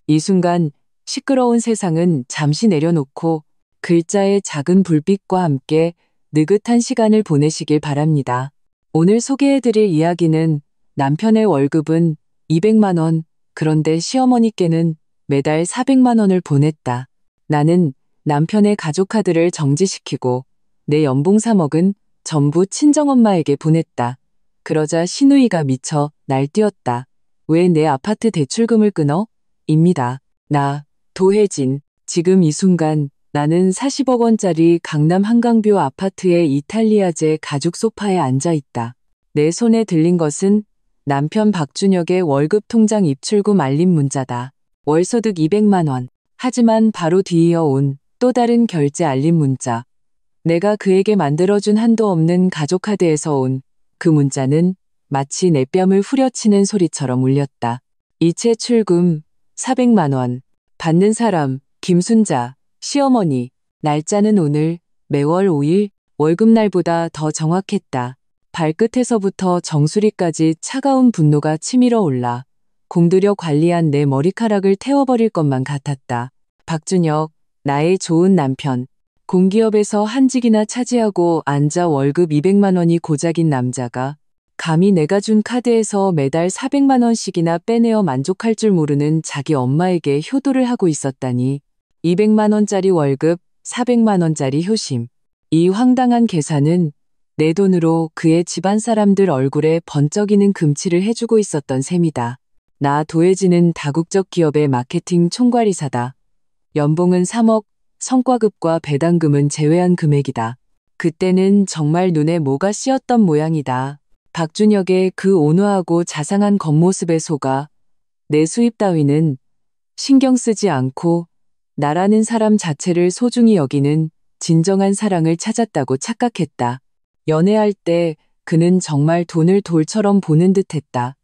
이 순간 시끄러운 세상은 잠시 내려놓고 글자의 작은 불빛과 함께 느긋한 시간을 보내시길 바랍니다. 오늘 소개해드릴 이야기는 남편의 월급은 200만 원, 그런데 시어머니께는 매달 400만 원을 보냈다. 나는 남편의 가족카드를 정지시키고 내 연봉 3억은 전부 친정엄마에게 보냈다. 그러자 시누이가 미쳐 날뛰었다. 왜 내 아파트 대출금을 끊어? 입니다. 나, 도혜진. 지금 이 순간 나는 40억 원짜리 강남 한강뷰 아파트의 이탈리아제 가죽 소파에 앉아 있다. 내 손에 들린 것은 남편 박준혁의 월급 통장 입출금 알림 문자다. 월소득 200만 원. 하지만 바로 뒤이어 온 또 다른 결제 알림 문자. 내가 그에게 만들어준 한도 없는 가족카드에서 온 그 문자는 마치 내 뺨을 후려치는 소리처럼 울렸다. 이체 출금 400만 원. 받는 사람 김순자, 시어머니. 날짜는 오늘 매월 5일. 월급날보다 더 정확했다. 발끝에서부터 정수리까지 차가운 분노가 치밀어 올라 공들여 관리한 내 머리카락을 태워버릴 것만 같았다. 박준혁, 나의 좋은 남편. 공기업에서 한직이나 차지하고 앉아 월급 200만 원이 고작인 남자가 감히 내가 준 카드에서 매달 400만 원씩이나 빼내어 만족할 줄 모르는 자기 엄마에게 효도를 하고 있었다니. 200만 원짜리 월급, 400만 원짜리 효심. 이 황당한 계산은 내 돈으로 그의 집안 사람들 얼굴에 번쩍이는 금치를 해주고 있었던 셈이다. 나 도혜진은 다국적 기업의 마케팅 총괄이사다. 연봉은 3억, 성과급과 배당금은 제외한 금액이다. 그때는 정말 눈에 뭐가 씌었던 모양이다. 박준혁의 그 온화하고 자상한 겉모습에 속아 내 수입 따위는 신경 쓰지 않고 나라는 사람 자체를 소중히 여기는 진정한 사랑을 찾았다고 착각했다. 연애할 때 그는 정말 돈을 돌처럼 보는 듯했다.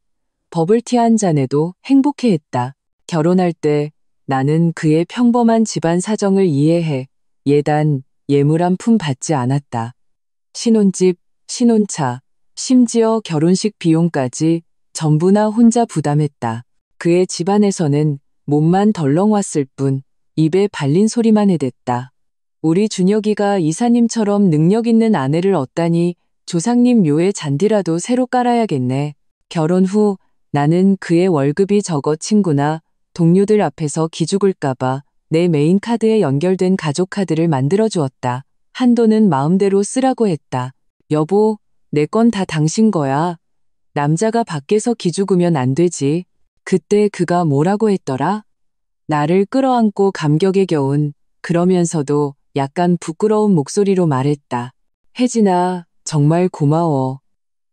버블티 한 잔에도 행복해했다. 결혼할 때 나는 그의 평범한 집안 사정을 이해해 예단, 예물 한 푼 받지 않았다. 신혼집, 신혼차, 심지어 결혼식 비용까지 전부나 혼자 부담했다. 그의 집안에서는 몸만 덜렁 왔을 뿐 입에 발린 소리만 해댔다. 우리 준혁이가 이사님처럼 능력 있는 아내를 얻다니 조상님 묘에 잔디라도 새로 깔아야겠네. 결혼 후 나는 그의 월급이 적어 친구나 동료들 앞에서 기죽을까봐 내 메인 카드에 연결된 가족 카드를 만들어 주었다. 한도는 마음대로 쓰라고 했다. 여보, 내 건 다 당신 거야. 남자가 밖에서 기죽으면 안 되지. 그때 그가 뭐라고 했더라? 나를 끌어안고 감격에 겨운 그러면서도 약간 부끄러운 목소리로 말했다. 혜진아, 정말 고마워.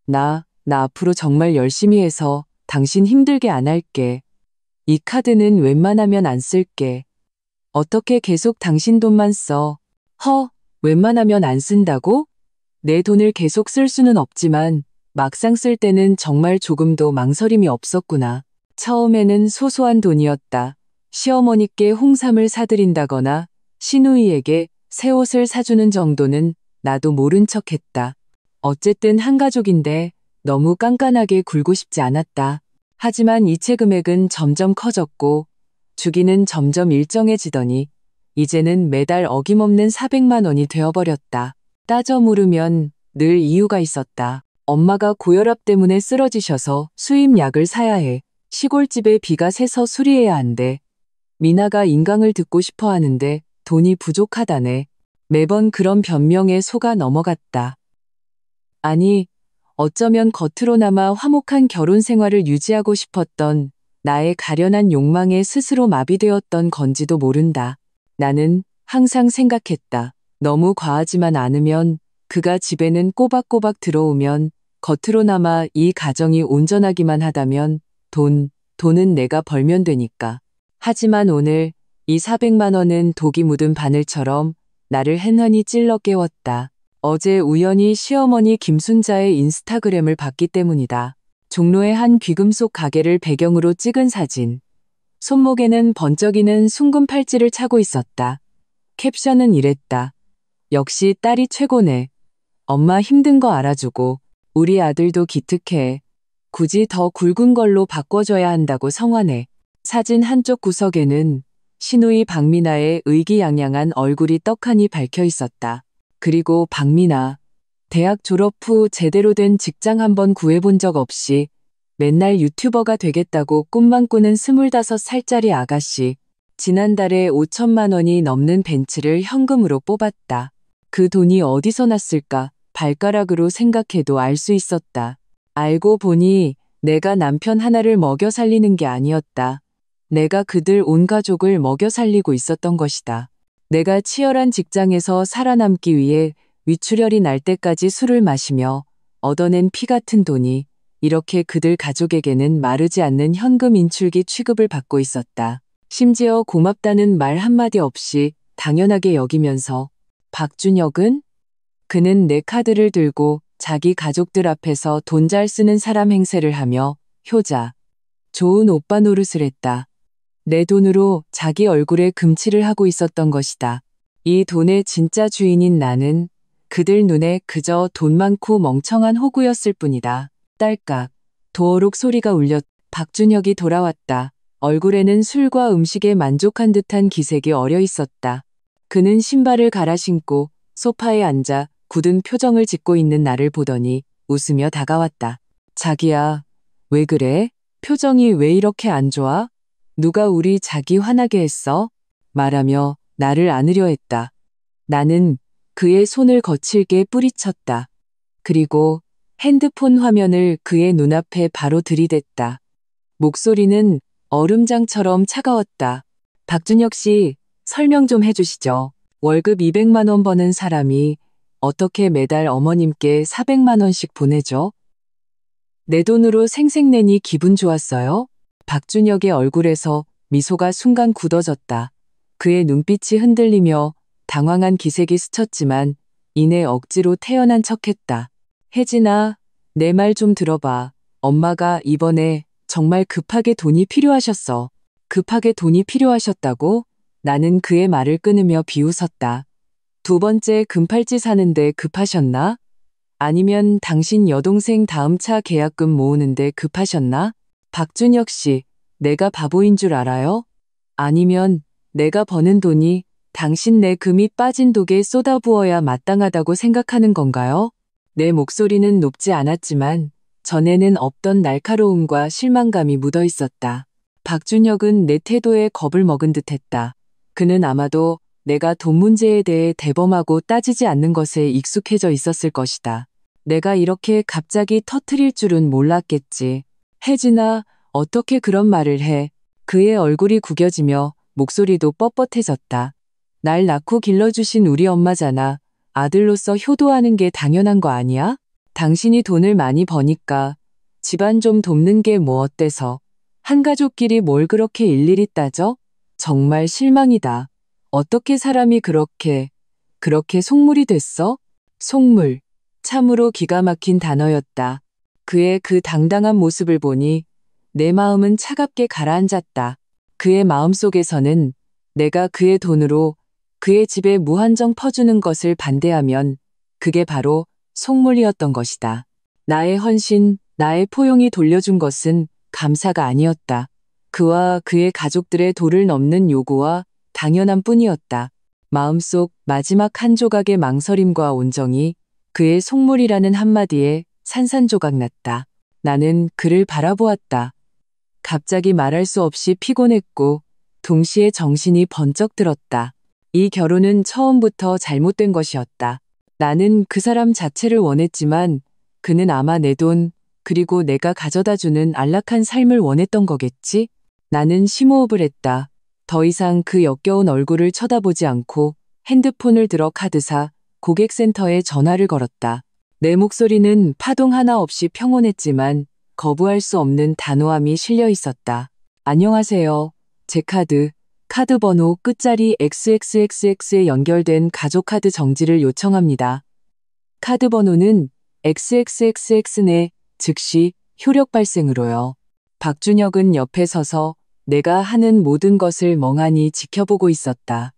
나 앞으로 정말 열심히 해서 당신 힘들게 안 할게. 이 카드는 웬만하면 안 쓸게. 어떻게 계속 당신 돈만 써? 웬만하면 안 쓴다고? 내 돈을 계속 쓸 수는 없지만 막상 쓸 때는 정말 조금도 망설임이 없었구나. 처음에는 소소한 돈이었다. 시어머니께 홍삼을 사드린다거나 시누이에게 새 옷을 사주는 정도는 나도 모른 척했다. 어쨌든 한 가족인데 너무 깐깐하게 굴고 싶지 않았다. 하지만 이체 금액은 점점 커졌고 주기는 점점 일정해지더니 이제는 매달 어김없는 400만 원이 되어버렸다. 따져 물으면 늘 이유가 있었다. 엄마가 고혈압 때문에 쓰러지셔서 수입약을 사야 해. 시골집에 비가 새서 수리해야 한대. 미나가 인강을 듣고 싶어 하는데 돈이 부족하다네. 매번 그런 변명에 속아 넘어갔다. 아니, 어쩌면 겉으로나마 화목한 결혼 생활을 유지하고 싶었던 나의 가련한 욕망에 스스로 마비되었던 건지도 모른다. 나는 항상 생각했다. 너무 과하지만 않으면 그가 집에는 꼬박꼬박 들어오면 겉으로나마 이 가정이 온전하기만 하다면 돈은 내가 벌면 되니까. 하지만 오늘 이 400만 원은 독이 묻은 바늘처럼 나를 헨하니 찔러 깨웠다. 어제 우연히 시어머니 김순자의 인스타그램을 봤기 때문이다. 종로의 한 귀금속 가게를 배경으로 찍은 사진. 손목에는 번쩍이는 숭근 팔찌를 차고 있었다. 캡션은 이랬다. 역시 딸이 최고네. 엄마 힘든 거 알아주고 우리 아들도 기특해. 굳이 더 굵은 걸로 바꿔줘야 한다고 성화네. 사진 한쪽 구석에는 시누이 박미나의 의기양양한 얼굴이 떡하니 박혀 있었다. 그리고 박미나, 대학 졸업 후 제대로 된 직장 한번 구해본 적 없이 맨날 유튜버가 되겠다고 꿈만 꾸는 25살짜리 아가씨. 지난달에 5천만 원이 넘는 벤츠를 현금으로 뽑았다. 그 돈이 어디서 났을까? 발가락으로 생각해도 알 수 있었다. 알고 보니 내가 남편 하나를 먹여 살리는 게 아니었다. 내가 그들 온 가족을 먹여 살리고 있었던 것이다. 내가 치열한 직장에서 살아남기 위해 위출혈이 날 때까지 술을 마시며 얻어낸 피 같은 돈이 이렇게 그들 가족에게는 마르지 않는 현금 인출기 취급을 받고 있었다. 심지어 고맙다는 말 한마디 없이 당연하게 여기면서 박준혁은? 그는 내 카드를 들고 자기 가족들 앞에서 돈 잘 쓰는 사람 행세를 하며 효자, 좋은 오빠 노릇을 했다. 내 돈으로 자기 얼굴에 금칠을 하고 있었던 것이다. 이 돈의 진짜 주인인 나는 그들 눈에 그저 돈 많고 멍청한 호구였을 뿐이다. 딸깍, 도어록 소리가 울렸. 박준혁이 돌아왔다. 얼굴에는 술과 음식에 만족한 듯한 기색이 어려 있었다. 그는 신발을 갈아 신고 소파에 앉아 굳은 표정을 짓고 있는 나를 보더니 웃으며 다가왔다. 자기야, 왜 그래? 표정이 왜 이렇게 안 좋아? 누가 우리 자기 화나게 했어? 말하며 나를 안으려 했다. 나는 그의 손을 거칠게 뿌리쳤다. 그리고 핸드폰 화면을 그의 눈앞에 바로 들이댔다. 목소리는 얼음장처럼 차가웠다. 박준혁 씨, 설명 좀 해주시죠. 월급 200만 원 버는 사람이 어떻게 매달 어머님께 400만 원씩 보내죠? 내 돈으로 생색내니 기분 좋았어요? 박준혁의 얼굴에서 미소가 순간 굳어졌다. 그의 눈빛이 흔들리며 당황한 기색이 스쳤지만 이내 억지로 태연한 척했다. 혜진아, 내 말 좀 들어봐. 엄마가 이번에 정말 급하게 돈이 필요하셨어. 급하게 돈이 필요하셨다고? 나는 그의 말을 끊으며 비웃었다. 두 번째 금팔찌 사는데 급하셨나? 아니면 당신 여동생 다음 차 계약금 모으는데 급하셨나? 박준혁 씨, 내가 바보인 줄 알아요? 아니면 내가 버는 돈이 당신 내 금이 빠진 독에 쏟아부어야 마땅하다고 생각하는 건가요? 내 목소리는 높지 않았지만 전에는 없던 날카로움과 실망감이 묻어 있었다. 박준혁은 내 태도에 겁을 먹은 듯했다. 그는 아마도 내가 돈 문제에 대해 대범하고 따지지 않는 것에 익숙해져 있었을 것이다. 내가 이렇게 갑자기 터트릴 줄은 몰랐겠지. 혜진아, 어떻게 그런 말을 해? 그의 얼굴이 구겨지며 목소리도 뻣뻣해졌다. 날 낳고 길러주신 우리 엄마잖아. 아들로서 효도하는 게 당연한 거 아니야? 당신이 돈을 많이 버니까 집안 좀 돕는 게 뭐 어때서? 한 가족끼리 뭘 그렇게 일일이 따져? 정말 실망이다. 어떻게 사람이 그렇게 속물이 됐어? 속물. 참으로 기가 막힌 단어였다. 그의 그 당당한 모습을 보니 내 마음은 차갑게 가라앉았다. 그의 마음속에서는 내가 그의 돈으로 그의 집에 무한정 퍼주는 것을 반대하면 그게 바로 속물이었던 것이다. 나의 헌신, 나의 포용이 돌려준 것은 감사가 아니었다. 그와 그의 가족들의 도를 넘는 요구와 당연한 뿐이었다. 마음속 마지막 한 조각의 망설임과 온정이 그의 속물이라는 한마디에 산산조각 났다. 나는 그를 바라보았다. 갑자기 말할 수 없이 피곤했고 동시에 정신이 번쩍 들었다. 이 결혼은 처음부터 잘못된 것이었다. 나는 그 사람 자체를 원했지만 그는 아마 내 돈, 그리고 내가 가져다주는 안락한 삶을 원했던 거겠지? 나는 심호흡을 했다. 더 이상 그 역겨운 얼굴을 쳐다보지 않고 핸드폰을 들어 카드사 고객센터에 전화를 걸었다. 내 목소리는 파동 하나 없이 평온했지만 거부할 수 없는 단호함이 실려 있었다. 안녕하세요. 제 카드 번호 끝자리 XXXX에 연결된 가족카드 정지를 요청합니다. 카드 번호는 XXXX 내 즉시 효력 발생으로요. 박준혁은 옆에 서서 내가 하는 모든 것을 멍하니 지켜보고 있었다.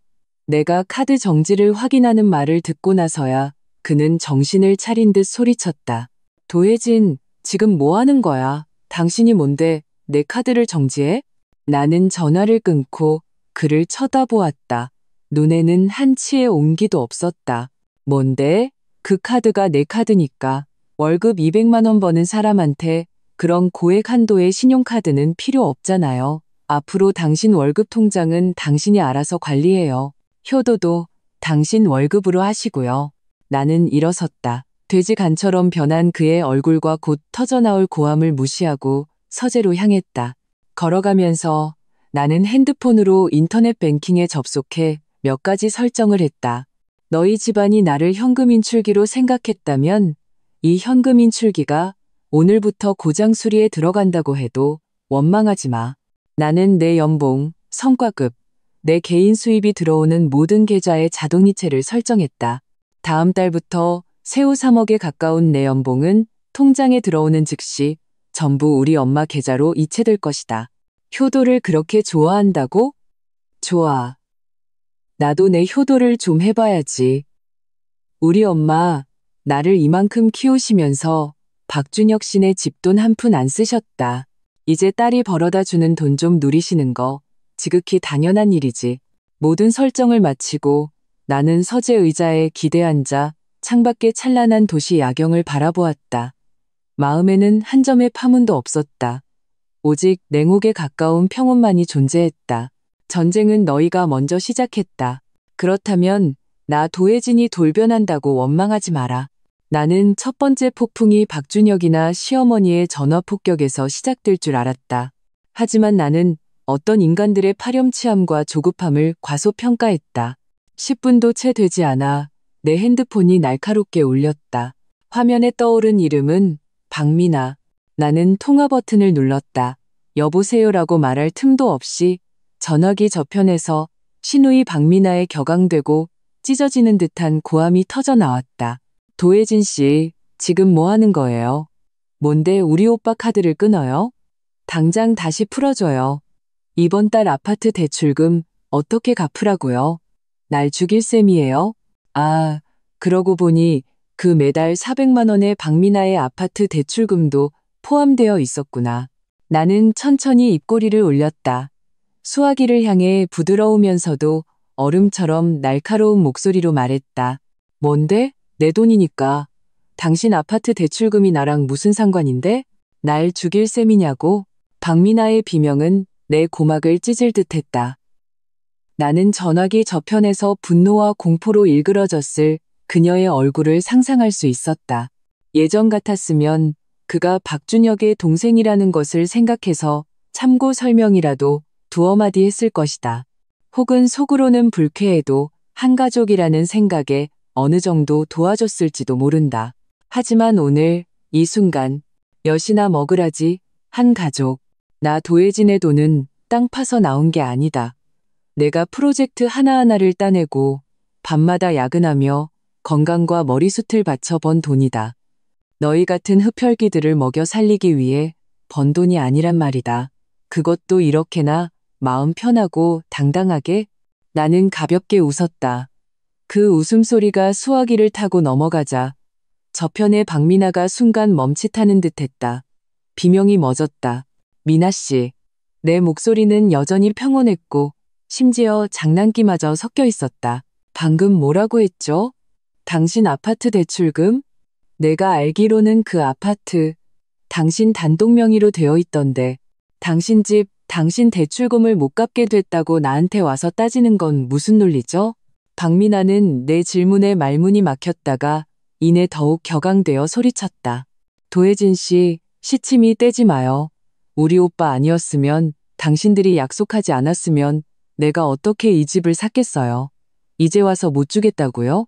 내가 카드 정지를 확인하는 말을 듣고 나서야 그는 정신을 차린 듯 소리쳤다. 도혜진, 지금 뭐 하는 거야? 당신이 뭔데 내 카드를 정지해? 나는 전화를 끊고 그를 쳐다보았다. 눈에는 한치의 온기도 없었다. 뭔데? 그 카드가 내 카드니까. 월급 200만 원 버는 사람한테 그런 고액 한도의 신용카드는 필요 없잖아요. 앞으로 당신 월급 통장은 당신이 알아서 관리해요. 효도도 당신 월급으로 하시고요. 나는 일어섰다. 돼지 간처럼 변한 그의 얼굴과 곧 터져나올 고함을 무시하고 서재로 향했다. 걸어가면서 나는 핸드폰으로 인터넷 뱅킹에 접속해 몇 가지 설정을 했다. 너희 집안이 나를 현금 인출기로 생각했다면 이 현금 인출기가 오늘부터 고장 수리에 들어간다고 해도 원망하지 마. 나는 내 연봉, 성과급, 내 개인 수입이 들어오는 모든 계좌에 자동이체를 설정했다. 다음 달부터 세후 3억에 가까운 내 연봉은 통장에 들어오는 즉시 전부 우리 엄마 계좌로 이체될 것이다. 효도를 그렇게 좋아한다고? 좋아. 나도 내 효도를 좀 해봐야지. 우리 엄마 나를 이만큼 키우시면서 박준혁 씨네 집돈 한 푼 안 쓰셨다. 이제 딸이 벌어다 주는 돈 좀 누리시는 거 지극히 당연한 일이지. 모든 설정을 마치고 나는 서재 의자에 기대 앉아 창밖의 찬란한 도시 야경을 바라보았다. 마음에는 한 점의 파문도 없었다. 오직 냉혹에 가까운 평온만이 존재했다. 전쟁은 너희가 먼저 시작했다. 그렇다면 나 도혜진이 돌변한다고 원망하지 마라. 나는 첫 번째 폭풍이 박준혁이나 시어머니의 전화 폭격에서 시작될 줄 알았다. 하지만 나는 어떤 인간들의 파렴치함과 조급함을 과소평가했다. 10분도 채 되지 않아 내 핸드폰이 날카롭게 울렸다. 화면에 떠오른 이름은 박미나. 나는 통화 버튼을 눌렀다. 여보세요라고 말할 틈도 없이 전화기 저편에서 신우이 박미나에 격앙되고 찢어지는 듯한 고함이 터져 나왔다. 도혜진 씨, 지금 뭐 하는 거예요? 뭔데 우리 오빠 카드를 끊어요? 당장 다시 풀어줘요. 이번 달 아파트 대출금 어떻게 갚으라고요? 날 죽일 셈이에요? 아, 그러고 보니 그 매달 400만 원의 박미나의 아파트 대출금도 포함되어 있었구나. 나는 천천히 입꼬리를 올렸다. 수화기를 향해 부드러우면서도 얼음처럼 날카로운 목소리로 말했다. 뭔데? 내 돈이니까. 당신 아파트 대출금이 나랑 무슨 상관인데? 날 죽일 셈이냐고? 박미나의 비명은 내 고막을 찢을 듯했다. 나는 전화기 저편에서 분노와 공포로 일그러졌을 그녀의 얼굴을 상상할 수 있었다. 예전 같았으면 그가 박준혁의 동생이라는 것을 생각해서 참고 설명이라도 두어 마디 했을 것이다. 혹은 속으로는 불쾌해도 한 가족이라는 생각에 어느 정도 도와줬을지도 모른다. 하지만 오늘 이 순간 엿이나 먹으라지 한 가족. 나 도혜진의 돈은 땅 파서 나온 게 아니다. 내가 프로젝트 하나하나를 따내고 밤마다 야근하며 건강과 머리숱을 바쳐 번 돈이다. 너희 같은 흡혈귀들을 먹여 살리기 위해 번 돈이 아니란 말이다. 그것도 이렇게나 마음 편하고 당당하게? 나는 가볍게 웃었다. 그 웃음소리가 수화기를 타고 넘어가자 저편의 박미나가 순간 멈칫하는 듯했다. 비명이 멎었다. 미나 씨. 내 목소리는 여전히 평온했고 심지어 장난기마저 섞여 있었다. 방금 뭐라고 했죠? 당신 아파트 대출금? 내가 알기로는 그 아파트 당신 단독 명의로 되어 있던데 당신 집, 당신 대출금을 못 갚게 됐다고 나한테 와서 따지는 건 무슨 논리죠? 박미나는 내 질문에 말문이 막혔다가 이내 더욱 격앙되어 소리쳤다. 도혜진 씨, 시침이 떼지 마요. 우리 오빠 아니었으면 당신들이 약속하지 않았으면 내가 어떻게 이 집을 샀겠어요. 이제 와서 못 주겠다고요?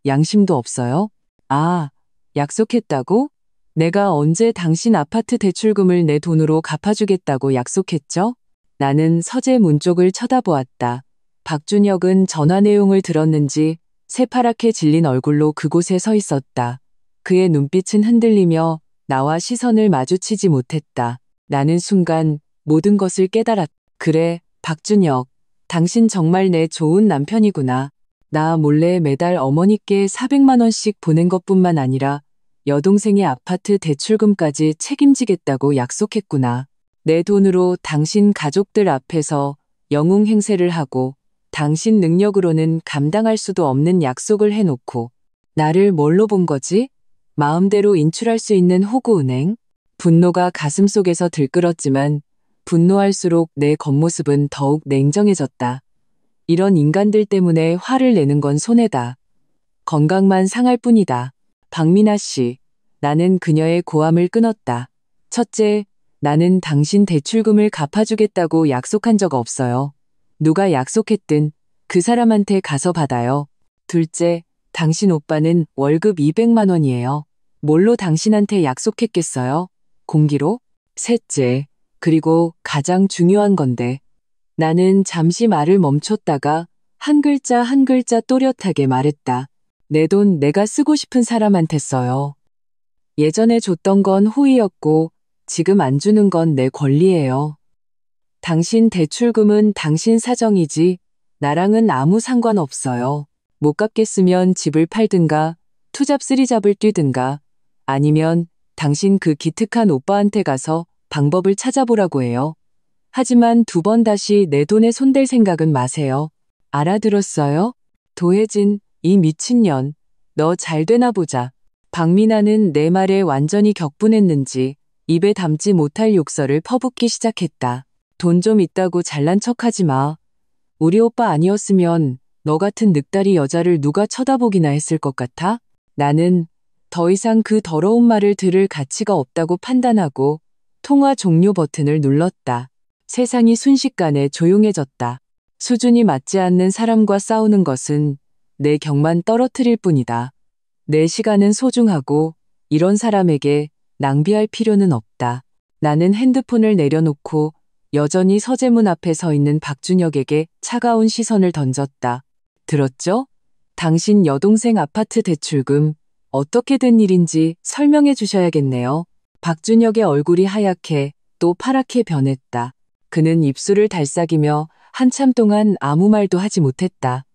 양심도 없어요? 아, 약속했다고? 내가 언제 당신 아파트 대출금을 내 돈으로 갚아주겠다고 약속했죠? 나는 서재 문 쪽을 쳐다보았다. 박준혁은 전화 내용을 들었는지 새파랗게 질린 얼굴로 그곳에 서 있었다. 그의 눈빛은 흔들리며 나와 시선을 마주치지 못했다. 나는 순간 모든 것을 깨달았다. 그래, 박준혁. 당신 정말 내 좋은 남편이구나. 나 몰래 매달 어머니께 400만 원씩 보낸 것뿐만 아니라 여동생의 아파트 대출금까지 책임지겠다고 약속했구나. 내 돈으로 당신 가족들 앞에서 영웅 행세를 하고 당신 능력으로는 감당할 수도 없는 약속을 해놓고 나를 뭘로 본 거지? 마음대로 인출할 수 있는 호구은행? 분노가 가슴속에서 들끓었지만 분노할수록 내 겉모습은 더욱 냉정해졌다. 이런 인간들 때문에 화를 내는 건 손해다. 건강만 상할 뿐이다. 박민아 씨, 나는 그녀의 고함을 끊었다. 첫째, 나는 당신 대출금을 갚아주겠다고 약속한 적 없어요. 누가 약속했든 그 사람한테 가서 받아요. 둘째, 당신 오빠는 월급 200만 원이에요. 뭘로 당신한테 약속했겠어요? 공기로? 셋째, 그리고 가장 중요한 건데, 나는 잠시 말을 멈췄다가 한 글자 한 글자 또렷하게 말했다. 내 돈 내가 쓰고 싶은 사람한테 써요. 예전에 줬던 건 호의였고 지금 안 주는 건 내 권리예요. 당신 대출금은 당신 사정이지 나랑은 아무 상관없어요. 못 갚겠으면 집을 팔든가 투잡 쓰리잡을 뛰든가 아니면 당신 그 기특한 오빠한테 가서 방법을 찾아보라고 해요. 하지만 두 번 다시 내 돈에 손댈 생각은 마세요. 알아들었어요? 도혜진, 이 미친년. 너 잘 되나 보자. 박민아는 내 말에 완전히 격분했는지 입에 담지 못할 욕설을 퍼붓기 시작했다. 돈 좀 있다고 잘난 척하지 마. 우리 오빠 아니었으면 너 같은 늑다리 여자를 누가 쳐다보기나 했을 것 같아? 나는 더 이상 그 더러운 말을 들을 가치가 없다고 판단하고 통화 종료 버튼을 눌렀다. 세상이 순식간에 조용해졌다. 수준이 맞지 않는 사람과 싸우는 것은 내 격만 떨어뜨릴 뿐이다. 내 시간은 소중하고 이런 사람에게 낭비할 필요는 없다. 나는 핸드폰을 내려놓고 여전히 서재문 앞에 서 있는 박준혁에게 차가운 시선을 던졌다. 들었죠? 당신 여동생 아파트 대출금 어떻게 된 일인지 설명해 주셔야겠네요. 박준혁의 얼굴이 하얗게 또 파랗게 변했다. 그는 입술을 달싹이며 한참 동안 아무 말도 하지 못했다.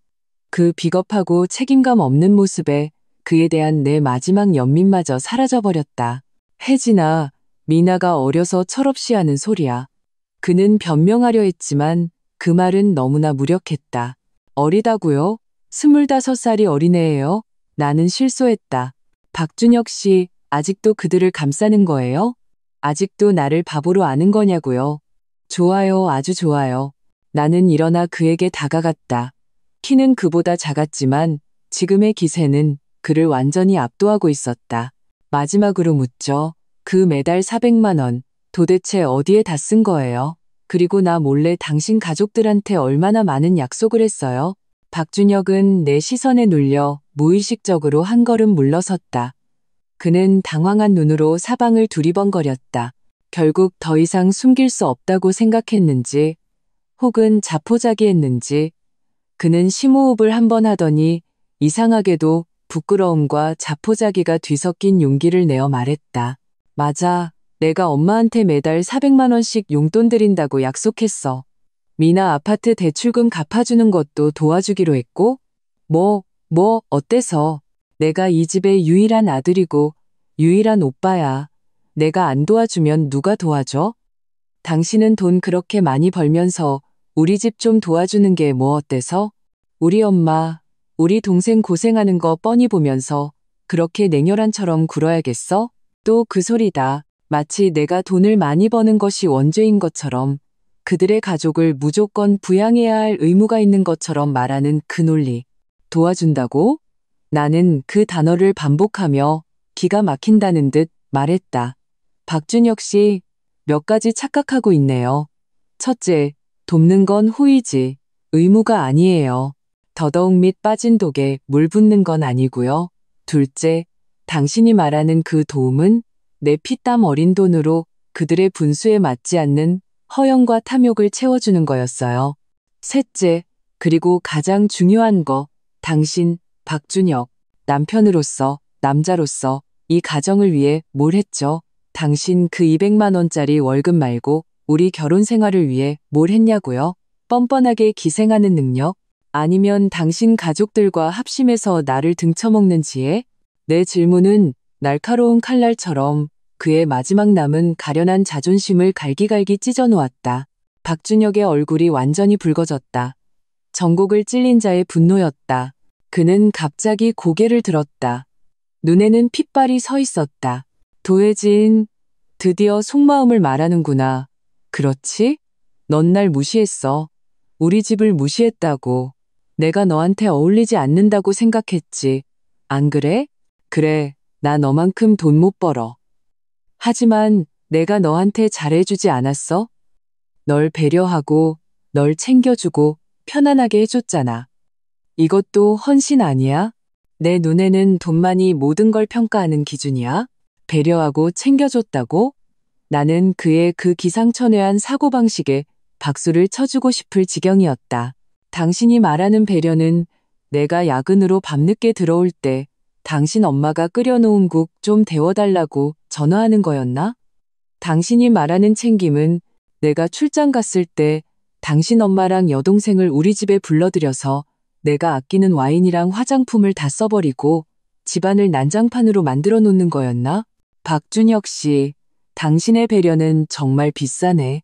그 비겁하고 책임감 없는 모습에 그에 대한 내 마지막 연민마저 사라져버렸다. 혜진아, 미나가 어려서 철없이 하는 소리야. 그는 변명하려 했지만 그 말은 너무나 무력했다. 어리다고요? 25살이 어린애예요? 나는 실소했다. 박준혁 씨, 아직도 그들을 감싸는 거예요? 아직도 나를 바보로 아는 거냐고요? 좋아요, 아주 좋아요. 나는 일어나 그에게 다가갔다. 키는 그보다 작았지만 지금의 기세는 그를 완전히 압도하고 있었다. 마지막으로 묻죠. 그 매달 400만 원 도대체 어디에 다 쓴 거예요? 그리고 나 몰래 당신 가족들한테 얼마나 많은 약속을 했어요? 박준혁은 내 시선에 눌려 무의식적으로 한 걸음 물러섰다. 그는 당황한 눈으로 사방을 두리번거렸다. 결국 더 이상 숨길 수 없다고 생각했는지 혹은 자포자기했는지 그는 심호흡을 한 번 하더니 이상하게도 부끄러움과 자포자기가 뒤섞인 용기를 내어 말했다. 맞아. 내가 엄마한테 매달 400만 원씩 용돈 드린다고 약속했어. 미나 아파트 대출금 갚아주는 것도 도와주기로 했고 어때서? 내가 이 집의 유일한 아들이고 유일한 오빠야. 내가 안 도와주면 누가 도와줘? 당신은 돈 그렇게 많이 벌면서 우리 집 좀 도와주는 게 뭐 어때서? 우리 엄마, 우리 동생 고생하는 거 뻔히 보면서 그렇게 냉혈한처럼 굴어야겠어? 또 그 소리다. 마치 내가 돈을 많이 버는 것이 원죄인 것처럼 그들의 가족을 무조건 부양해야 할 의무가 있는 것처럼 말하는 그 논리. 도와준다고? 나는 그 단어를 반복하며 기가 막힌다는 듯 말했다. 박준혁 씨, 몇 가지 착각하고 있네요. 첫째, 돕는 건 호의지, 의무가 아니에요. 더더욱 밑 빠진 독에 물 붓는 건 아니고요. 둘째, 당신이 말하는 그 도움은 내 피땀 어린 돈으로 그들의 분수에 맞지 않는 허영과 탐욕을 채워주는 거였어요. 셋째, 그리고 가장 중요한 거, 당신, 박준혁, 남편으로서, 남자로서 이 가정을 위해 뭘 했죠? 당신 그 200만 원짜리 월급 말고 우리 결혼 생활을 위해 뭘 했냐고요? 뻔뻔하게 기생하는 능력? 아니면 당신 가족들과 합심해서 나를 등쳐먹는 지혜? 내 질문은 날카로운 칼날처럼 그의 마지막 남은 가련한 자존심을 갈기갈기 찢어놓았다. 박준혁의 얼굴이 완전히 붉어졌다. 정곡을 찔린 자의 분노였다. 그는 갑자기 고개를 들었다. 눈에는 핏발이 서 있었다. 도혜진, 드디어 속마음을 말하는구나. 그렇지? 넌 날 무시했어. 우리 집을 무시했다고. 내가 너한테 어울리지 않는다고 생각했지. 안 그래? 그래, 나 너만큼 돈 못 벌어. 하지만 내가 너한테 잘해주지 않았어? 널 배려하고, 널 챙겨주고, 편안하게 해줬잖아. 이것도 헌신 아니야? 내 눈에는 돈만이 모든 걸 평가하는 기준이야? 배려하고 챙겨줬다고? 나는 그의 그 기상천외한 사고방식에 박수를 쳐주고 싶을 지경이었다. 당신이 말하는 배려는 내가 야근으로 밤늦게 들어올 때 당신 엄마가 끓여놓은 국 좀 데워달라고 전화하는 거였나? 당신이 말하는 챙김은 내가 출장 갔을 때 당신 엄마랑 여동생을 우리 집에 불러들여서 내가 아끼는 와인이랑 화장품을 다 써버리고 집안을 난장판으로 만들어 놓는 거였나? 박준혁 씨, 당신의 배려는 정말 비싸네.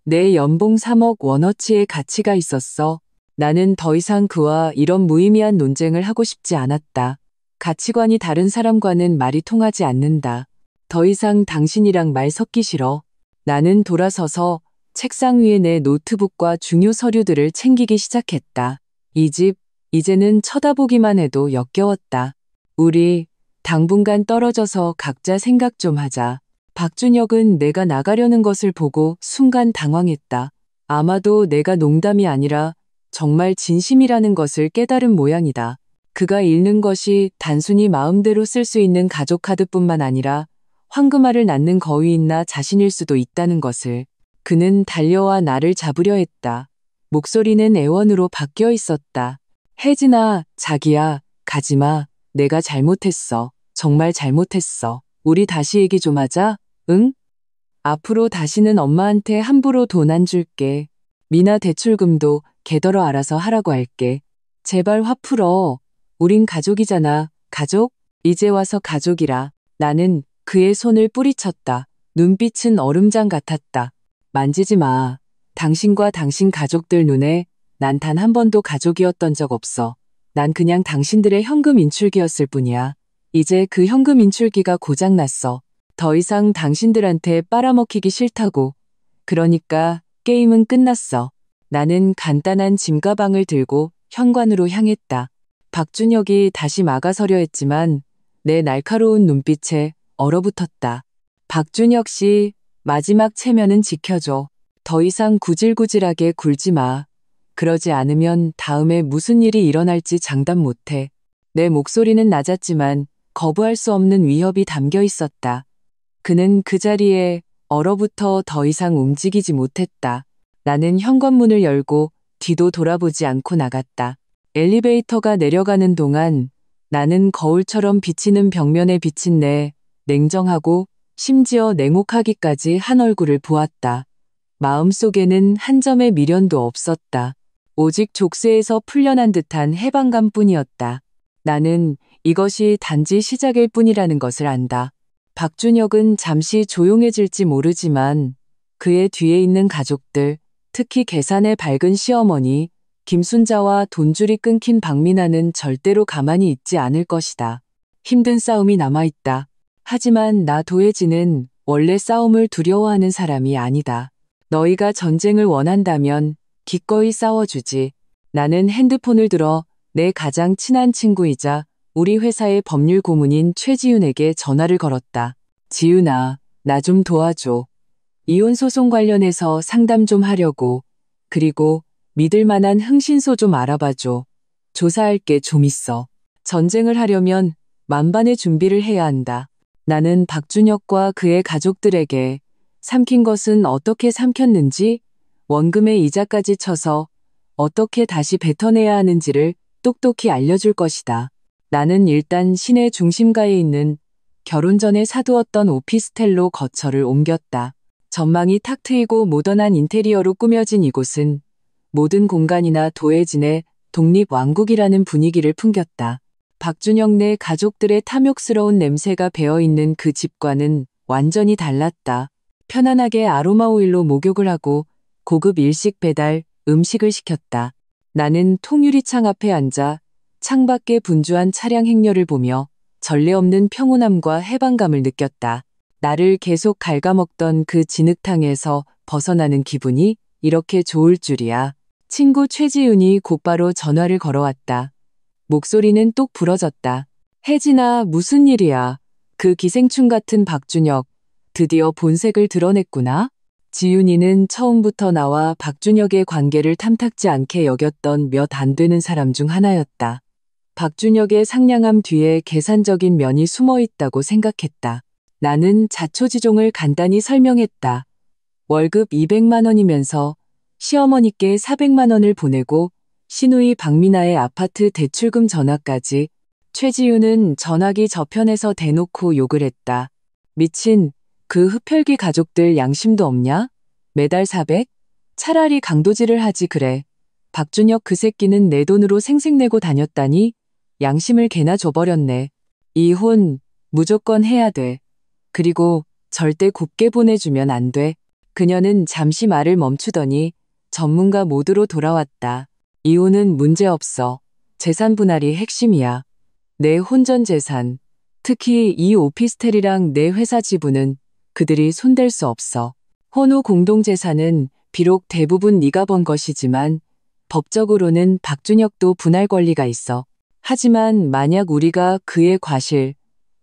내 연봉 3억 원어치의 가치가 있었어. 나는 더 이상 그와 이런 무의미한 논쟁을 하고 싶지 않았다. 가치관이 다른 사람과는 말이 통하지 않는다. 더 이상 당신이랑 말 섞기 싫어. 나는 돌아서서 책상 위에 내 노트북과 중요 서류들을 챙기기 시작했다. 이 집, 이제는 쳐다보기만 해도 역겨웠다. 우리 당분간 떨어져서 각자 생각 좀 하자. 박준혁은 내가 나가려는 것을 보고 순간 당황했다. 아마도 내가 농담이 아니라 정말 진심이라는 것을 깨달은 모양이다. 그가 잃는 것이 단순히 마음대로 쓸 수 있는 가족 카드뿐만 아니라 황금알을 낳는 거위인나 자신일 수도 있다는 것을. 그는 달려와 나를 잡으려 했다. 목소리는 애원으로 바뀌어 있었다. 혜진아, 자기야, 가지마. 내가 잘못했어. 정말 잘못했어. 우리 다시 얘기 좀 하자. 응? 앞으로 다시는 엄마한테 함부로 돈 안 줄게. 미나 대출금도 걔더러 알아서 하라고 할게. 제발 화 풀어. 우린 가족이잖아. 가족? 이제 와서 가족이라. 나는 그의 손을 뿌리쳤다. 눈빛은 얼음장 같았다. 만지지 마. 당신과 당신 가족들 눈에 난 단 한 번도 가족이었던 적 없어. 난 그냥 당신들의 현금 인출기였을 뿐이야. 이제 그 현금 인출기가 고장났어. 더 이상 당신들한테 빨아먹히기 싫다고. 그러니까 게임은 끝났어. 나는 간단한 짐가방을 들고 현관으로 향했다. 박준혁이 다시 막아서려 했지만 내 날카로운 눈빛에 얼어붙었다. 박준혁 씨, 마지막 체면은 지켜줘. 더 이상 구질구질하게 굴지 마. 그러지 않으면 다음에 무슨 일이 일어날지 장담 못해. 내 목소리는 낮았지만 거부할 수 없는 위협이 담겨 있었다. 그는 그 자리에 얼어붙어 더 이상 움직이지 못했다. 나는 현관문을 열고 뒤도 돌아보지 않고 나갔다. 엘리베이터가 내려가는 동안 나는 거울처럼 비치는 벽면에 비친 내 냉정하고 심지어 냉혹하기까지 한 얼굴을 보았다. 마음속에는 한 점의 미련도 없었다. 오직 족쇄에서 풀려난 듯한 해방감뿐이었다. 나는 이것이 단지 시작일 뿐이라는 것을 안다. 박준혁은 잠시 조용해질지 모르지만 그의 뒤에 있는 가족들, 특히 계산에 밝은 시어머니, 김순자와 돈줄이 끊긴 박민아는 절대로 가만히 있지 않을 것이다. 힘든 싸움이 남아있다. 하지만 나 도혜진은 원래 싸움을 두려워하는 사람이 아니다. 너희가 전쟁을 원한다면 기꺼이 싸워주지. 나는 핸드폰을 들어 내 가장 친한 친구이자 우리 회사의 법률 고문인 최지윤에게 전화를 걸었다. 지윤아, 나 좀 도와줘. 이혼 소송 관련해서 상담 좀 하려고. 그리고 믿을 만한 흥신소 좀 알아봐줘. 조사할 게 좀 있어. 전쟁을 하려면 만반의 준비를 해야 한다. 나는 박준혁과 그의 가족들에게 삼킨 것은 어떻게 삼켰는지, 원금의 이자까지 쳐서 어떻게 다시 뱉어내야 하는지를 똑똑히 알려줄 것이다. 나는 일단 시내 중심가에 있는 결혼 전에 사두었던 오피스텔로 거처를 옮겼다. 전망이 탁 트이고 모던한 인테리어로 꾸며진 이곳은 모든 공간이나 도혜진의 독립왕국이라는 분위기를 풍겼다. 박준혁네 가족들의 탐욕스러운 냄새가 배어있는 그 집과는 완전히 달랐다. 편안하게 아로마 오일로 목욕을 하고 고급 일식 배달 음식을 시켰다. 나는 통유리창 앞에 앉아 창밖에 분주한 차량 행렬을 보며 전례 없는 평온함과 해방감을 느꼈다. 나를 계속 갉아먹던 그 진흙탕에서 벗어나는 기분이 이렇게 좋을 줄이야. 친구 최지윤이 곧바로 전화를 걸어왔다. 목소리는 똑 부러졌다. 혜진아, 무슨 일이야? 그 기생충 같은 박준혁, 드디어 본색을 드러냈구나? 지윤이는 처음부터 나와 박준혁의 관계를 탐탁지 않게 여겼던 몇 안 되는 사람 중 하나였다. 박준혁의 상냥함 뒤에 계산적인 면이 숨어 있다고 생각했다. 나는 자초지종을 간단히 설명했다. 월급 200만 원이면서 시어머니께 400만 원을 보내고 시누이 박미나의 아파트 대출금 전화까지. 최지윤은 전화기 저편에서 대놓고 욕을 했다. 미친, 그 흡혈귀 가족들 양심도 없냐? 매달 400? 차라리 강도질을 하지 그래. 박준혁 그 새끼는 내 돈으로 생색내고 다녔다니 양심을 개나 줘버렸네. 이혼 무조건 해야 돼. 그리고 절대 곱게 보내주면 안 돼. 그녀는 잠시 말을 멈추더니 전문가 모드로 돌아왔다. 이혼은 문제없어. 재산 분할이 핵심이야. 내 혼전 재산, 특히 이 오피스텔이랑 내 회사 지분은 그들이 손댈 수 없어. 혼후 공동재산은 비록 대부분 네가 번 것이지만 법적으로는 박준혁도 분할 권리가 있어. 하지만 만약 우리가 그의 과실,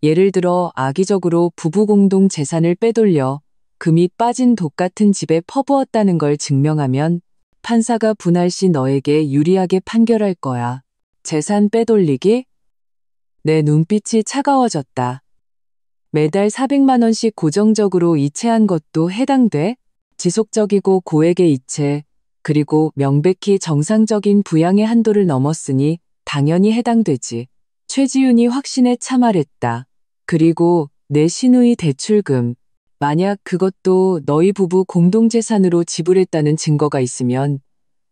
예를 들어 악의적으로 부부 공동 재산을 빼돌려 금이 빠진 독 같은 집에 퍼부었다는 걸 증명하면 판사가 분할 시 너에게 유리하게 판결할 거야. 재산 빼돌리기? 내 눈빛이 차가워졌다. 매달 400만 원씩 고정적으로 이체한 것도 해당돼? 지속적이고 고액의 이체, 그리고 명백히 정상적인 부양의 한도를 넘었으니 당연히 해당되지. 최지윤이 확신에 차 말했다. 그리고 내 시누이 대출금, 만약 그것도 너희 부부 공동재산으로 지불했다는 증거가 있으면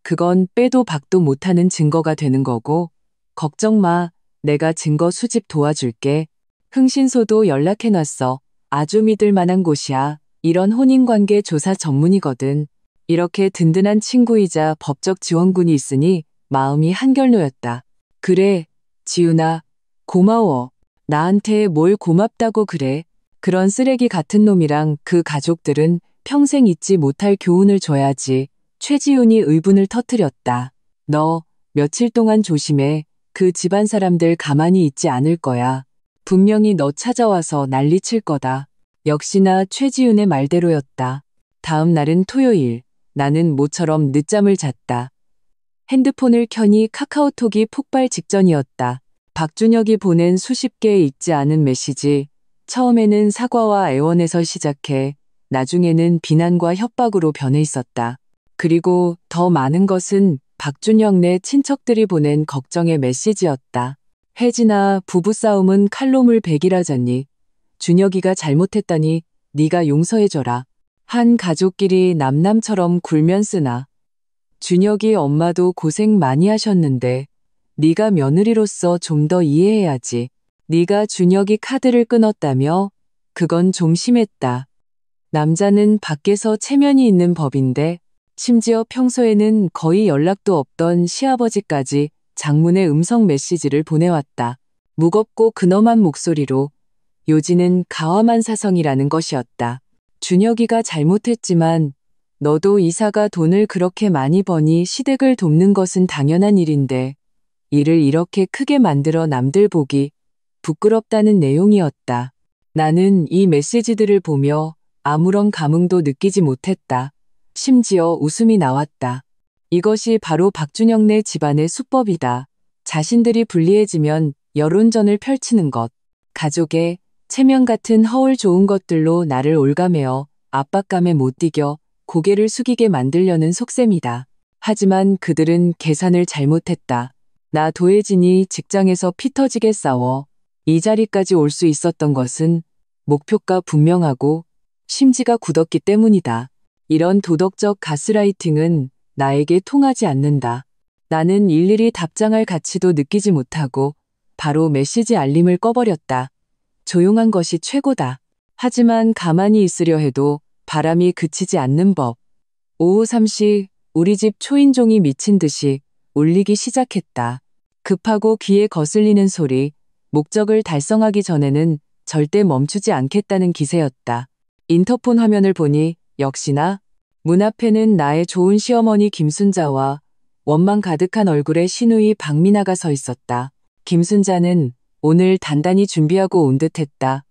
그건 빼도 박도 못하는 증거가 되는 거고, 걱정 마, 내가 증거 수집 도와줄게. 흥신소도 연락해놨어. 아주 믿을 만한 곳이야. 이런 혼인관계 조사 전문이거든. 이렇게 든든한 친구이자 법적 지원군이 있으니 마음이 한결 놓였다. 그래, 지윤아, 고마워. 나한테 뭘 고맙다고 그래. 그런 쓰레기 같은 놈이랑 그 가족들은 평생 잊지 못할 교훈을 줘야지. 최지윤이 의분을 터뜨렸다. 너 며칠 동안 조심해. 그 집안 사람들 가만히 있지 않을 거야. 분명히 너 찾아와서 난리칠 거다. 역시나 최지윤의 말대로였다. 다음 날은 토요일. 나는 모처럼 늦잠을 잤다. 핸드폰을 켜니 카카오톡이 폭발 직전이었다. 박준혁이 보낸 수십 개의 읽지 않은 메시지. 처음에는 사과와 애원에서 시작해 나중에는 비난과 협박으로 변해 있었다. 그리고 더 많은 것은 박준혁 네 친척들이 보낸 걱정의 메시지였다. 혜진아, 부부싸움은 칼로물 100이라잖니. 준혁이가 잘못했다니 네가 용서해줘라. 한 가족끼리 남남처럼 굴면 쓰나. 준혁이 엄마도 고생 많이 하셨는데 네가 며느리로서 좀 더 이해해야지. 네가 준혁이 카드를 끊었다며? 그건 좀 심했다. 남자는 밖에서 체면이 있는 법인데 심지어 평소에는 거의 연락도 없던 시아버지까지 장문의 음성 메시지를 보내왔다. 무겁고 근엄한 목소리로 요지는 가와만사성이라는 것이었다. 준혁이가 잘못했지만 너도 이사가 돈을 그렇게 많이 버니 시댁을 돕는 것은 당연한 일인데 일을 이렇게 크게 만들어 남들 보기 부끄럽다는 내용이었다. 나는 이 메시지들을 보며 아무런 감흥도 느끼지 못했다. 심지어 웃음이 나왔다. 이것이 바로 박준혁네 집안의 수법이다. 자신들이 불리해지면 여론전을 펼치는 것. 가족의 체면 같은 허울 좋은 것들로 나를 올가매어 압박감에 못 이겨 고개를 숙이게 만들려는 속셈이다. 하지만 그들은 계산을 잘못했다. 나 도혜진이 직장에서 피 터지게 싸워 이 자리까지 올 수 있었던 것은 목표가 분명하고 심지가 굳었기 때문이다. 이런 도덕적 가스라이팅은 나에게 통하지 않는다. 나는 일일이 답장할 가치도 느끼지 못하고 바로 메시지 알림을 꺼버렸다. 조용한 것이 최고다. 하지만 가만히 있으려 해도 바람이 그치지 않는 법. 오후 3시 우리 집 초인종이 미친 듯이 울리기 시작했다. 급하고 귀에 거슬리는 소리, 목적을 달성하기 전에는 절대 멈추지 않겠다는 기세였다. 인터폰 화면을 보니 역시나 문 앞에는 나의 좋은 시어머니 김순자와 원망 가득한 얼굴의 시누이 박미나가 서 있었다. 김순자는 오늘 단단히 준비하고 온 듯했다.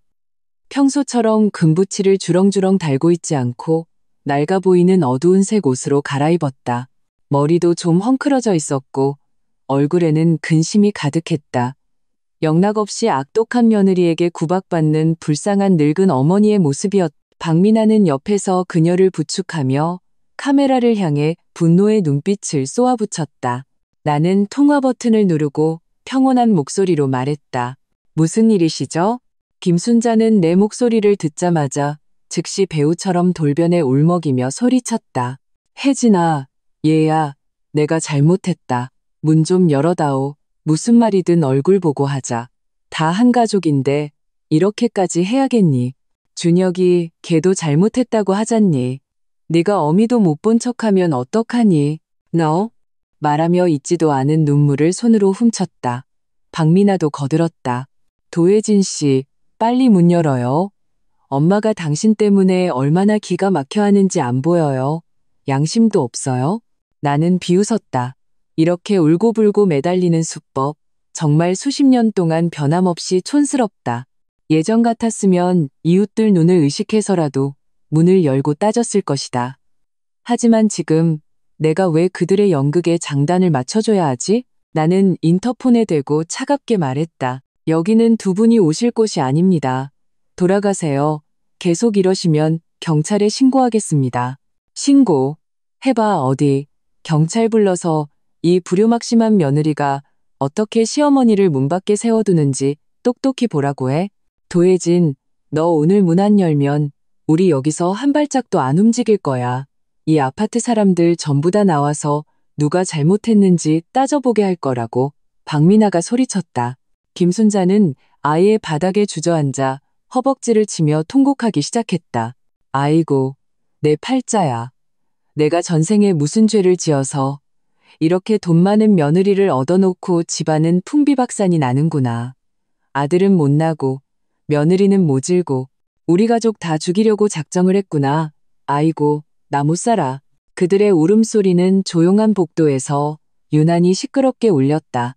평소처럼 금붙이를 주렁주렁 달고 있지 않고 낡아 보이는 어두운 색 옷으로 갈아입었다. 머리도 좀 헝클어져 있었고 얼굴에는 근심이 가득했다. 영락없이 악독한 며느리에게 구박받는 불쌍한 늙은 어머니의 모습이었다. 박미나는 옆에서 그녀를 부축하며 카메라를 향해 분노의 눈빛을 쏘아붙였다. 나는 통화 버튼을 누르고 평온한 목소리로 말했다. 무슨 일이시죠? 김순자는 내 목소리를 듣자마자 즉시 배우처럼 돌변해 울먹이며 소리쳤다. 혜진아, 얘야, 내가 잘못했다. 문 좀 열어다오. 무슨 말이든 얼굴 보고 하자. 다 한 가족인데 이렇게까지 해야겠니? 준혁이 걔도 잘못했다고 하잖니. 네가 어미도 못 본 척하면 어떡하니? 너? 말하며 있지도 않은 눈물을 손으로 훔쳤다. 박미나도 거들었다. 도혜진 씨, 빨리 문 열어요. 엄마가 당신 때문에 얼마나 기가 막혀 하는지 안 보여요. 양심도 없어요? 나는 비웃었다. 이렇게 울고불고 매달리는 수법, 정말 수십 년 동안 변함없이 촌스럽다. 예전 같았으면 이웃들 눈을 의식해서라도 문을 열고 따졌을 것이다. 하지만 지금 내가 왜 그들의 연극에 장단을 맞춰줘야 하지? 나는 인터폰에 대고 차갑게 말했다. 여기는 두 분이 오실 곳이 아닙니다. 돌아가세요. 계속 이러시면 경찰에 신고하겠습니다. 신고? 해봐 어디. 경찰 불러서 이 불효막심한 며느리가 어떻게 시어머니를 문 밖에 세워두는지 똑똑히 보라고 해. 도혜진, 너 오늘 문 안 열면 우리 여기서 한 발짝도 안 움직일 거야. 이 아파트 사람들 전부 다 나와서 누가 잘못했는지 따져보게 할 거라고 박미나가 소리쳤다. 김순자는 아예 바닥에 주저앉아 허벅지를 치며 통곡하기 시작했다. 아이고, 내 팔자야. 내가 전생에 무슨 죄를 지어서 이렇게 돈 많은 며느리를 얻어놓고 집안은 풍비박산이 나는구나. 아들은 못 나고 며느리는 모질고 우리 가족 다 죽이려고 작정을 했구나. 아이고, 나 못 살아. 그들의 울음소리는 조용한 복도에서 유난히 시끄럽게 울렸다.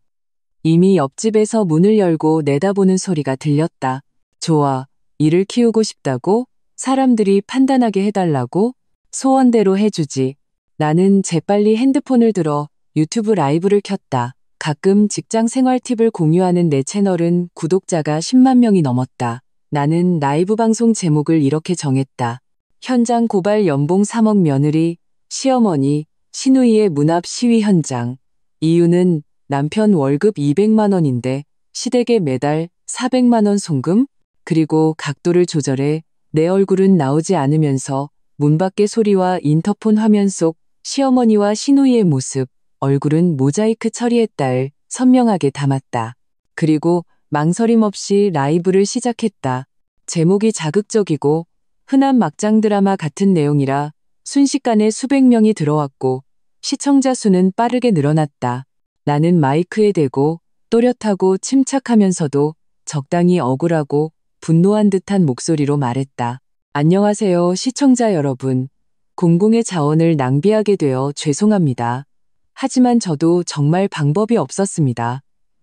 이미 옆집에서 문을 열고 내다보는 소리가 들렸다. 좋아, 이를 키우고 싶다고? 사람들이 판단하게 해달라고? 소원대로 해주지. 나는 재빨리 핸드폰을 들어 유튜브 라이브를 켰다. 가끔 직장 생활 팁을 공유하는 내 채널은 구독자가 10만 명이 넘었다. 나는 라이브 방송 제목을 이렇게 정했다. 현장 고발 연봉 3억 며느리, 시어머니, 시누이의 문 앞 시위 현장. 이유는 남편 월급 200만 원인데 시댁에 매달 400만 원 송금? 그리고 각도를 조절해 내 얼굴은 나오지 않으면서 문 밖의 소리와 인터폰 화면 속 시어머니와 시누이의 모습, 얼굴은 모자이크 처리했다를 선명하게 담았다. 그리고 망설임 없이 라이브를 시작했다. 제목이 자극적이고 흔한 막장 드라마 같은 내용이라 순식간에 수백 명이 들어왔고 시청자 수는 빠르게 늘어났다. 나는 마이크에 대고 또렷하고 침착하면서도 적당히 억울하고 분노한 듯한 목소리로 말했다. 안녕하세요, 시청자 여러분. 공공의 자원을 낭비하게 되어 죄송합니다. 하지만 저도 정말 방법이 없었습니다.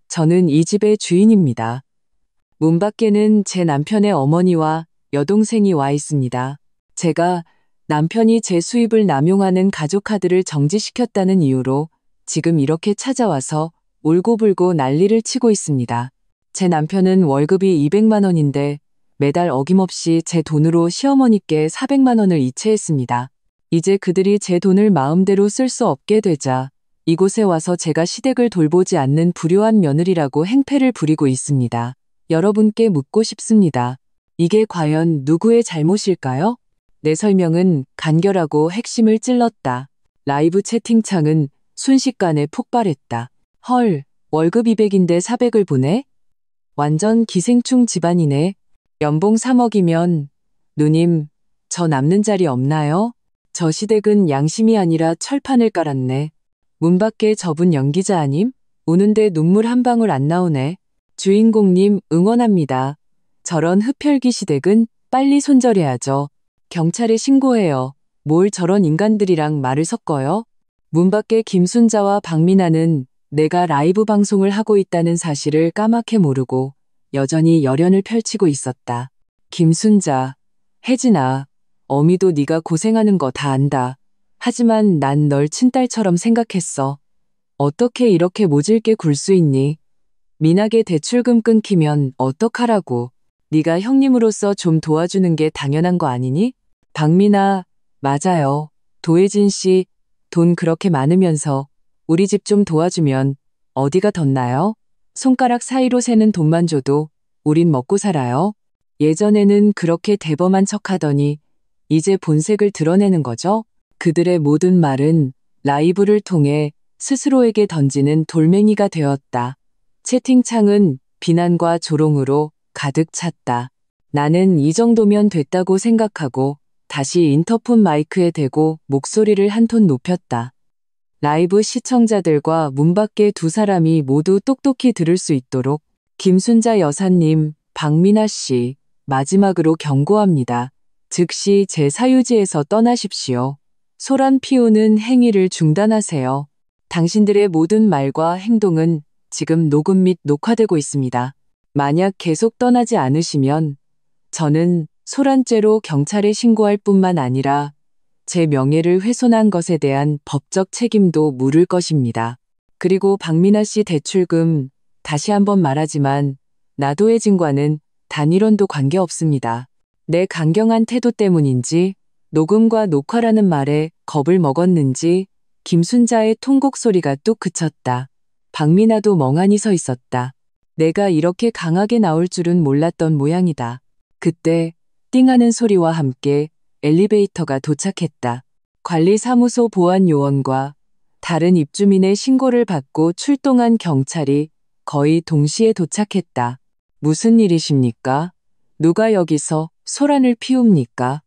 저는 이 집의 주인입니다. 문 밖에는 제 남편의 어머니와 여동생이 와 있습니다. 제가 남편이 제 수입을 남용하는 가족카드를 정지시켰다는 이유로 지금 이렇게 찾아와서 울고불고 난리를 치고 있습니다. 제 남편은 월급이 200만 원인데 매달 어김없이 제 돈으로 시어머니께 400만 원을 이체했습니다. 이제 그들이 제 돈을 마음대로 쓸 수 없게 되자 이곳에 와서 제가 시댁을 돌보지 않는 불효한 며느리라고 행패를 부리고 있습니다. 여러분께 묻고 싶습니다. 이게 과연 누구의 잘못일까요? 내 설명은 간결하고 핵심을 찔렀다. 라이브 채팅창은 순식간에 폭발했다. 헐, 월급 200인데 400을 보내? 완전 기생충 집안이네. 연봉 3억이면 누님, 저 남는 자리 없나요? 저 시댁은 양심이 아니라 철판을 깔았네. 문 밖에 저분 연기자 아님? 우는데 눈물 한 방울 안 나오네. 주인공님 응원합니다. 저런 흡혈귀 시댁은 빨리 손절해야죠. 경찰에 신고해요. 뭘 저런 인간들이랑 말을 섞어요? 문 밖에 김순자와 박미나는 내가 라이브 방송을 하고 있다는 사실을 까맣게 모르고 여전히 열연을 펼치고 있었다. 김순자, 혜진아, 어미도 네가 고생하는 거 다 안다. 하지만 난 널 친딸처럼 생각했어. 어떻게 이렇게 모질게 굴 수 있니? 미나게 대출금 끊기면 어떡하라고. 네가 형님으로서 좀 도와주는 게 당연한 거 아니니? 박미나, 맞아요. 도혜진 씨, 돈 그렇게 많으면서 우리 집 좀 도와주면 어디가 덧나요? 손가락 사이로 세는 돈만 줘도 우린 먹고 살아요. 예전에는 그렇게 대범한 척하더니 이제 본색을 드러내는 거죠? 그들의 모든 말은 라이브를 통해 스스로에게 던지는 돌멩이가 되었다. 채팅창은 비난과 조롱으로 가득 찼다. 나는 이 정도면 됐다고 생각하고 다시 인터폰 마이크에 대고 목소리를 한 톤 높였다. 라이브 시청자들과 문 밖의 두 사람이 모두 똑똑히 들을 수 있도록 김순자 여사님, 박미나 씨, 마지막으로 경고합니다. 즉시 제 사유지에서 떠나십시오. 소란 피우는 행위를 중단하세요. 당신들의 모든 말과 행동은 지금 녹음 및 녹화되고 있습니다. 만약 계속 떠나지 않으시면 저는 소란죄로 경찰에 신고할 뿐만 아니라 제 명예를 훼손한 것에 대한 법적 책임도 물을 것입니다. 그리고 박미나 씨 대출금, 다시 한번 말하지만 나도혜진과는 단일원도 관계없습니다. 내 강경한 태도 때문인지 녹음과 녹화라는 말에 겁을 먹었는지 김순자의 통곡 소리가 뚝 그쳤다. 박미나도 멍하니 서 있었다. 내가 이렇게 강하게 나올 줄은 몰랐던 모양이다. 그때 띵하는 소리와 함께 엘리베이터가 도착했다. 관리사무소 보안요원과 다른 입주민의 신고를 받고 출동한 경찰이 거의 동시에 도착했다. 무슨 일이십니까? 누가 여기서 소란을 피웁니까?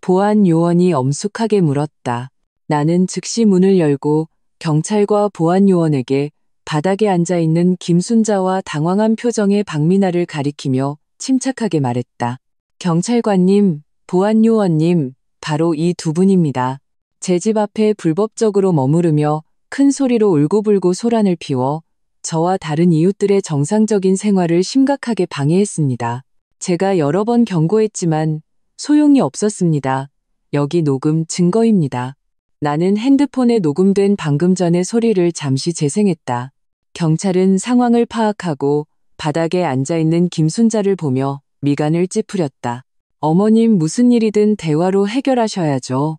보안요원이 엄숙하게 물었다. 나는 즉시 문을 열고 경찰과 보안요원에게 바닥에 앉아있는 김순자와 당황한 표정의 박미나를 가리키며 침착하게 말했다. 경찰관님, 보안요원님, 바로 이 두 분입니다. 제 집 앞에 불법적으로 머무르며 큰 소리로 울고불고 소란을 피워 저와 다른 이웃들의 정상적인 생활을 심각하게 방해했습니다. 제가 여러 번 경고했지만 소용이 없었습니다. 여기 녹음 증거입니다. 나는 핸드폰에 녹음된 방금 전의 소리를 잠시 재생했다. 경찰은 상황을 파악하고 바닥에 앉아있는 김순자를 보며 미간을 찌푸렸다. 어머님 무슨 일이든 대화로 해결하셔야죠.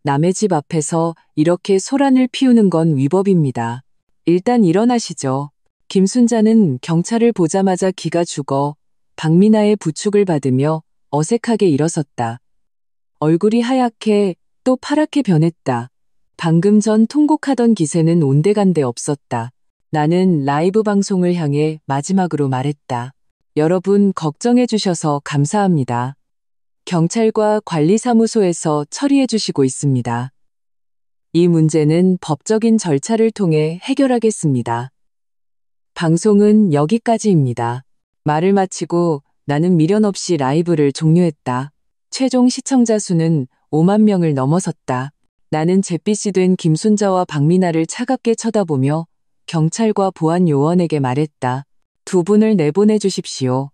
남의 집 앞에서 이렇게 소란을 피우는 건 위법입니다. 일단 일어나시죠. 김순자는 경찰을 보자마자 기가 죽어 박미나의 부축을 받으며 어색하게 일어섰다. 얼굴이 하얗게 또 파랗게 변했다. 방금 전 통곡하던 기세는 온데간데 없었다. 나는 라이브 방송을 향해 마지막으로 말했다. 여러분 걱정해 주셔서 감사합니다. 경찰과 관리사무소에서 처리해 주시고 있습니다. 이 문제는 법적인 절차를 통해 해결하겠습니다. 방송은 여기까지입니다. 말을 마치고 나는 미련 없이 라이브를 종료했다. 최종 시청자 수는 5만 명을 넘어섰다. 나는 잿빛이 된 김순자와 박미나를 차갑게 쳐다보며 경찰과 보안요원에게 말했다. 두 분을 내보내 주십시오.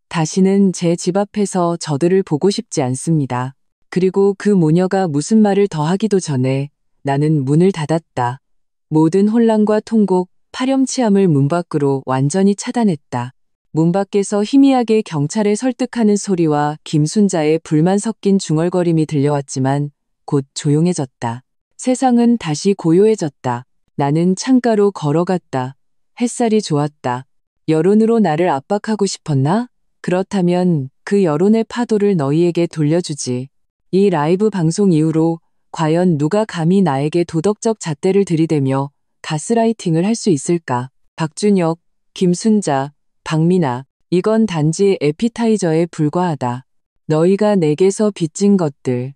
다시는 제 집 앞에서 저들을 보고 싶지 않습니다. 그리고 그 모녀가 무슨 말을 더 하기도 전에 나는 문을 닫았다. 모든 혼란과 통곡, 파렴치함을 문 밖으로 완전히 차단했다. 문 밖에서 희미하게 경찰을 설득하는 소리와 김순자의 불만 섞인 중얼거림이 들려왔지만 곧 조용해졌다. 세상은 다시 고요해졌다. 나는 창가로 걸어갔다. 햇살이 좋았다. 여론으로 나를 압박하고 싶었나? 그렇다면 그 여론의 파도를 너희에게 돌려주지. 이 라이브 방송 이후로 과연 누가 감히 나에게 도덕적 잣대를 들이대며 가스라이팅을 할 수 있을까? 박준혁, 김순자, 박미나. 이건 단지 에피타이저에 불과하다. 너희가 내게서 빚진 것들,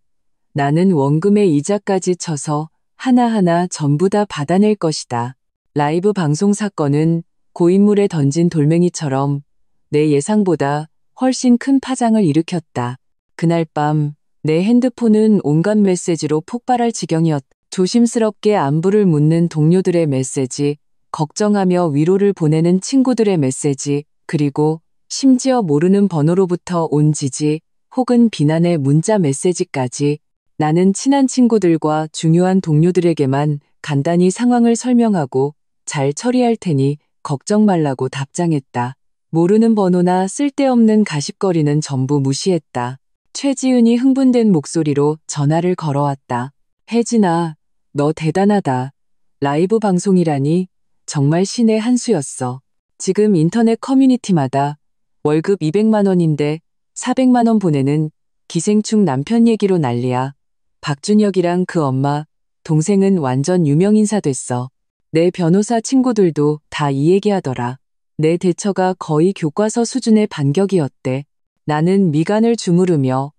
나는 원금의 이자까지 쳐서 하나하나 전부 다 받아낼 것이다. 라이브 방송 사건은 고인물에 던진 돌멩이처럼 내 예상보다 훨씬 큰 파장을 일으켰다. 그날 밤 내 핸드폰은 온갖 메시지로 폭발할 지경이었다. 조심스럽게 안부를 묻는 동료들의 메시지, 걱정하며 위로를 보내는 친구들의 메시지, 그리고 심지어 모르는 번호로부터 온 지지 혹은 비난의 문자 메시지까지 나는 친한 친구들과 중요한 동료들에게만 간단히 상황을 설명하고 잘 처리할 테니 걱정 말라고 답장했다. 모르는 번호나 쓸데없는 가십거리는 전부 무시했다. 최지은이 흥분된 목소리로 전화를 걸어왔다. 혜진아, 너 대단하다. 라이브 방송이라니 정말 신의 한 수였어. 지금 인터넷 커뮤니티마다 월급 200만 원인데 400만 원 보내는 기생충 남편 얘기로 난리야. 박준혁이랑 그 엄마, 동생은 완전 유명인사 됐어. 내 변호사 친구들도 다 이 얘기하더라. 내 대처가 거의 교과서 수준의 반격이었대. 나는 미간을 주무르며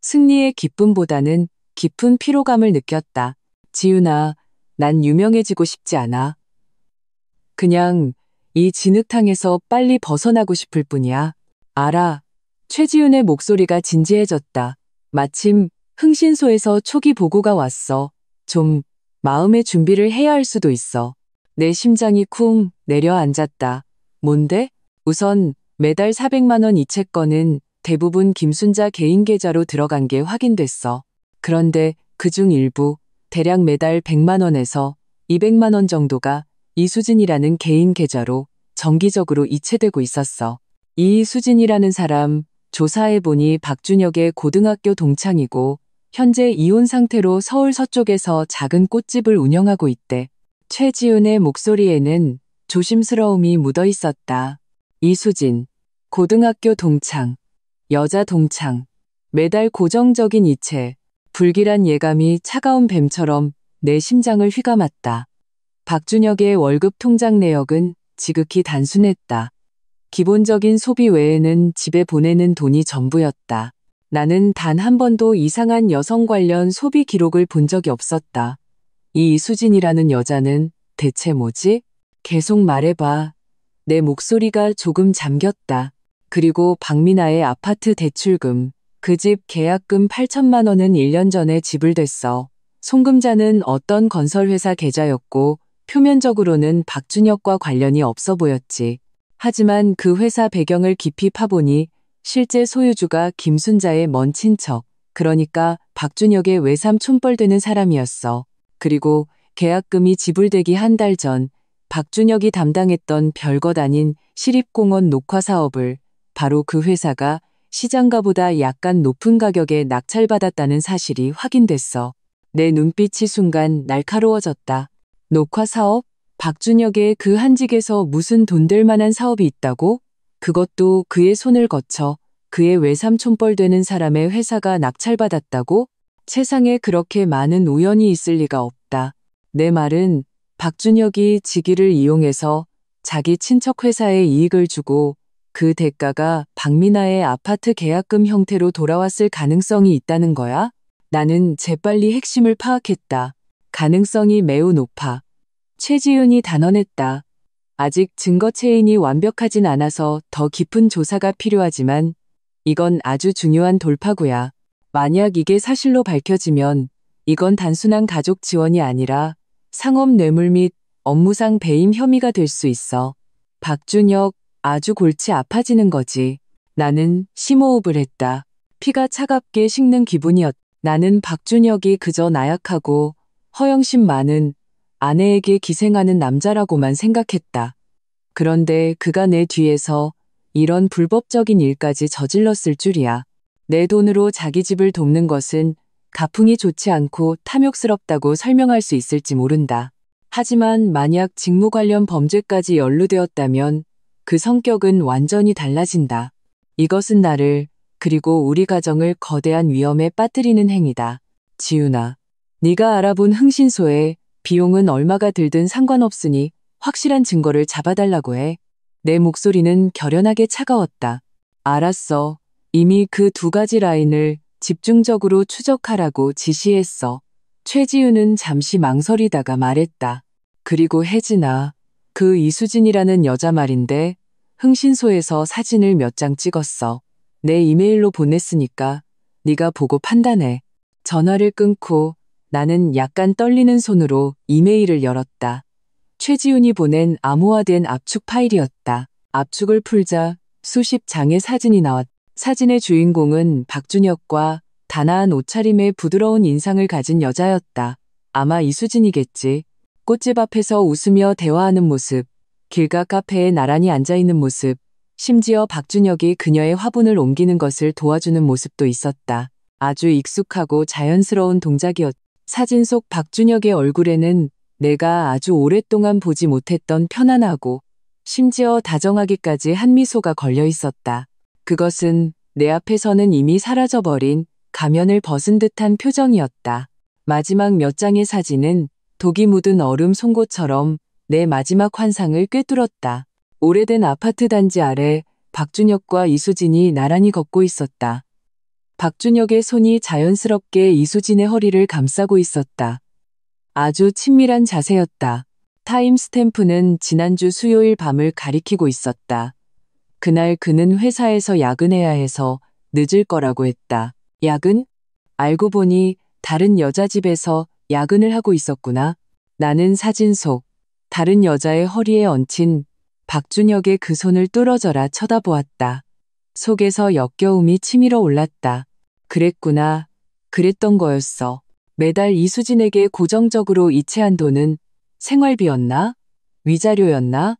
승리의 기쁨보다는 깊은 피로감을 느꼈다. 지윤아, 난 유명해지고 싶지 않아. 그냥 이 진흙탕에서 빨리 벗어나고 싶을 뿐이야. 알아. 최지윤의 목소리가 진지해졌다. 마침 흥신소에서 초기 보고가 왔어. 좀 마음의 준비를 해야 할 수도 있어. 내 심장이 쿵 내려앉았다. 뭔데? 우선 매달 400만 원 이체권은 대부분 김순자 개인 계좌로 들어간 게 확인됐어. 그런데 그중 일부, 대략 매달 100만 원에서 200만 원 정도가 이수진이라는 개인 계좌로 정기적으로 이체되고 있었어. 이수진이라는 사람, 조사해보니 박준혁의 고등학교 동창이고 현재 이혼 상태로 서울 서쪽에서 작은 꽃집을 운영하고 있대. 최지은의 목소리에는 조심스러움이 묻어 있었다. 이수진, 고등학교 동창, 여자 동창, 매달 고정적인 이체, 불길한 예감이 차가운 뱀처럼 내 심장을 휘감았다. 박준혁의 월급 통장 내역은 지극히 단순했다. 기본적인 소비 외에는 집에 보내는 돈이 전부였다. 나는 단 한 번도 이상한 여성 관련 소비 기록을 본 적이 없었다. 이 이수진이라는 여자는 대체 뭐지? 계속 말해봐. 내 목소리가 조금 잠겼다. 그리고 박민아의 아파트 대출금, 그 집 계약금 8천만 원은 1년 전에 지불됐어. 송금자는 어떤 건설회사 계좌였고 표면적으로는 박준혁과 관련이 없어 보였지. 하지만 그 회사 배경을 깊이 파보니 실제 소유주가 김순자의 먼 친척, 그러니까 박준혁의 외삼 촌뻘되는 사람이었어. 그리고 계약금이 지불되기 한 달 전 박준혁이 담당했던 별것 아닌 시립공원 녹화 사업을 바로 그 회사가 시장가보다 약간 높은 가격에 낙찰받았다는 사실이 확인됐어. 내 눈빛이 순간 날카로워졌다. 녹화 사업? 박준혁의 그 한직에서 무슨 돈 될 만한 사업이 있다고? 그것도 그의 손을 거쳐 그의 외삼촌뻘 되는 사람의 회사가 낙찰받았다고? 세상에 그렇게 많은 우연이 있을 리가 없다. 내 말은 박준혁이 직위를 이용해서 자기 친척 회사에 이익을 주고 그 대가가 박민아의 아파트 계약금 형태로 돌아왔을 가능성이 있다는 거야? 나는 재빨리 핵심을 파악했다. 가능성이 매우 높아. 최지은이 단언했다. 아직 증거 체인이 완벽하진 않아서 더 깊은 조사가 필요하지만 이건 아주 중요한 돌파구야. 만약 이게 사실로 밝혀지면 이건 단순한 가족 지원이 아니라 상업 뇌물 및 업무상 배임 혐의가 될 수 있어. 박준혁 아주 골치 아파지는 거지. 나는 심호흡을 했다. 피가 차갑게 식는 기분이었다. 나는 박준혁이 그저 나약하고 허영심 많은 아내에게 기생하는 남자라고만 생각했다. 그런데 그가 내 뒤에서 이런 불법적인 일까지 저질렀을 줄이야. 내 돈으로 자기 집을 돕는 것은 가풍이 좋지 않고 탐욕스럽다고 설명할 수 있을지 모른다. 하지만 만약 직무 관련 범죄까지 연루되었다면 그 성격은 완전히 달라진다. 이것은 나를 그리고 우리 가정을 거대한 위험에 빠뜨리는 행위다. 지윤아, 네가 알아본 흥신소에 비용은 얼마가 들든 상관없으니 확실한 증거를 잡아달라고 해. 내 목소리는 결연하게 차가웠다. 알았어. 이미 그 두 가지 라인을 집중적으로 추적하라고 지시했어. 최지우는 잠시 망설이다가 말했다. 그리고 혜진아, 그 이수진이라는 여자 말인데 흥신소에서 사진을 몇 장 찍었어. 내 이메일로 보냈으니까 네가 보고 판단해. 전화를 끊고 나는 약간 떨리는 손으로 이메일을 열었다. 최지훈이 보낸 암호화된 압축 파일이었다. 압축을 풀자 수십 장의 사진이 나왔다. 사진의 주인공은 박준혁과 단아한 옷차림의 부드러운 인상을 가진 여자였다. 아마 이수진이겠지. 꽃집 앞에서 웃으며 대화하는 모습, 길가 카페에 나란히 앉아있는 모습, 심지어 박준혁이 그녀의 화분을 옮기는 것을 도와주는 모습도 있었다. 아주 익숙하고 자연스러운 동작이었다. 사진 속 박준혁의 얼굴에는 내가 아주 오랫동안 보지 못했던 편안하고 심지어 다정하기까지 한 미소가 걸려 있었다. 그것은 내 앞에서는 이미 사라져버린 가면을 벗은 듯한 표정이었다. 마지막 몇 장의 사진은 독이 묻은 얼음 송곳처럼 내 마지막 환상을 꿰뚫었다. 오래된 아파트 단지 아래 박준혁과 이수진이 나란히 걷고 있었다. 박준혁의 손이 자연스럽게 이수진의 허리를 감싸고 있었다. 아주 친밀한 자세였다. 타임스탬프는 지난주 수요일 밤을 가리키고 있었다. 그날 그는 회사에서 야근해야 해서 늦을 거라고 했다. 야근? 알고 보니 다른 여자 집에서 야근을 하고 있었구나. 나는 사진 속 다른 여자의 허리에 얹힌 박준혁의 그 손을 뚫어져라 쳐다보았다. 속에서 역겨움이 치밀어 올랐다. 그랬구나. 그랬던 거였어. 매달 이수진에게 고정적으로 이체한 돈은 생활비였나? 위자료였나?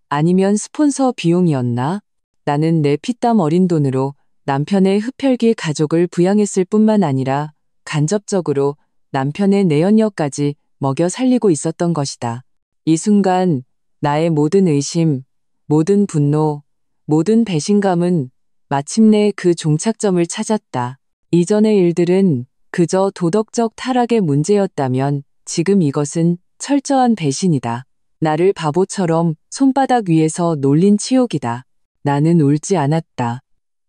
아니면 스폰서 비용이었나? 나는 내 피땀 어린 돈으로 남편의 흡혈귀 가족을 부양했을 뿐만 아니라 간접적으로 남편의 내연녀까지 먹여 살리고 있었던 것이다. 이 순간 나의 모든 의심, 모든 분노, 모든 배신감은 마침내 그 종착점을 찾았다. 이전의 일들은 그저 도덕적 타락의 문제였다면 지금 이것은 철저한 배신이다. 나를 바보처럼 손바닥 위에서 놀린 치욕이다. 나는 울지 않았다.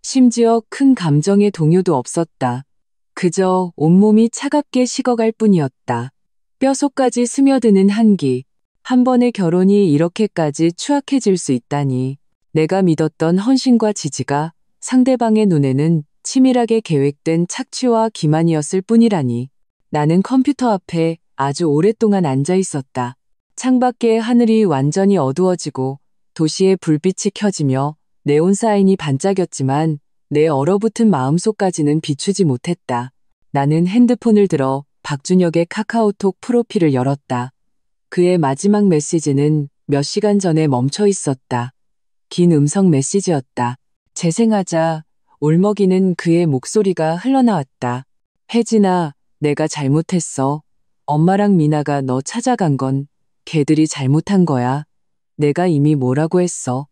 심지어 큰 감정의 동요도 없었다. 그저 온몸이 차갑게 식어갈 뿐이었다. 뼛속까지 스며드는 한기. 한 번의 결혼이 이렇게까지 추악해질 수 있다니. 내가 믿었던 헌신과 지지가 상대방의 눈에는 치밀하게 계획된 착취와 기만이었을 뿐이라니. 나는 컴퓨터 앞에 아주 오랫동안 앉아 있었다. 창밖의 하늘이 완전히 어두워지고 도시의 불빛이 켜지며 네온 사인이 반짝였지만 내 얼어붙은 마음속까지는 비추지 못했다. 나는 핸드폰을 들어 박준혁의 카카오톡 프로필을 열었다. 그의 마지막 메시지는 몇 시간 전에 멈춰 있었다. 긴 음성 메시지였다. 재생하자 울먹이는 그의 목소리가 흘러나왔다. 혜진아, 내가 잘못했어. 엄마랑 미나가 너 찾아간 건 걔들이 잘못한 거야. 내가 이미 뭐라고 했어.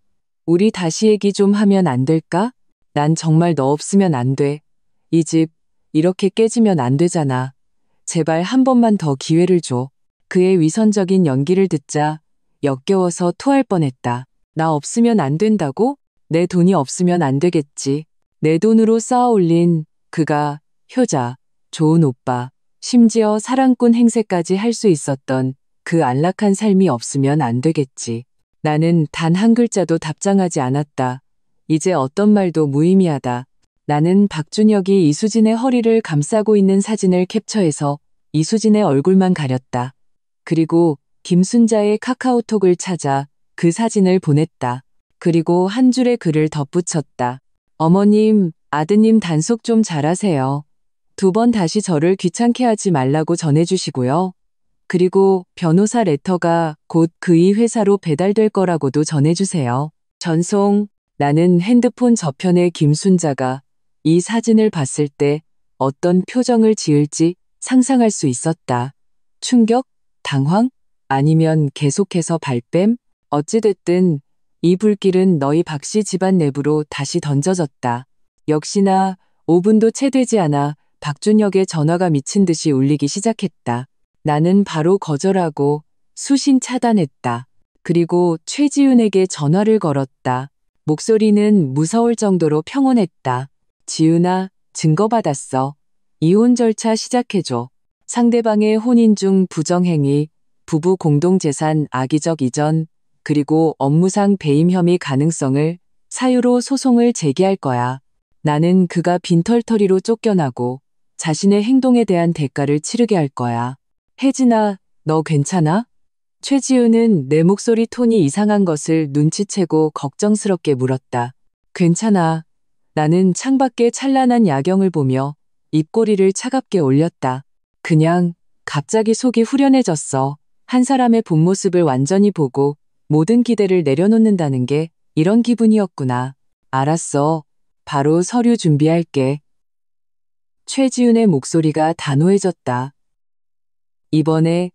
우리 다시 얘기 좀 하면 안 될까? 난 정말 너 없으면 안 돼. 이 집 이렇게 깨지면 안 되잖아. 제발 한 번만 더 기회를 줘. 그의 위선적인 연기를 듣자 역겨워서 토할 뻔했다. 나 없으면 안 된다고? 내 돈이 없으면 안 되겠지. 내 돈으로 쌓아 올린 그가 효자, 좋은 오빠, 심지어 사랑꾼 행세까지 할 수 있었던 그 안락한 삶이 없으면 안 되겠지. 나는 단 한 글자도 답장하지 않았다. 이제 어떤 말도 무의미하다. 나는 박준혁이 이수진의 허리를 감싸고 있는 사진을 캡처해서 이수진의 얼굴만 가렸다. 그리고 김순자의 카카오톡을 찾아 그 사진을 보냈다. 그리고 한 줄의 글을 덧붙였다. 어머님, 아드님 단속 좀 잘하세요. 2번 다시 저를 귀찮게 하지 말라고 전해주시고요. 그리고 변호사 레터가 곧 그이 회사로 배달될 거라고도 전해주세요. 전송. 나는 핸드폰 저편의 김순자가 이 사진을 봤을 때 어떤 표정을 지을지 상상할 수 있었다. 충격? 당황? 아니면 계속해서 발뺌? 어찌됐든 이 불길은 너희 박씨 집안 내부로 다시 던져졌다. 역시나 5분도 채 되지 않아 박준혁의 전화가 미친 듯이 울리기 시작했다. 나는 바로 거절하고 수신 차단했다. 그리고 최지윤에게 전화를 걸었다. 목소리는 무서울 정도로 평온했다. 지윤아, 증거 받았어. 이혼 절차 시작해줘. 상대방의 혼인 중 부정행위, 부부 공동재산 악의적 이전, 그리고 업무상 배임 혐의 가능성을 사유로 소송을 제기할 거야. 나는 그가 빈털터리로 쫓겨나고 자신의 행동에 대한 대가를 치르게 할 거야. 혜진아, 너 괜찮아? 최지우는 내 목소리 톤이 이상한 것을 눈치채고 걱정스럽게 물었다. 괜찮아. 나는 창밖의 찬란한 야경을 보며 입꼬리를 차갑게 올렸다. 그냥 갑자기 속이 후련해졌어. 한 사람의 본 모습을 완전히 보고 모든 기대를 내려놓는다는 게 이런 기분이었구나. 알았어. 바로 서류 준비할게. 최지윤의 목소리가 단호해졌다. 이번에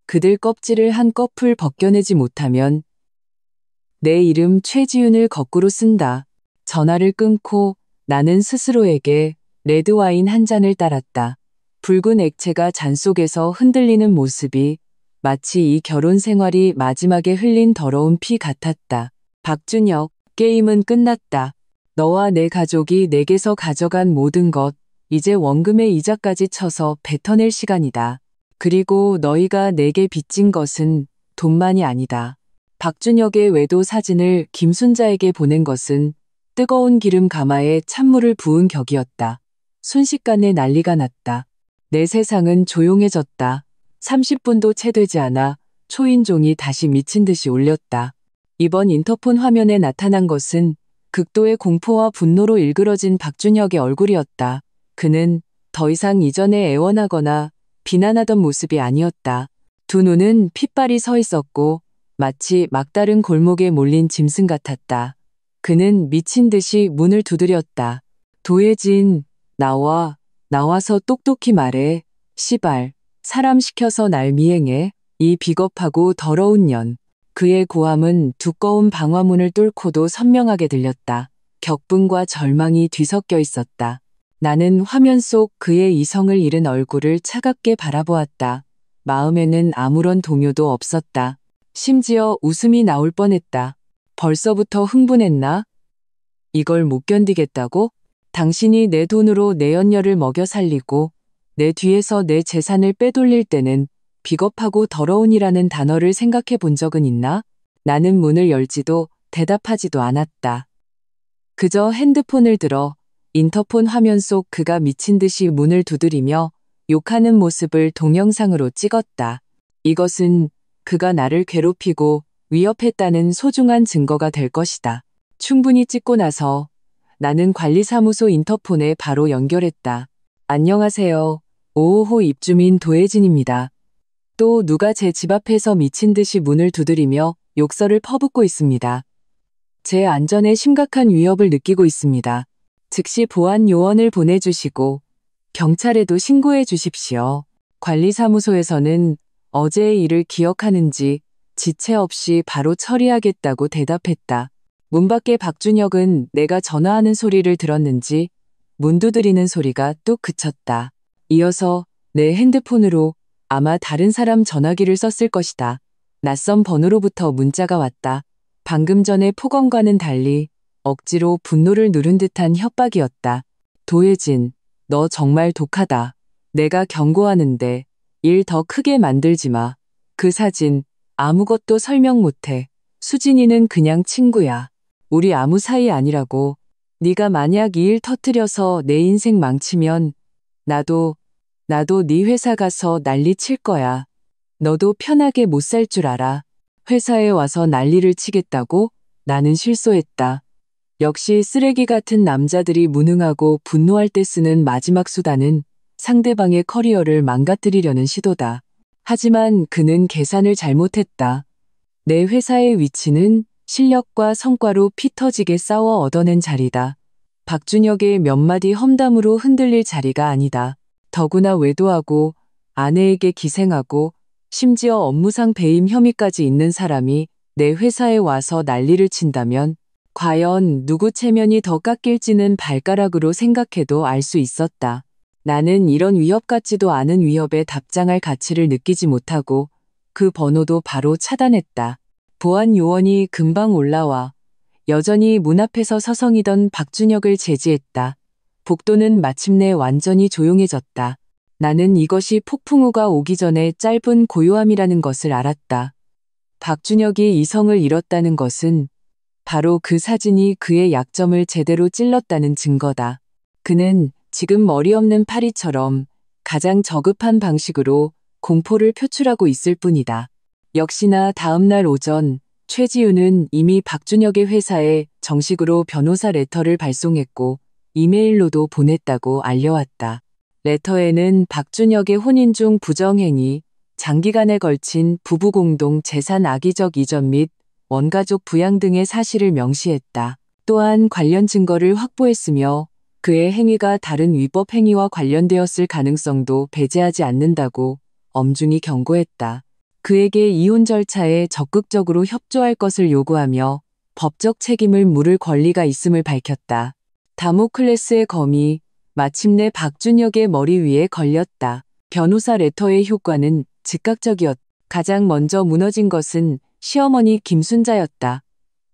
그들 껍질을 한꺼풀 벗겨내지 못하면 내 이름 최지윤을 거꾸로 쓴다. 전화를 끊고 나는 스스로에게 레드와인 한 잔을 따랐다. 붉은 액체가 잔 속에서 흔들리는 모습이 마치 이 결혼 생활이 마지막에 흘린 더러운 피 같았다. 박준혁, 게임은 끝났다. 너와 내 가족이 내게서 가져간 모든 것, 이제 원금의 이자까지 쳐서 뱉어낼 시간이다. 그리고 너희가 내게 빚진 것은 돈만이 아니다. 박준혁의 외도 사진을 김순자에게 보낸 것은 뜨거운 기름 가마에 찬물을 부은 격이었다. 순식간에 난리가 났다. 내 세상은 조용해졌다. 30분도 채 되지 않아 초인종이 다시 미친 듯이 울렸다. 이번 인터폰 화면에 나타난 것은 극도의 공포와 분노로 일그러진 박준혁의 얼굴이었다. 그는 더 이상 이전에 애원하거나 비난하던 모습이 아니었다. 두 눈은 핏발이 서 있었고 마치 막다른 골목에 몰린 짐승 같았다. 그는 미친 듯이 문을 두드렸다. 도혜진, 나와서 똑똑히 말해. 시발, 사람 시켜서 날 미행해. 이 비겁하고 더러운 년. 그의 고함은 두꺼운 방화문을 뚫고도 선명하게 들렸다. 격분과 절망이 뒤섞여 있었다. 나는 화면 속 그의 이성을 잃은 얼굴을 차갑게 바라보았다. 마음에는 아무런 동요도 없었다. 심지어 웃음이 나올 뻔했다. 벌써부터 흥분했나? 이걸 못 견디겠다고? 당신이 내 돈으로 내 연녀를 먹여 살리고 내 뒤에서 내 재산을 빼돌릴 때는 비겁하고 더러운이라는 단어를 생각해 본 적은 있나? 나는 문을 열지도 대답하지도 않았다. 그저 핸드폰을 들어 인터폰 화면 속 그가 미친 듯이 문을 두드리며 욕하는 모습을 동영상으로 찍었다. 이것은 그가 나를 괴롭히고 위협했다는 소중한 증거가 될 것이다. 충분히 찍고 나서 나는 관리사무소 인터폰에 바로 연결했다. 안녕하세요. 5호호 입주민 도혜진입니다. 또 누가 제 집 앞에서 미친 듯이 문을 두드리며 욕설을 퍼붓고 있습니다. 제 안전에 심각한 위협을 느끼고 있습니다. 즉시 보안 요원을 보내주시고 경찰에도 신고해 주십시오. 관리사무소에서는 어제의 일을 기억하는지 지체 없이 바로 처리하겠다고 대답했다. 문 밖에 박준혁은 내가 전화하는 소리를 들었는지 문 두드리는 소리가 뚝 그쳤다. 이어서 내 핸드폰으로 아마 다른 사람 전화기를 썼을 것이다. 낯선 번호로부터 문자가 왔다. 방금 전의 폭언과는 달리 억지로 분노를 누른 듯한 협박이었다. 도혜진, 너 정말 독하다. 내가 경고하는데 일 더 크게 만들지 마. 그 사진 아무것도 설명 못해. 수진이는 그냥 친구야. 우리 아무 사이 아니라고. 네가 만약 이 일 터뜨려서 내 인생 망치면 나도 네 회사 가서 난리 칠 거야. 너도 편하게 못 살 줄 알아. 회사에 와서 난리를 치겠다고? 나는 실소했다. 역시 쓰레기 같은 남자들이 무능하고 분노할 때 쓰는 마지막 수단은 상대방의 커리어를 망가뜨리려는 시도다. 하지만 그는 계산을 잘못했다. 내 회사의 위치는 실력과 성과로 피 터지게 싸워 얻어낸 자리다. 박준혁의 몇 마디 험담으로 흔들릴 자리가 아니다. 더구나 외도하고 아내에게 기생하고 심지어 업무상 배임 혐의까지 있는 사람이 내 회사에 와서 난리를 친다면 과연 누구 체면이 더 깎일지는 발가락으로 생각해도 알 수 있었다. 나는 이런 위협 같지도 않은 위협에 답장할 가치를 느끼지 못하고 그 번호도 바로 차단했다. 보안 요원이 금방 올라와 여전히 문 앞에서 서성이던 박준혁을 제지했다. 복도는 마침내 완전히 조용해졌다. 나는 이것이 폭풍우가 오기 전에 짧은 고요함이라는 것을 알았다. 박준혁이 이성을 잃었다는 것은 바로 그 사진이 그의 약점을 제대로 찔렀다는 증거다. 그는 지금 머리 없는 파리처럼 가장 저급한 방식으로 공포를 표출하고 있을 뿐이다. 역시나 다음날 오전 최지우는 이미 박준혁의 회사에 정식으로 변호사 레터를 발송했고 이메일로도 보냈다고 알려왔다. 레터에는 박준혁의 혼인 중 부정행위, 장기간에 걸친 부부 공동 재산 악의적 이전 및 원가족 부양 등의 사실을 명시했다. 또한 관련 증거를 확보했으며 그의 행위가 다른 위법 행위와 관련되었을 가능성도 배제하지 않는다고 엄중히 경고했다. 그에게 이혼 절차에 적극적으로 협조할 것을 요구하며 법적 책임을 물을 권리가 있음을 밝혔다. 다모클레스의 검이 마침내 박준혁의 머리 위에 걸렸다. 변호사 레터의 효과는 즉각적이었다. 가장 먼저 무너진 것은 시어머니 김순자였다.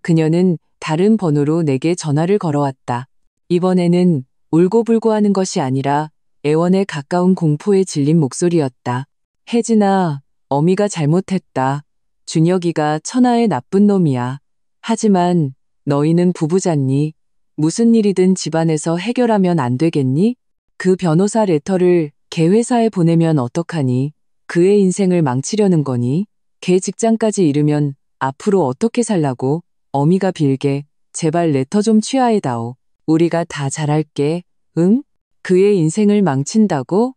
그녀는 다른 번호로 내게 전화를 걸어왔다. 이번에는 울고불고 하는 것이 아니라 애원에 가까운 공포에 질린 목소리였다. 혜진아, 어미가 잘못했다. 준혁이가 천하의 나쁜 놈이야. 하지만 너희는 부부잖니? 무슨 일이든 집안에서 해결하면 안 되겠니? 그 변호사 레터를 걔 회사에 보내면 어떡하니? 그의 인생을 망치려는 거니? 걔 직장까지 잃으면 앞으로 어떻게 살라고? 어미가 빌게 제발 레터 좀 취하해다오. 우리가 다 잘할게. 응? 그의 인생을 망친다고?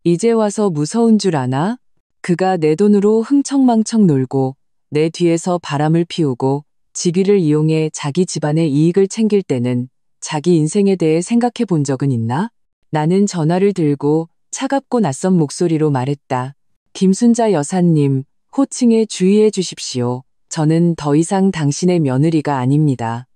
이제 와서 무서운 줄 아나? 그가 내 돈으로 흥청망청 놀고 내 뒤에서 바람을 피우고 직위를 이용해 자기 집안의 이익을 챙길 때는 자기 인생에 대해 생각해 본 적은 있나? 나는 전화를 들고 차갑고 낯선 목소리로 말했다. 김순자 여사님, 호칭에 주의해 주십시오. 저는 더 이상 당신의 며느리가 아닙니다.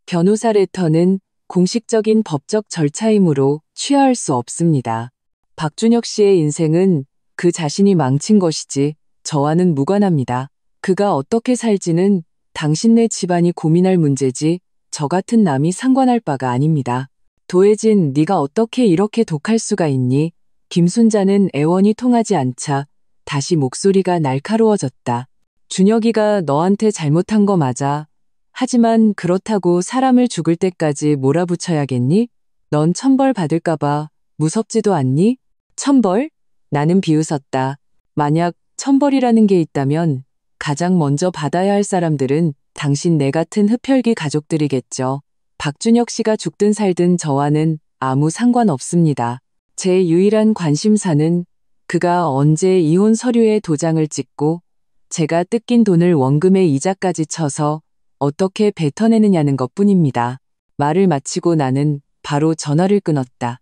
변호사 레터는 공식적인 법적 절차이므로 취하할 수 없습니다. 박준혁 씨의 인생은 그 자신이 망친 것이지 저와는 무관합니다. 그가 어떻게 살지는 당신네 집안이 고민할 문제지 저 같은 남이 상관할 바가 아닙니다. 도혜진, 네가 어떻게 이렇게 독할 수가 있니? 김순자는 애원이 통하지 않자 다시 목소리가 날카로워졌다. 준혁이가 너한테 잘못한 거 맞아. 하지만 그렇다고 사람을 죽을 때까지 몰아붙여야겠니? 넌 천벌 받을까봐 무섭지도 않니? 천벌? 나는 비웃었다. 만약 천벌이라는 게 있다면 가장 먼저 받아야 할 사람들은 당신 내 같은 흡혈귀 가족들이겠죠. 박준혁 씨가 죽든 살든 저와는 아무 상관없습니다. 제 유일한 관심사는 그가 언제 이혼 서류에 도장을 찍고 제가 뜯긴 돈을 원금에 이자까지 쳐서 어떻게 뱉어내느냐는 것뿐입니다. 말을 마치고 나는 바로 전화를 끊었다.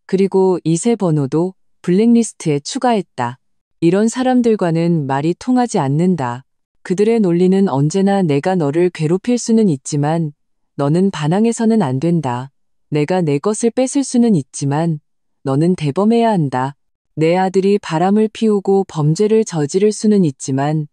그리고 이세 번호도 블랙리스트에 추가했다. 이런 사람들과는 말이 통하지 않는다. 그들의 논리는 언제나 내가 너를 괴롭힐 수는 있지만 너는 반항해서는 안 된다. 내가 내 것을 뺏을 수는 있지만 너는 대범해야 한다. 내 아들이 바람을 피우고 범죄를 저지를 수는 있지만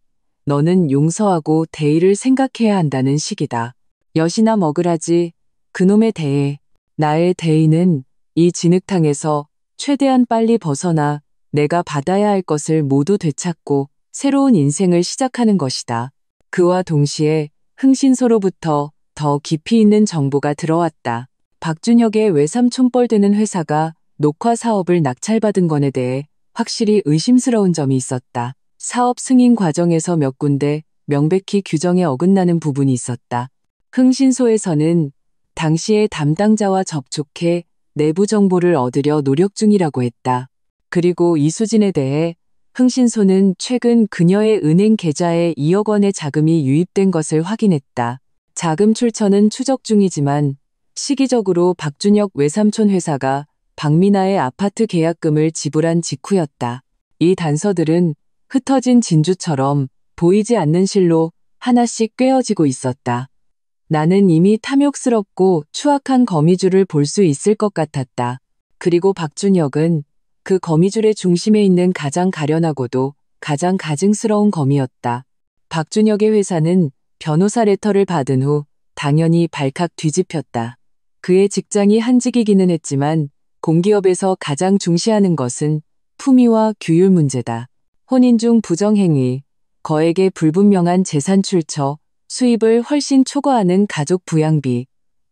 너는 용서하고 대의를 생각해야 한다는 식이다. 엿이나 먹으라지. 그놈에 대해 나의 대의는 이 진흙탕에서 최대한 빨리 벗어나 내가 받아야 할 것을 모두 되찾고 새로운 인생을 시작하는 것이다. 그와 동시에 흥신소로부터 더 깊이 있는 정보가 들어왔다. 박준혁의 외삼촌뻘 되는 회사가 녹화 사업을 낙찰받은 건에 대해 확실히 의심스러운 점이 있었다. 사업 승인 과정에서 몇 군데 명백히 규정에 어긋나는 부분이 있었다. 흥신소에서는 당시의 담당자와 접촉해 내부 정보를 얻으려 노력 중이라고 했다. 그리고 이수진에 대해 흥신소는 최근 그녀의 은행 계좌에 2억 원의 자금이 유입된 것을 확인했다. 자금 출처는 추적 중이지만 시기적으로 박준혁 외삼촌 회사가 박미나의 아파트 계약금을 지불한 직후였다. 이 단서들은 흩어진 진주처럼 보이지 않는 실로 하나씩 꿰어지고 있었다. 나는 이미 탐욕스럽고 추악한 거미줄을 볼 수 있을 것 같았다. 그리고 박준혁은 그 거미줄의 중심에 있는 가장 가련하고도 가장 가증스러운 거미였다. 박준혁의 회사는 변호사 레터를 받은 후 당연히 발칵 뒤집혔다. 그의 직장이 한직이기는 했지만 공기업에서 가장 중시하는 것은 품위와 규율 문제다. 혼인 중 부정행위, 거액의 불분명한 재산 출처, 수입을 훨씬 초과하는 가족 부양비.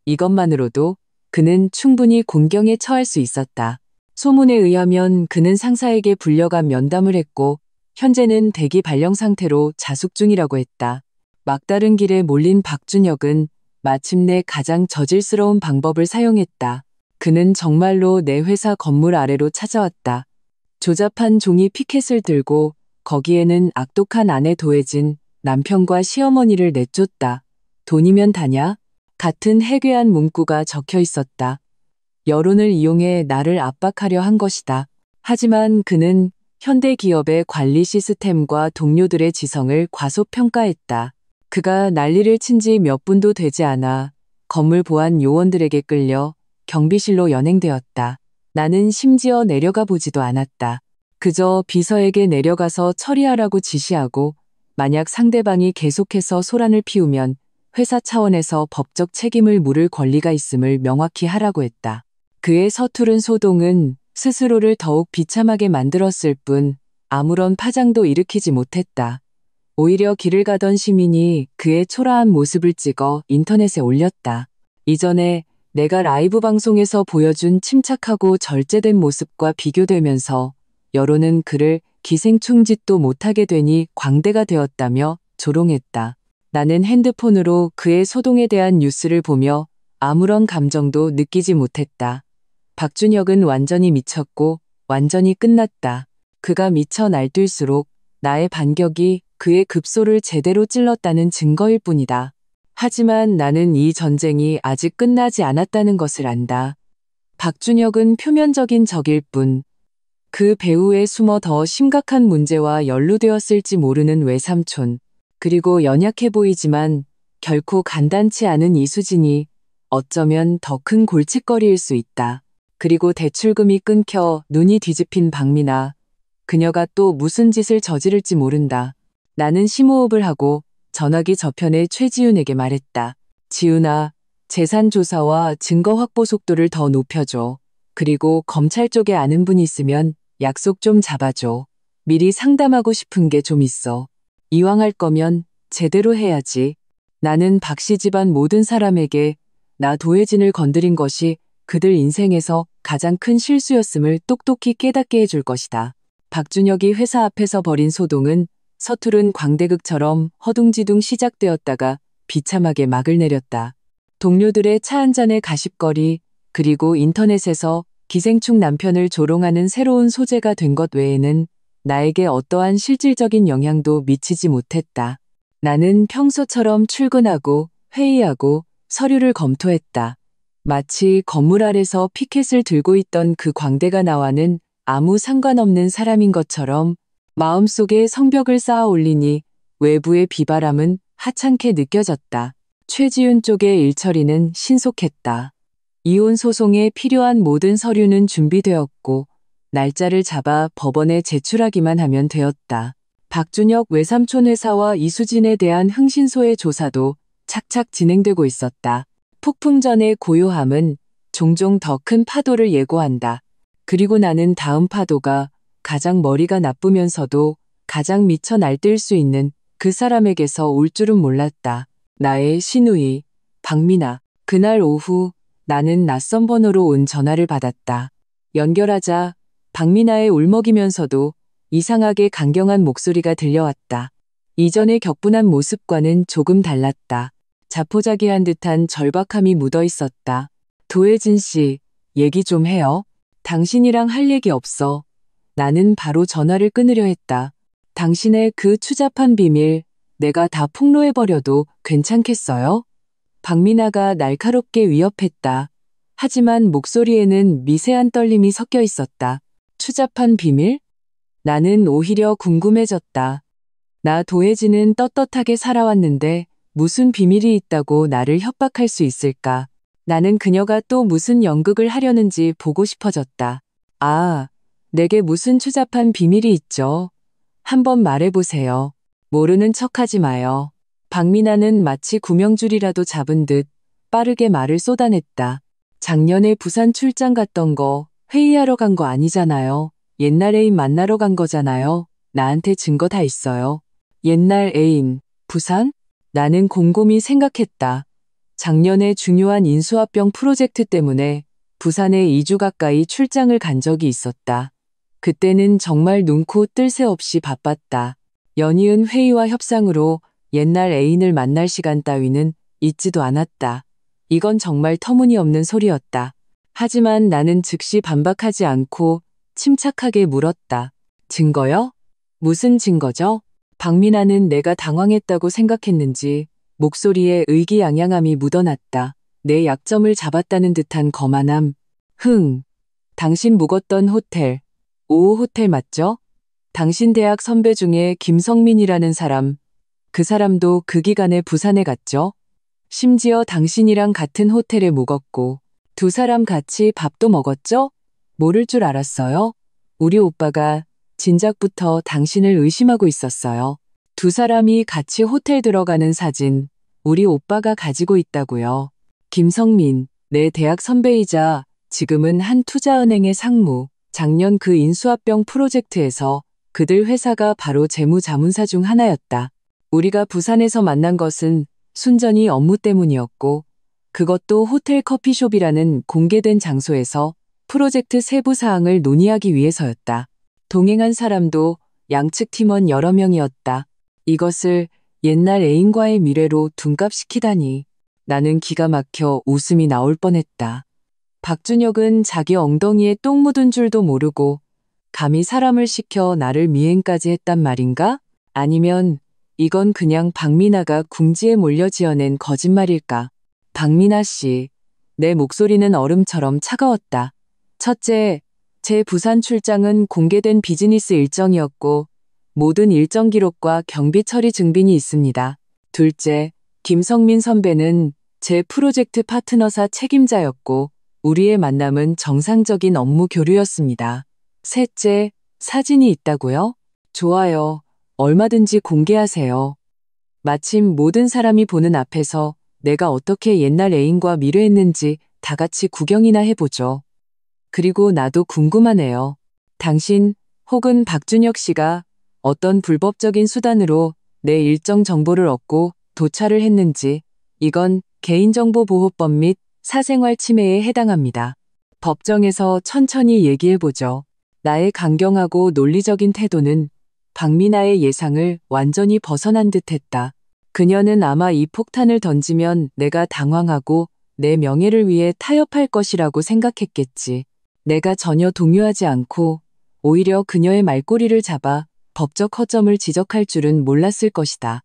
이것만으로도 그는 충분히 곤경에 처할 수 있었다. 소문에 의하면 그는 상사에게 불려가 면담을 했고 현재는 대기 발령 상태로 자숙 중이라고 했다. 막다른 길에 몰린 박준혁은 마침내 가장 저질스러운 방법을 사용했다. 그는 정말로 내 회사 건물 아래로 찾아왔다. 조잡한 종이 피켓을 들고 거기에는 악독한 아내 도해진 남편과 시어머니를 내쫓다. 돈이면 다냐? 같은 해괴한 문구가 적혀 있었다. 여론을 이용해 나를 압박하려 한 것이다. 하지만 그는 현대 기업의 관리 시스템과 동료들의 지성을 과소평가했다. 그가 난리를 친 지 몇 분도 되지 않아 건물 보안 요원들에게 끌려 경비실로 연행되었다. 나는 심지어 내려가 보지도 않았다. 그저 비서에게 내려가서 처리하라고 지시하고 만약 상대방이 계속해서 소란을 피우면 회사 차원에서 법적 책임을 물을 권리가 있음을 명확히 하라고 했다. 그의 서투른 소동은 스스로를 더욱 비참하게 만들었을 뿐 아무런 파장도 일으키지 못했다. 오히려 길을 가던 시민이 그의 초라한 모습을 찍어 인터넷에 올렸다. 이전에 내가 라이브 방송에서 보여준 침착하고 절제된 모습과 비교되면서 여론은 그를 기생충 짓도 못하게 되니 광대가 되었다며 조롱했다. 나는 핸드폰으로 그의 소동에 대한 뉴스를 보며 아무런 감정도 느끼지 못했다. 박준혁은 완전히 미쳤고 완전히 끝났다. 그가 미쳐 날뛸수록 나의 반격이 그의 급소를 제대로 찔렀다는 증거일 뿐이다. 하지만 나는 이 전쟁이 아직 끝나지 않았다는 것을 안다. 박준혁은 표면적인 적일 뿐 그 배후에 숨어 더 심각한 문제와 연루되었을지 모르는 외삼촌, 그리고 연약해 보이지만 결코 간단치 않은 이수진이 어쩌면 더 큰 골칫거리일 수 있다. 그리고 대출금이 끊겨 눈이 뒤집힌 박미나, 그녀가 또 무슨 짓을 저지를지 모른다. 나는 심호흡을 하고 전화기 저편의 최지훈에게 말했다. 지훈아, 재산 조사와 증거 확보 속도를 더 높여줘. 그리고 검찰 쪽에 아는 분이 있으면 약속 좀 잡아줘. 미리 상담하고 싶은 게 좀 있어. 이왕 할 거면 제대로 해야지. 나는 박씨 집안 모든 사람에게 나 도혜진을 건드린 것이 그들 인생에서 가장 큰 실수였음을 똑똑히 깨닫게 해줄 것이다. 박준혁이 회사 앞에서 벌인 소동은 서투른 광대극처럼 허둥지둥 시작되었다가 비참하게 막을 내렸다. 동료들의 차 한 잔의 가십거리, 그리고 인터넷에서 기생충 남편을 조롱하는 새로운 소재가 된 것 외에는 나에게 어떠한 실질적인 영향도 미치지 못했다. 나는 평소처럼 출근하고 회의하고 서류를 검토했다. 마치 건물 아래서 피켓을 들고 있던 그 광대가 나와는 아무 상관없는 사람인 것처럼 마음속에 성벽을 쌓아 올리니 외부의 비바람은 하찮게 느껴졌다. 최지훈 쪽의 일처리는 신속했다. 이혼 소송에 필요한 모든 서류는 준비되었고 날짜를 잡아 법원에 제출하기만 하면 되었다. 박준혁 외삼촌 회사와 이수진에 대한 흥신소의 조사도 착착 진행되고 있었다. 폭풍 전의 고요함은 종종 더 큰 파도를 예고한다. 그리고 나는 다음 파도가 가장 머리가 나쁘면서도 가장 미쳐 날뛸 수 있는 그 사람에게서 올 줄은 몰랐다. 나의 시누이, 박미나. 그날 오후 나는 낯선 번호로 온 전화를 받았다. 연결하자 박미나의 울먹이면서도 이상하게 강경한 목소리가 들려왔다. 이전의 격분한 모습과는 조금 달랐다. 자포자기한 듯한 절박함이 묻어 있었다. 도혜진 씨, 얘기 좀 해요. 당신이랑 할 얘기 없어. 나는 바로 전화를 끊으려 했다. 당신의 그 추잡한 비밀, 내가 다 폭로해버려도 괜찮겠어요? 박미나가 날카롭게 위협했다. 하지만 목소리에는 미세한 떨림이 섞여 있었다. 추잡한 비밀? 나는 오히려 궁금해졌다. 나 도혜진은 떳떳하게 살아왔는데 무슨 비밀이 있다고 나를 협박할 수 있을까? 나는 그녀가 또 무슨 연극을 하려는지 보고 싶어졌다. 아, 내게 무슨 추잡한 비밀이 있죠? 한번 말해보세요. 모르는 척하지 마요. 박미나는 마치 구명줄이라도 잡은 듯 빠르게 말을 쏟아냈다. 작년에 부산 출장 갔던 거 회의하러 간 거 아니잖아요. 옛날 애인 만나러 간 거잖아요. 나한테 증거 다 있어요. 옛날 애인, 부산? 나는 곰곰이 생각했다. 작년에 중요한 인수합병 프로젝트 때문에 부산에 2주 가까이 출장을 간 적이 있었다. 그때는 정말 눈코 뜰 새 없이 바빴다. 연이은 회의와 협상으로 옛날 애인을 만날 시간 따위는 있지도 않았다. 이건 정말 터무니없는 소리였다. 하지만 나는 즉시 반박하지 않고 침착하게 물었다. 증거요? 무슨 증거죠? 박미나는 내가 당황했다고 생각했는지 목소리에 의기양양함이 묻어났다. 내 약점을 잡았다는 듯한 거만함. 당신 묵었던 호텔, 5호 호텔 맞죠? 당신 대학 선배 중에 김성민이라는 사람, 그 사람도 그 기간에 부산에 갔죠? 심지어 당신이랑 같은 호텔에 묵었고 두 사람 같이 밥도 먹었죠? 모를 줄 알았어요? 우리 오빠가 진작부터 당신을 의심하고 있었어요. 두 사람이 같이 호텔 들어가는 사진 우리 오빠가 가지고 있다고요. 김성민, 내 대학 선배이자 지금은 한 투자은행의 상무, 작년 그 인수합병 프로젝트에서 그들 회사가 바로 재무자문사 중 하나였다. 우리가 부산에서 만난 것은 순전히 업무 때문이었고 그것도 호텔 커피숍이라는 공개된 장소에서 프로젝트 세부 사항을 논의하기 위해서였다. 동행한 사람도 양측 팀원 여러 명이었다. 이것을 옛날 애인과의 미래로 둔갑시키다니. 나는 기가 막혀 웃음이 나올 뻔했다. 박준혁은 자기 엉덩이에 똥 묻은 줄도 모르고 감히 사람을 시켜 나를 미행까지 했단 말인가? 아니면 이건 그냥 박미나가 궁지에 몰려 지어낸 거짓말일까? 박미나 씨, 내 목소리는 얼음처럼 차가웠다. 첫째, 제 부산 출장은 공개된 비즈니스 일정이었고 모든 일정 기록과 경비 처리 증빙이 있습니다. 둘째, 김성민 선배는 제 프로젝트 파트너사 책임자였고 우리의 만남은 정상적인 업무 교류였습니다. 셋째, 사진이 있다고요? 좋아요. 얼마든지 공개하세요. 마침 모든 사람이 보는 앞에서 내가 어떻게 옛날 애인과 미래했는지 다 같이 구경이나 해보죠. 그리고 나도 궁금하네요. 당신 혹은 박준혁 씨가 어떤 불법적인 수단으로 내 일정 정보를 얻고 도찰을 했는지 이건 개인정보보호법 및 사생활 침해에 해당합니다. 법정에서 천천히 얘기해보죠. 나의 강경하고 논리적인 태도는 박미나의 예상을 완전히 벗어난 듯했다. 그녀는 아마 이 폭탄을 던지면 내가 당황하고 내 명예를 위해 타협할 것이라고 생각했겠지. 내가 전혀 동요하지 않고 오히려 그녀의 말꼬리를 잡아 법적 허점을 지적할 줄은 몰랐을 것이다.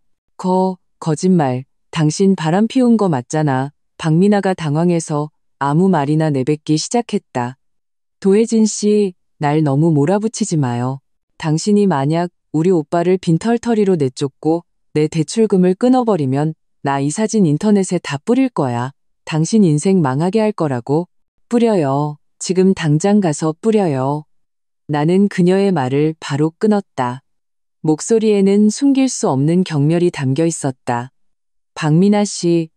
거짓말. 당신 바람 피운 거 맞잖아. 박미나가 당황해서 아무 말이나 내뱉기 시작했다. 도혜진 씨, 날 너무 몰아붙이지 마요. 당신이 만약 우리 오빠를 빈털터리로 내쫓고 내 대출금을 끊어버리면 나 이 사진 인터넷에 다 뿌릴 거야. 당신 인생 망하게 할 거라고. 뿌려요. 지금 당장 가서 뿌려요. 나는 그녀의 말을 바로 끊었다. 목소리에는 숨길 수 없는 경멸이 담겨 있었다. 박미나 씨,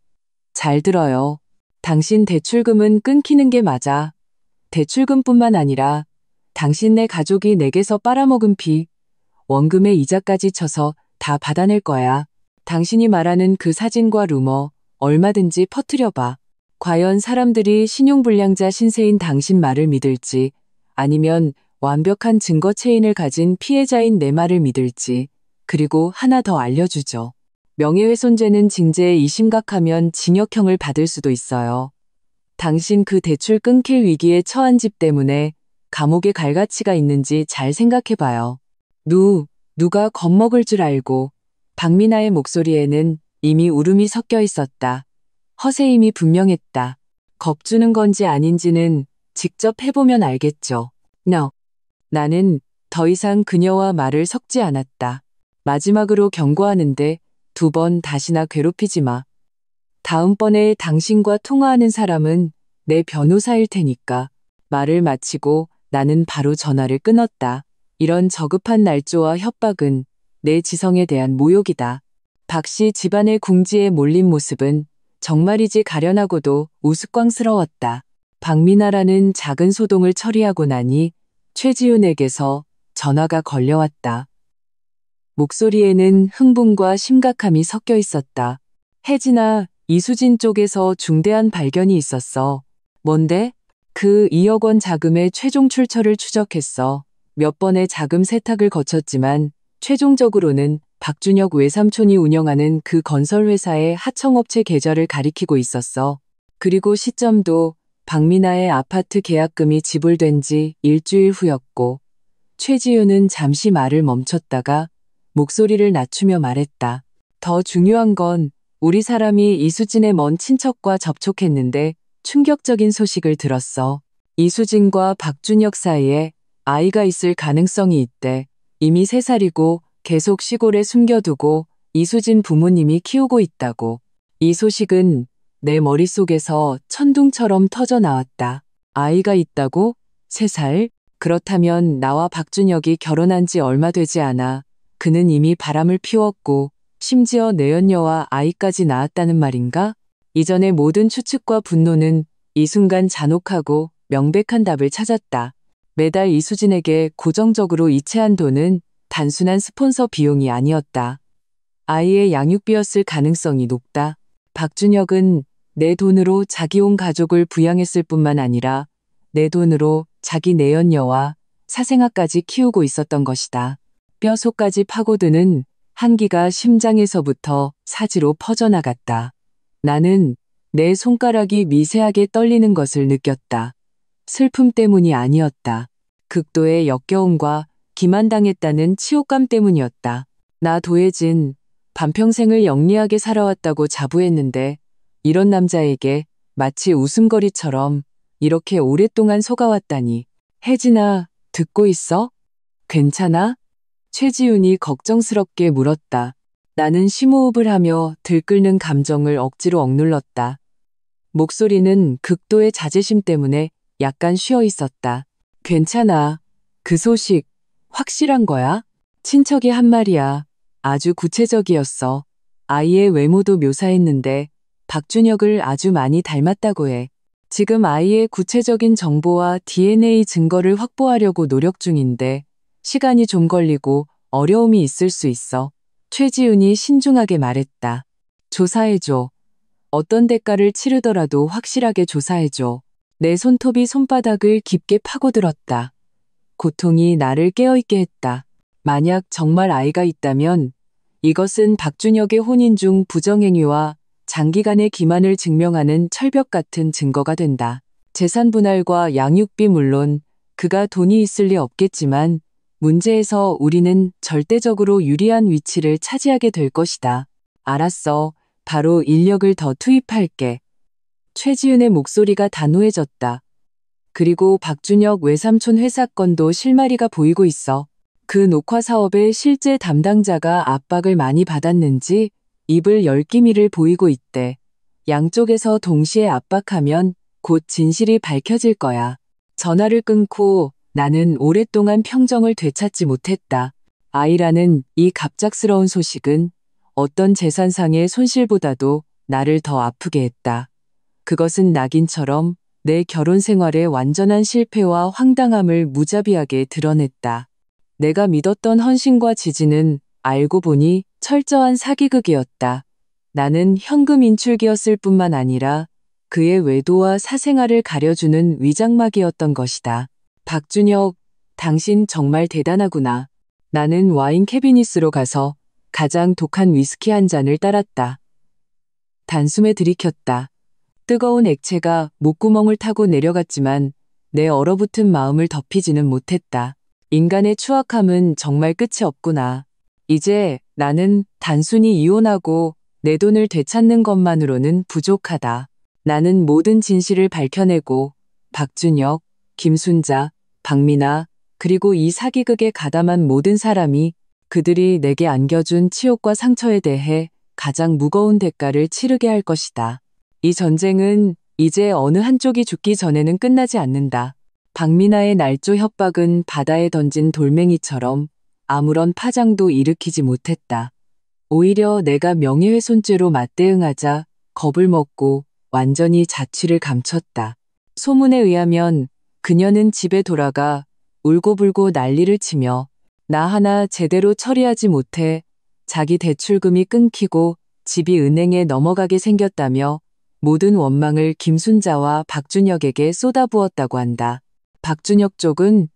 잘 들어요. 당신 대출금은 끊기는 게 맞아. 대출금뿐만 아니라 당신네 가족이 내게서 빨아먹은 피, 원금의 이자까지 쳐서 다 받아낼 거야. 당신이 말하는 그 사진과 루머 얼마든지 퍼뜨려봐. 과연 사람들이 신용불량자 신세인 당신 말을 믿을지 아니면 완벽한 증거 체인을 가진 피해자인 내 말을 믿을지. 그리고 하나 더 알려주죠. 명예훼손죄는 징계에 이심각하면 징역형을 받을 수도 있어요. 당신 그 대출 끊길 위기에 처한 집 때문에 감옥에 갈 가치가 있는지 잘 생각해봐요. 누가 겁먹을 줄 알고. 박미나의 목소리에는 이미 울음이 섞여 있었다. 허세임이 분명했다. 겁주는 건지 아닌지는 직접 해보면 알겠죠. No. 나는 더 이상 그녀와 말을 섞지 않았다. 마지막으로 경고하는데 2번 다시나 괴롭히지 마. 다음번에 당신과 통화하는 사람은 내 변호사일 테니까. 말을 마치고 나는 바로 전화를 끊었다. 이런 저급한 날조와 협박은 내 지성에 대한 모욕이다. 박씨 집안의 궁지에 몰린 모습은 정말이지 가련하고도 우스꽝스러웠다. 박미나라는 작은 소동을 처리하고 나니 최지훈에게서 전화가 걸려왔다. 목소리에는 흥분과 심각함이 섞여 있었다. 혜진아, 이수진 쪽에서 중대한 발견이 있었어. 뭔데? 그 2억 원 자금의 최종 출처를 추적했어. 몇 번의 자금 세탁을 거쳤지만 최종적으로는 박준혁 외삼촌이 운영하는 그 건설회사의 하청업체 계좌를 가리키고 있었어. 그리고 시점도 박미나의 아파트 계약금이 지불된 지 일주일 후였고, 최지윤은 잠시 말을 멈췄다가 목소리를 낮추며 말했다. 더 중요한 건 우리 사람이 이수진의 먼 친척과 접촉했는데 충격적인 소식을 들었어. 이수진과 박준혁 사이에 아이가 있을 가능성이 있대. 이미 3살이고 계속 시골에 숨겨두고 이수진 부모님이 키우고 있다고. 이 소식은 내 머릿속에서 천둥처럼 터져 나왔다. 아이가 있다고? 3살? 그렇다면 나와 박준혁이 결혼한 지 얼마 되지 않아. 그는 이미 바람을 피웠고 심지어 내연녀와 아이까지 낳았다는 말인가? 이전의 모든 추측과 분노는 이 순간 잔혹하고 명백한 답을 찾았다. 매달 이수진에게 고정적으로 이체한 돈은 단순한 스폰서 비용이 아니었다. 아이의 양육비였을 가능성이 높다. 박준혁은 내 돈으로 자기 온 가족을 부양했을 뿐만 아니라 내 돈으로 자기 내연녀와 사생아까지 키우고 있었던 것이다. 뼈속까지 파고드는 한기가 심장에서부터 사지로 퍼져나갔다. 나는 내 손가락이 미세하게 떨리는 것을 느꼈다. 슬픔 때문이 아니었다. 극도의 역겨움과 기만당했다는 치욕감 때문이었다. 나 도혜진, 반평생을 영리하게 살아왔다고 자부했는데 이런 남자에게 마치 웃음거리처럼 이렇게 오랫동안 속아왔다니. 혜진아, 듣고 있어? 괜찮아? 최지훈이 걱정스럽게 물었다. 나는 심호흡을 하며 들끓는 감정을 억지로 억눌렀다. 목소리는 극도의 자제심 때문에 약간 쉬어 있었다. 괜찮아. 그 소식 확실한 거야? 친척이 한 말이야. 아주 구체적이었어. 아이의 외모도 묘사했는데 박준혁을 아주 많이 닮았다고 해. 지금 아이의 구체적인 정보와 DNA 증거를 확보하려고 노력 중인데 시간이 좀 걸리고 어려움이 있을 수 있어. 최지훈이 신중하게 말했다. 조사해줘. 어떤 대가를 치르더라도 확실하게 조사해줘. 내 손톱이 손바닥을 깊게 파고들었다. 고통이 나를 깨어있게 했다. 만약 정말 아이가 있다면 이것은 박준혁의 혼인 중 부정행위와 장기간의 기만을 증명하는 철벽 같은 증거가 된다. 재산 분할과 양육비 물론 그가 돈이 있을 리 없겠지만 문제에서 우리는 절대적으로 유리한 위치를 차지하게 될 것이다. 알았어. 바로 인력을 더 투입할게. 최지훈의 목소리가 단호해졌다. 그리고 박준혁 외삼촌 회사 건도 실마리가 보이고 있어. 그 녹화 사업의 실제 담당자가 압박을 많이 받았는지 입을 열 기미를 보이고 있대. 양쪽에서 동시에 압박하면 곧 진실이 밝혀질 거야. 전화를 끊고 나는 오랫동안 평정을 되찾지 못했다. 아이라는 이 갑작스러운 소식은 어떤 재산상의 손실보다도 나를 더 아프게 했다. 그것은 낙인처럼 내 결혼 생활의 완전한 실패와 황당함을 무자비하게 드러냈다. 내가 믿었던 헌신과 지지는 알고 보니 철저한 사기극이었다. 나는 현금 인출기였을 뿐만 아니라 그의 외도와 사생활을 가려주는 위장막이었던 것이다. 박준혁, 당신 정말 대단하구나. 나는 와인 캐비닛으로 가서 가장 독한 위스키 한 잔을 따랐다. 단숨에 들이켰다. 뜨거운 액체가 목구멍을 타고 내려갔지만 내 얼어붙은 마음을 덮이지는 못했다. 인간의 추악함은 정말 끝이 없구나. 이제 나는 단순히 이혼하고 내 돈을 되찾는 것만으로는 부족하다. 나는 모든 진실을 밝혀내고 박준혁, 김순자, 박미나 그리고 이 사기극에 가담한 모든 사람이 그들이 내게 안겨준 치욕과 상처에 대해 가장 무거운 대가를 치르게 할 것이다. 이 전쟁은 이제 어느 한쪽이 죽기 전에는 끝나지 않는다. 박미나의 날조 협박은 바다에 던진 돌멩이처럼 아무런 파장도 일으키지 못했다. 오히려 내가 명예훼손죄로 맞대응하자 겁을 먹고 완전히 자취를 감췄다. 소문에 의하면 그녀는 집에 돌아가 울고불고 난리를 치며 나 하나 제대로 처리하지 못해 자기 대출금이 끊기고 집이 은행에 넘어가게 생겼다며 모든 원망을 김순자와 박준혁에게 쏟아부었다고 한다. 박준혁 쪽은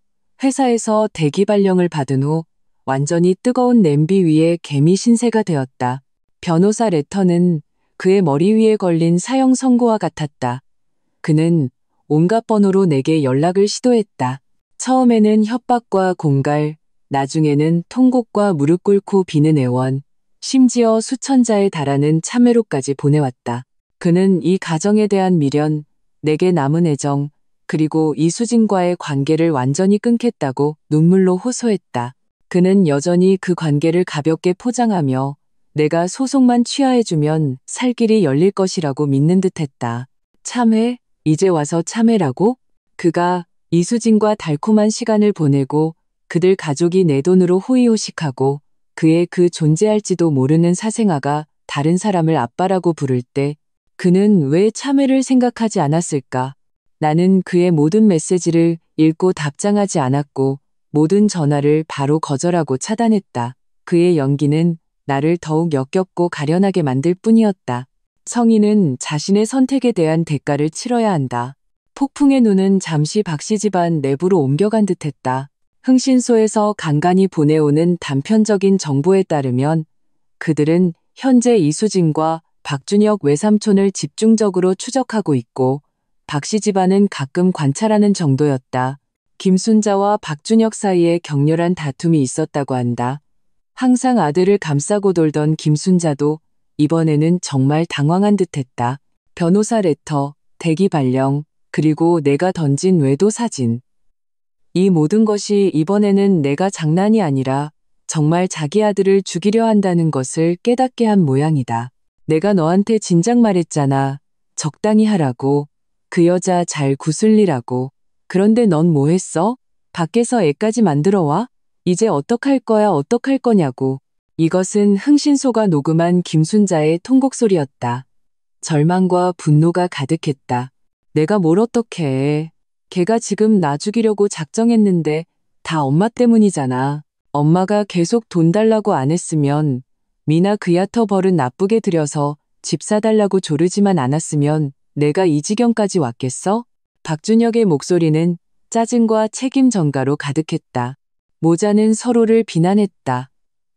회사에서 대기 발령을 받은 후 완전히 뜨거운 냄비 위에 개미 신세가 되었다. 변호사 레터는 그의 머리 위에 걸린 사형 선고와 같았다. 그는 온갖 번호로 내게 연락을 시도했다. 처음에는 협박과 공갈, 나중에는 통곡과 무릎 꿇고 비는 애원, 심지어 수천자에 달하는 참회로까지 보내왔다. 그는 이 가정에 대한 미련, 내게 남은 애정, 그리고 이수진과의 관계를 완전히 끊겠다고 눈물로 호소했다. 그는 여전히 그 관계를 가볍게 포장하며 내가 소송만 취하해주면 살 길이 열릴 것이라고 믿는 듯했다. 참회? 이제 와서 참회라고? 그가 이수진과 달콤한 시간을 보내고 그들 가족이 내 돈으로 호의호식하고 그의 그 존재할지도 모르는 사생아가 다른 사람을 아빠라고 부를 때 그는 왜 참회를 생각하지 않았을까? 나는 그의 모든 메시지를 읽고 답장하지 않았고 모든 전화를 바로 거절하고 차단했다. 그의 연기는 나를 더욱 역겹고 가련하게 만들 뿐이었다. 성인은 자신의 선택에 대한 대가를 치러야 한다. 폭풍의 눈은 잠시 박씨 집안 내부로 옮겨간 듯했다. 흥신소에서 간간히 보내오는 단편적인 정보에 따르면 그들은 현재 이수진과 박준혁 외삼촌을 집중적으로 추적하고 있고 박씨 집안은 가끔 관찰하는 정도였다. 김순자와 박준혁 사이에 격렬한 다툼이 있었다고 한다. 항상 아들을 감싸고 돌던 김순자도 이번에는 정말 당황한 듯했다. 변호사 레터, 대기 발령, 그리고 내가 던진 외도 사진. 이 모든 것이 이번에는 내가 장난이 아니라 정말 자기 아들을 죽이려 한다는 것을 깨닫게 한 모양이다. 내가 너한테 진작 말했잖아. 적당히 하라고. 그 여자 잘 구슬리라고. 그런데 넌 뭐 했어? 밖에서 애까지 만들어 와? 이제 어떡할 거야 어떡할 거냐고. 이것은 흥신소가 녹음한 김순자의 통곡소리였다. 절망과 분노가 가득했다. 내가 뭘 어떻게 해. 걔가 지금 나 죽이려고 작정했는데 다 엄마 때문이잖아. 엄마가 계속 돈 달라고 안 했으면 미나 그야터 벌은 나쁘게 들여서 집 사달라고 조르지만 않았으면 내가 이 지경까지 왔겠어? 박준혁의 목소리는 짜증과 책임 전가로 가득했다. 모자는 서로를 비난했다.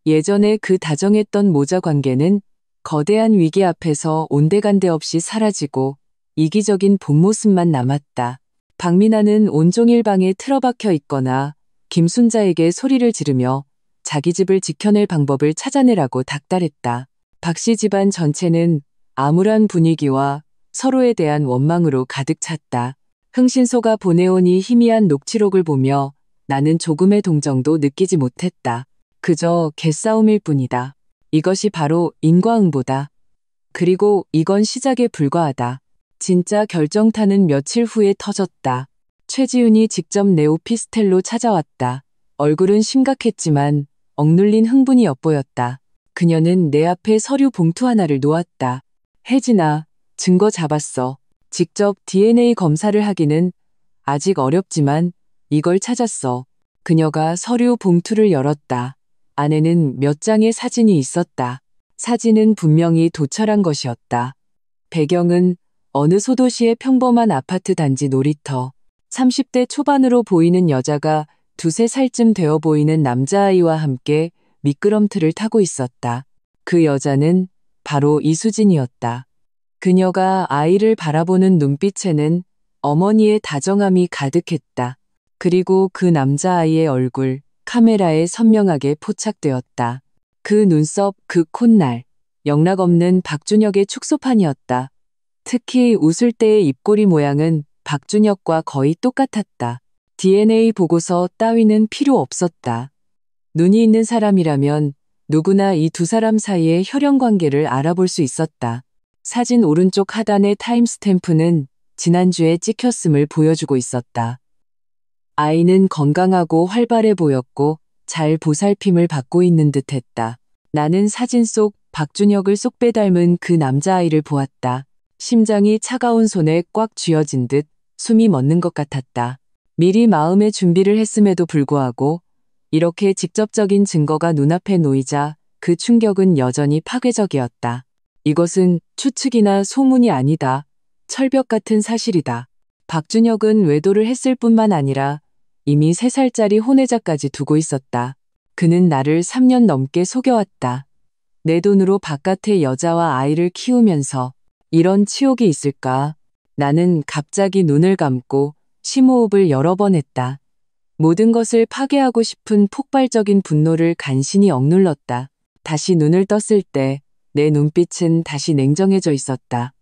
예전에 그 다정했던 모자 관계는 거대한 위기 앞에서 온데간데 없이 사라지고 이기적인 본 모습만 남았다. 박미나는 온종일 방에 틀어박혀 있거나 김순자에게 소리를 지르며 자기 집을 지켜낼 방법을 찾아내라고 닥달했다. 박씨 집안 전체는 암울한 분위기와 서로에 대한 원망으로 가득 찼다. 흥신소가 보내온 이 희미한 녹취록을 보며 나는 조금의 동정도 느끼지 못했다. 그저 개싸움일 뿐이다. 이것이 바로 인과응보다. 그리고 이건 시작에 불과하다. 진짜 결정타는 며칠 후에 터졌다. 최지훈이 직접 내 오피스텔로 찾아왔다. 얼굴은 심각했지만 억눌린 흥분이 엿보였다. 그녀는 내 앞에 서류 봉투 하나를 놓았다. 혜진아, 증거 잡았어. 직접 DNA 검사를 하기는 아직 어렵지만 이걸 찾았어. 그녀가 서류 봉투를 열었다. 안에는 몇 장의 사진이 있었다. 사진은 분명히 도철한 것이었다. 배경은 어느 소도시의 평범한 아파트 단지 놀이터. 30대 초반으로 보이는 여자가 두세 살쯤 되어 보이는 남자아이와 함께 미끄럼틀을 타고 있었다. 그 여자는 바로 이수진이었다. 그녀가 아이를 바라보는 눈빛에는 어머니의 다정함이 가득했다. 그리고 그 남자아이의 얼굴, 카메라에 선명하게 포착되었다. 그 눈썹, 그 콧날, 영락없는 박준혁의 축소판이었다. 특히 웃을 때의 입꼬리 모양은 박준혁과 거의 똑같았다. DNA 보고서 따위는 필요 없었다. 눈이 있는 사람이라면 누구나 이 두 사람 사이의 혈연 관계를 알아볼 수 있었다. 사진 오른쪽 하단의 타임스탬프는 지난주에 찍혔음을 보여주고 있었다. 아이는 건강하고 활발해 보였고 잘 보살핌을 받고 있는 듯 했다. 나는 사진 속 박준혁을 쏙 빼닮은 그 남자아이를 보았다. 심장이 차가운 손에 꽉 쥐어진 듯 숨이 멎는 것 같았다. 미리 마음의 준비를 했음에도 불구하고 이렇게 직접적인 증거가 눈앞에 놓이자 그 충격은 여전히 파괴적이었다. 이것은 추측이나 소문이 아니다. 철벽 같은 사실이다. 박준혁은 외도를 했을 뿐만 아니라 이미 3살짜리 혼외자까지 두고 있었다. 그는 나를 3년 넘게 속여왔다. 내 돈으로 바깥의 여자와 아이를 키우면서 이런 치욕이 있을까? 나는 갑자기 눈을 감고 심호흡을 여러 번 했다. 모든 것을 파괴하고 싶은 폭발적인 분노를 간신히 억눌렀다. 다시 눈을 떴을 때 내 눈빛은 다시 냉정해져 있었다.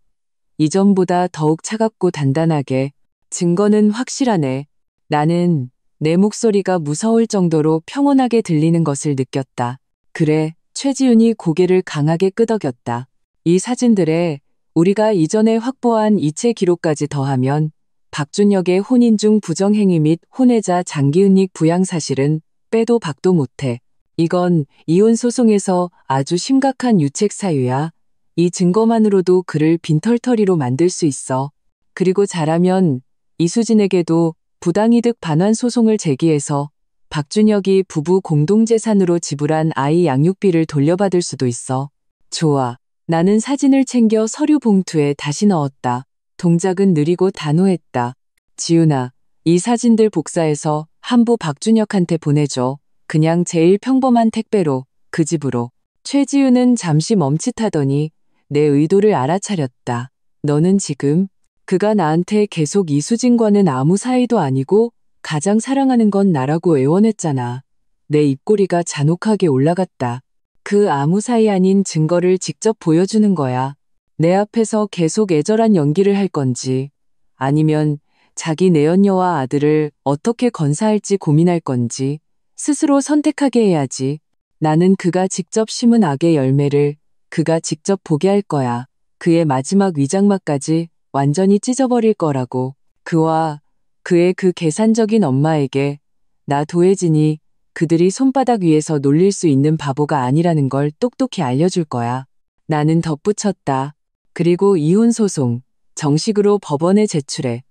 이전보다 더욱 차갑고 단단하게. 증거는 확실하네. 나는 내 목소리가 무서울 정도로 평온하게 들리는 것을 느꼈다. 그래, 최지훈이 고개를 강하게 끄덕였다. 이 사진들에 우리가 이전에 확보한 이체 기록까지 더하면 박준혁의 혼인 중 부정행위 및 혼외자 장기은닉 부양 사실은 빼도 박도 못해. 이건 이혼 소송에서 아주 심각한 유책 사유야. 이 증거만으로도 그를 빈털터리로 만들 수 있어. 그리고 잘하면 이수진에게도 부당이득 반환 소송을 제기해서 박준혁이 부부 공동재산으로 지불한 아이 양육비를 돌려받을 수도 있어. 좋아. 나는 사진을 챙겨 서류 봉투에 다시 넣었다. 동작은 느리고 단호했다. 지훈아, 이 사진들 복사해서 한부 박준혁한테 보내줘. 그냥 제일 평범한 택배로, 그 집으로. 최지훈은 잠시 멈칫하더니 내 의도를 알아차렸다. 너는 지금 그가 나한테 계속 이수진과는 아무 사이도 아니고 가장 사랑하는 건 나라고 애원했잖아. 내 입꼬리가 잔혹하게 올라갔다. 그 아무 사이 아닌 증거를 직접 보여주는 거야. 내 앞에서 계속 애절한 연기를 할 건지 아니면 자기 내연녀와 아들을 어떻게 건사할지 고민할 건지 스스로 선택하게 해야지. 나는 그가 직접 심은 악의 열매를 그가 직접 보게 할 거야. 그의 마지막 위장막까지 완전히 찢어버릴 거라고. 그와 그의 그 계산적인 엄마에게 나 도혜진이 그들이 손바닥 위에서 놀릴 수 있는 바보가 아니라는 걸 똑똑히 알려줄 거야. 나는 덧붙였다. 그리고 이혼 소송 정식으로 법원에 제출해.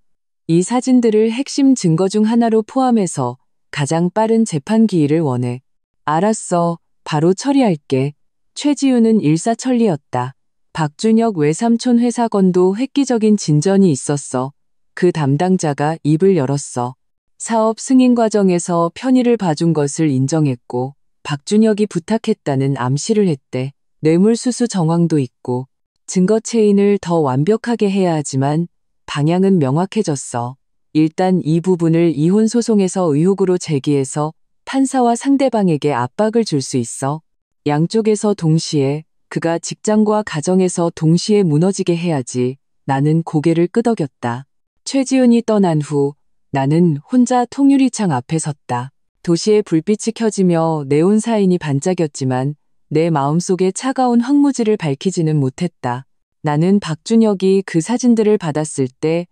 이 사진들을 핵심 증거 중 하나로 포함해서 가장 빠른 재판 기일을 원해. 알았어. 바로 처리할게. 최지훈은 일사천리였다. 박준혁 외삼촌 회사 건도 획기적인 진전이 있었어. 그 담당자가 입을 열었어. 사업 승인 과정에서 편의를 봐준 것을 인정했고 박준혁이 부탁했다는 암시를 했대. 뇌물수수 정황도 있고 증거 체인을 더 완벽하게 해야 하지만 방향은 명확해졌어. 일단 이 부분을 이혼 소송에서 의혹으로 제기해서 판사와 상대방에게 압박을 줄 수 있어. 양쪽에서 동시에 그가 직장과 가정에서 동시에 무너지게 해야지. 나는 고개를 끄덕였다. 최지훈이 떠난 후 나는 혼자 통유리창 앞에 섰다. 도시의 불빛이 켜지며 네온 사인이 반짝였지만 내 마음속의 차가운 황무지를 밝히지는 못했다. 나는 박준혁이 그 사진들을 받았을 때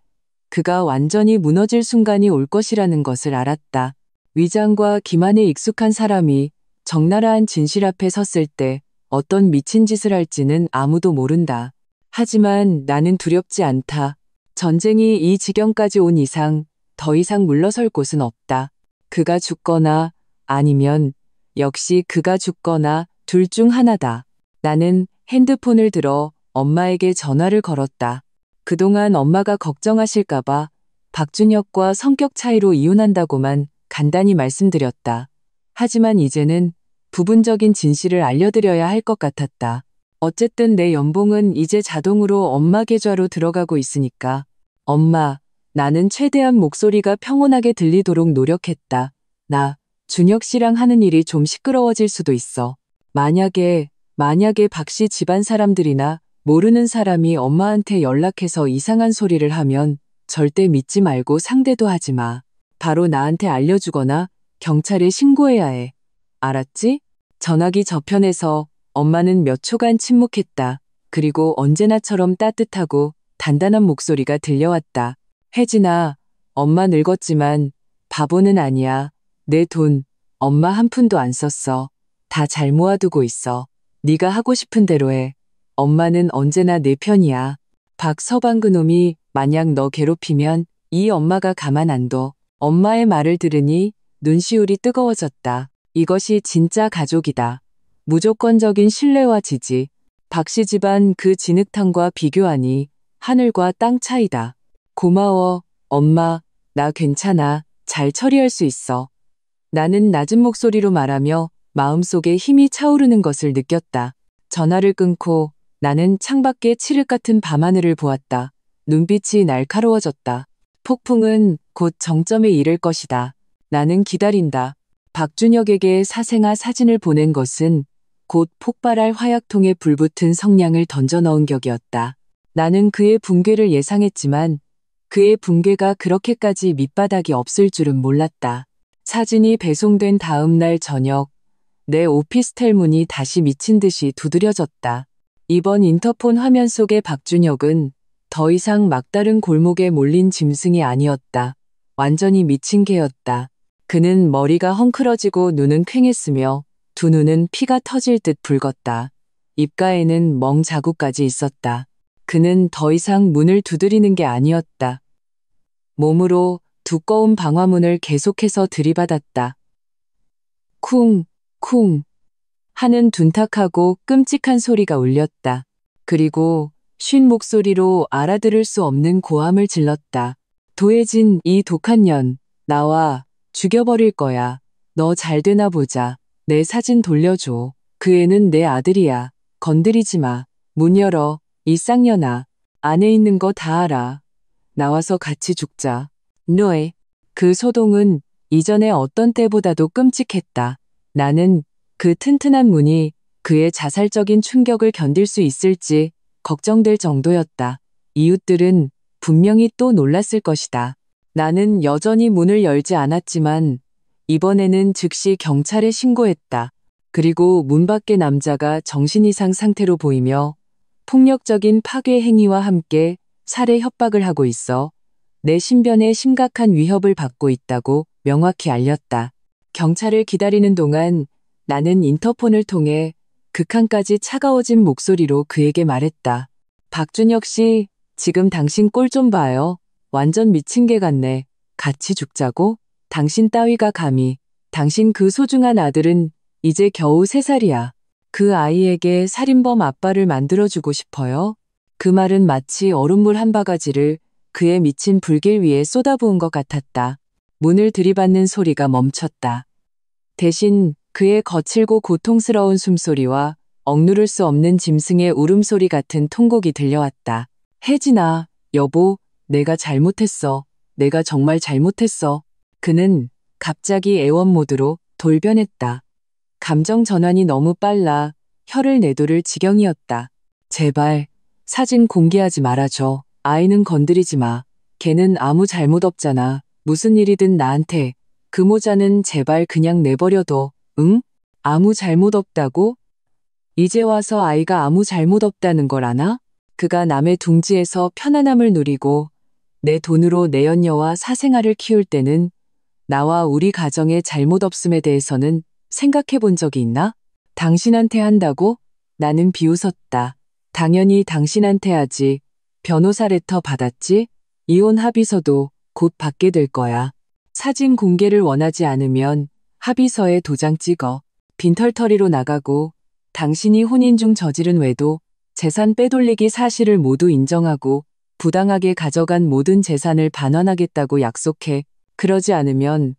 그가 완전히 무너질 순간이 올 것이라는 것을 알았다. 위장과 기만에 익숙한 사람이 적나라한 진실 앞에 섰을 때 어떤 미친 짓을 할지는 아무도 모른다. 하지만 나는 두렵지 않다. 전쟁이 이 지경까지 온 이상 더 이상 물러설 곳은 없다. 그가 죽거나 아니면 역시 그가 죽거나 둘 중 하나다. 나는 핸드폰을 들어 엄마에게 전화를 걸었다. 그동안 엄마가 걱정하실까봐 박준혁과 성격 차이로 이혼한다고만 간단히 말씀드렸다. 하지만 이제는 부분적인 진실을 알려드려야 할 것 같았다. 어쨌든 내 연봉은 이제 자동으로 엄마 계좌로 들어가고 있으니까. 엄마, 나는 최대한 목소리가 평온하게 들리도록 노력했다. 나, 준혁 씨랑 하는 일이 좀 시끄러워질 수도 있어. 만약에 박 씨 집안 사람들이나 모르는 사람이 엄마한테 연락해서 이상한 소리를 하면 절대 믿지 말고 상대도 하지 마. 바로 나한테 알려주거나 경찰에 신고해야 해. 알았지? 전화기 저편에서 엄마는 몇 초간 침묵했다. 그리고 언제나처럼 따뜻하고 단단한 목소리가 들려왔다. 혜진아, 엄마 늙었지만 바보는 아니야. 내 돈, 엄마 한 푼도 안 썼어. 다 잘 모아두고 있어. 네가 하고 싶은 대로 해. 엄마는 언제나 내 편이야. 박서방 그놈이 만약 너 괴롭히면 이 엄마가 가만 안 둬. 엄마의 말을 들으니 눈시울이 뜨거워졌다. 이것이 진짜 가족이다. 무조건적인 신뢰와 지지. 박씨 집안 그 진흙탕과 비교하니 하늘과 땅 차이다. 고마워, 엄마. 나 괜찮아. 잘 처리할 수 있어. 나는 낮은 목소리로 말하며 마음속에 힘이 차오르는 것을 느꼈다. 전화를 끊고 나는 창밖에 칠흑 같은 밤하늘을 보았다. 눈빛이 날카로워졌다. 폭풍은 곧 정점에 이를 것이다. 나는 기다린다. 박준혁에게 사생아 사진을 보낸 것은 곧 폭발할 화약통에 불붙은 성냥을 던져 넣은 격이었다. 나는 그의 붕괴를 예상했지만 그의 붕괴가 그렇게까지 밑바닥이 없을 줄은 몰랐다. 사진이 배송된 다음 날 저녁, 내 오피스텔 문이 다시 미친 듯이 두드려졌다. 이번 인터폰 화면 속의 박준혁은 더 이상 막다른 골목에 몰린 짐승이 아니었다. 완전히 미친 개였다. 그는 머리가 헝클어지고 눈은 퀭했으며 두 눈은 피가 터질 듯 붉었다. 입가에는 멍 자국까지 있었다. 그는 더 이상 문을 두드리는 게 아니었다. 몸으로 두꺼운 방화문을 계속해서 들이받았다. 쿵, 쿵 하는 둔탁하고 끔찍한 소리가 울렸다. 그리고 쉰 목소리로 알아들을 수 없는 고함을 질렀다. 도해진 이 독한 년, 나와 죽여버릴 거야. 너 잘 되나 보자. 내 사진 돌려줘. 그 애는 내 아들이야. 건드리지 마. 문 열어. 이 쌍년아. 안에 있는 거 다 알아. 나와서 같이 죽자. 너의 그 소동은 이전의 어떤 때보다도 끔찍했다. 나는 그 튼튼한 문이 그의 자살적인 충격을 견딜 수 있을지 걱정될 정도였다. 이웃들은 분명히 또 놀랐을 것이다. 나는 여전히 문을 열지 않았지만 이번에는 즉시 경찰에 신고했다. 그리고 문 밖의 남자가 정신 이상 상태로 보이며 폭력적인 파괴 행위와 함께 살해 협박을 하고 있어 내 신변에 심각한 위협을 받고 있다고 명확히 알렸다. 경찰을 기다리는 동안 나는 인터폰을 통해 극한까지 차가워진 목소리로 그에게 말했다. 박준혁 씨, 지금 당신 꼴 좀 봐요. 완전 미친 개 같네. 같이 죽자고? 당신 따위가 감히. 당신 그 소중한 아들은 이제 겨우 3살이야. 그 아이에게 살인범 아빠를 만들어주고 싶어요? 그 말은 마치 얼음물 한 바가지를 그의 미친 불길 위에 쏟아부은 것 같았다. 문을 들이받는 소리가 멈췄다. 대신 그의 거칠고 고통스러운 숨소리와 억누를 수 없는 짐승의 울음소리 같은 통곡이 들려왔다. 혜진아, 여보, 내가 잘못했어. 내가 정말 잘못했어. 그는 갑자기 애원 모드로 돌변했다. 감정 전환이 너무 빨라 혀를 내두를 지경이었다. 제발 사진 공개하지 말아줘. 아이는 건드리지 마. 걔는 아무 잘못 없잖아. 무슨 일이든 나한테. 그 모자는 제발 그냥 내버려둬. 응? 아무 잘못 없다고? 이제 와서 아이가 아무 잘못 없다는 걸 아나? 그가 남의 둥지에서 편안함을 누리고 내 돈으로 내연녀와 사생아를 키울 때는 나와 우리 가정의 잘못 없음에 대해서는 생각해 본 적이 있나? 당신한테 한다고? 나는 비웃었다. 당연히 당신한테 하지. 변호사 레터 받았지? 이혼 합의서도 곧 받게 될 거야. 사진 공개를 원하지 않으면 합의서에 도장 찍어. 빈털터리로 나가고 당신이 혼인 중 저지른 외도, 재산 빼돌리기 사실을 모두 인정하고 부당하게 가져간 모든 재산을 반환하겠다고 약속해. 그러지 않으면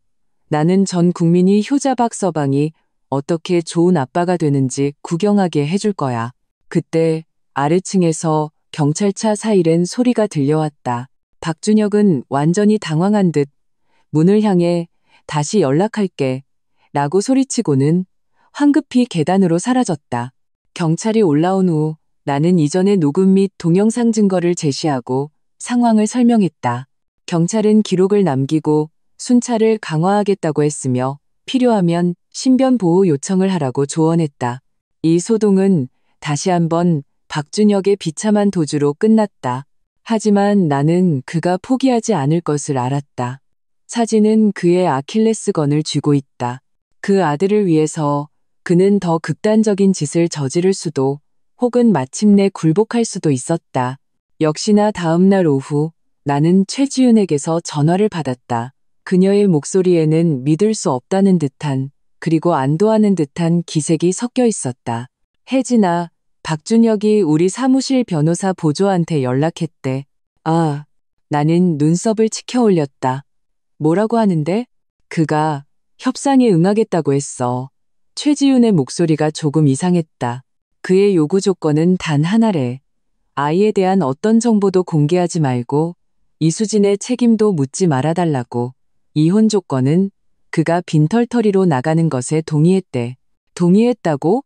나는 전 국민이 효자 박서방이 어떻게 좋은 아빠가 되는지 구경하게 해줄 거야. 그때 아래층에서 경찰차 사이렌 소리가 들려왔다. 박준혁은 완전히 당황한 듯 문을 향해 다시 연락할게 라고 소리치고는 황급히 계단으로 사라졌다. 경찰이 올라온 후 나는 이전의 녹음 및 동영상 증거를 제시하고 상황을 설명했다. 경찰은 기록을 남기고 순찰을 강화하겠다고 했으며 필요하면 신변 보호 요청을 하라고 조언했다. 이 소동은 다시 한번 박준혁의 비참한 도주로 끝났다. 하지만 나는 그가 포기하지 않을 것을 알았다. 사진은 그의 아킬레스건을 쥐고 있다. 그 아들을 위해서 그는 더 극단적인 짓을 저지를 수도 혹은 마침내 굴복할 수도 있었다. 역시나 다음 날 오후 나는 최지윤에게서 전화를 받았다. 그녀의 목소리에는 믿을 수 없다는 듯한 그리고 안도하는 듯한 기색이 섞여 있었다. 혜진아, 박준혁이 우리 사무실 변호사 보조한테 연락했대. 아, 나는 눈썹을 치켜 올렸다. 뭐라고 하는데? 그가 협상에 응하겠다고 했어. 최지윤의 목소리가 조금 이상했다. 그의 요구 조건은 단 하나래. 아이에 대한 어떤 정보도 공개하지 말고 이수진의 책임도 묻지 말아달라고. 이혼 조건은 그가 빈털터리로 나가는 것에 동의했대. 동의했다고?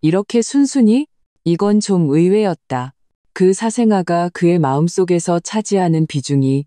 이렇게 순순히? 이건 좀 의외였다. 그 사생아가 그의 마음속에서 차지하는 비중이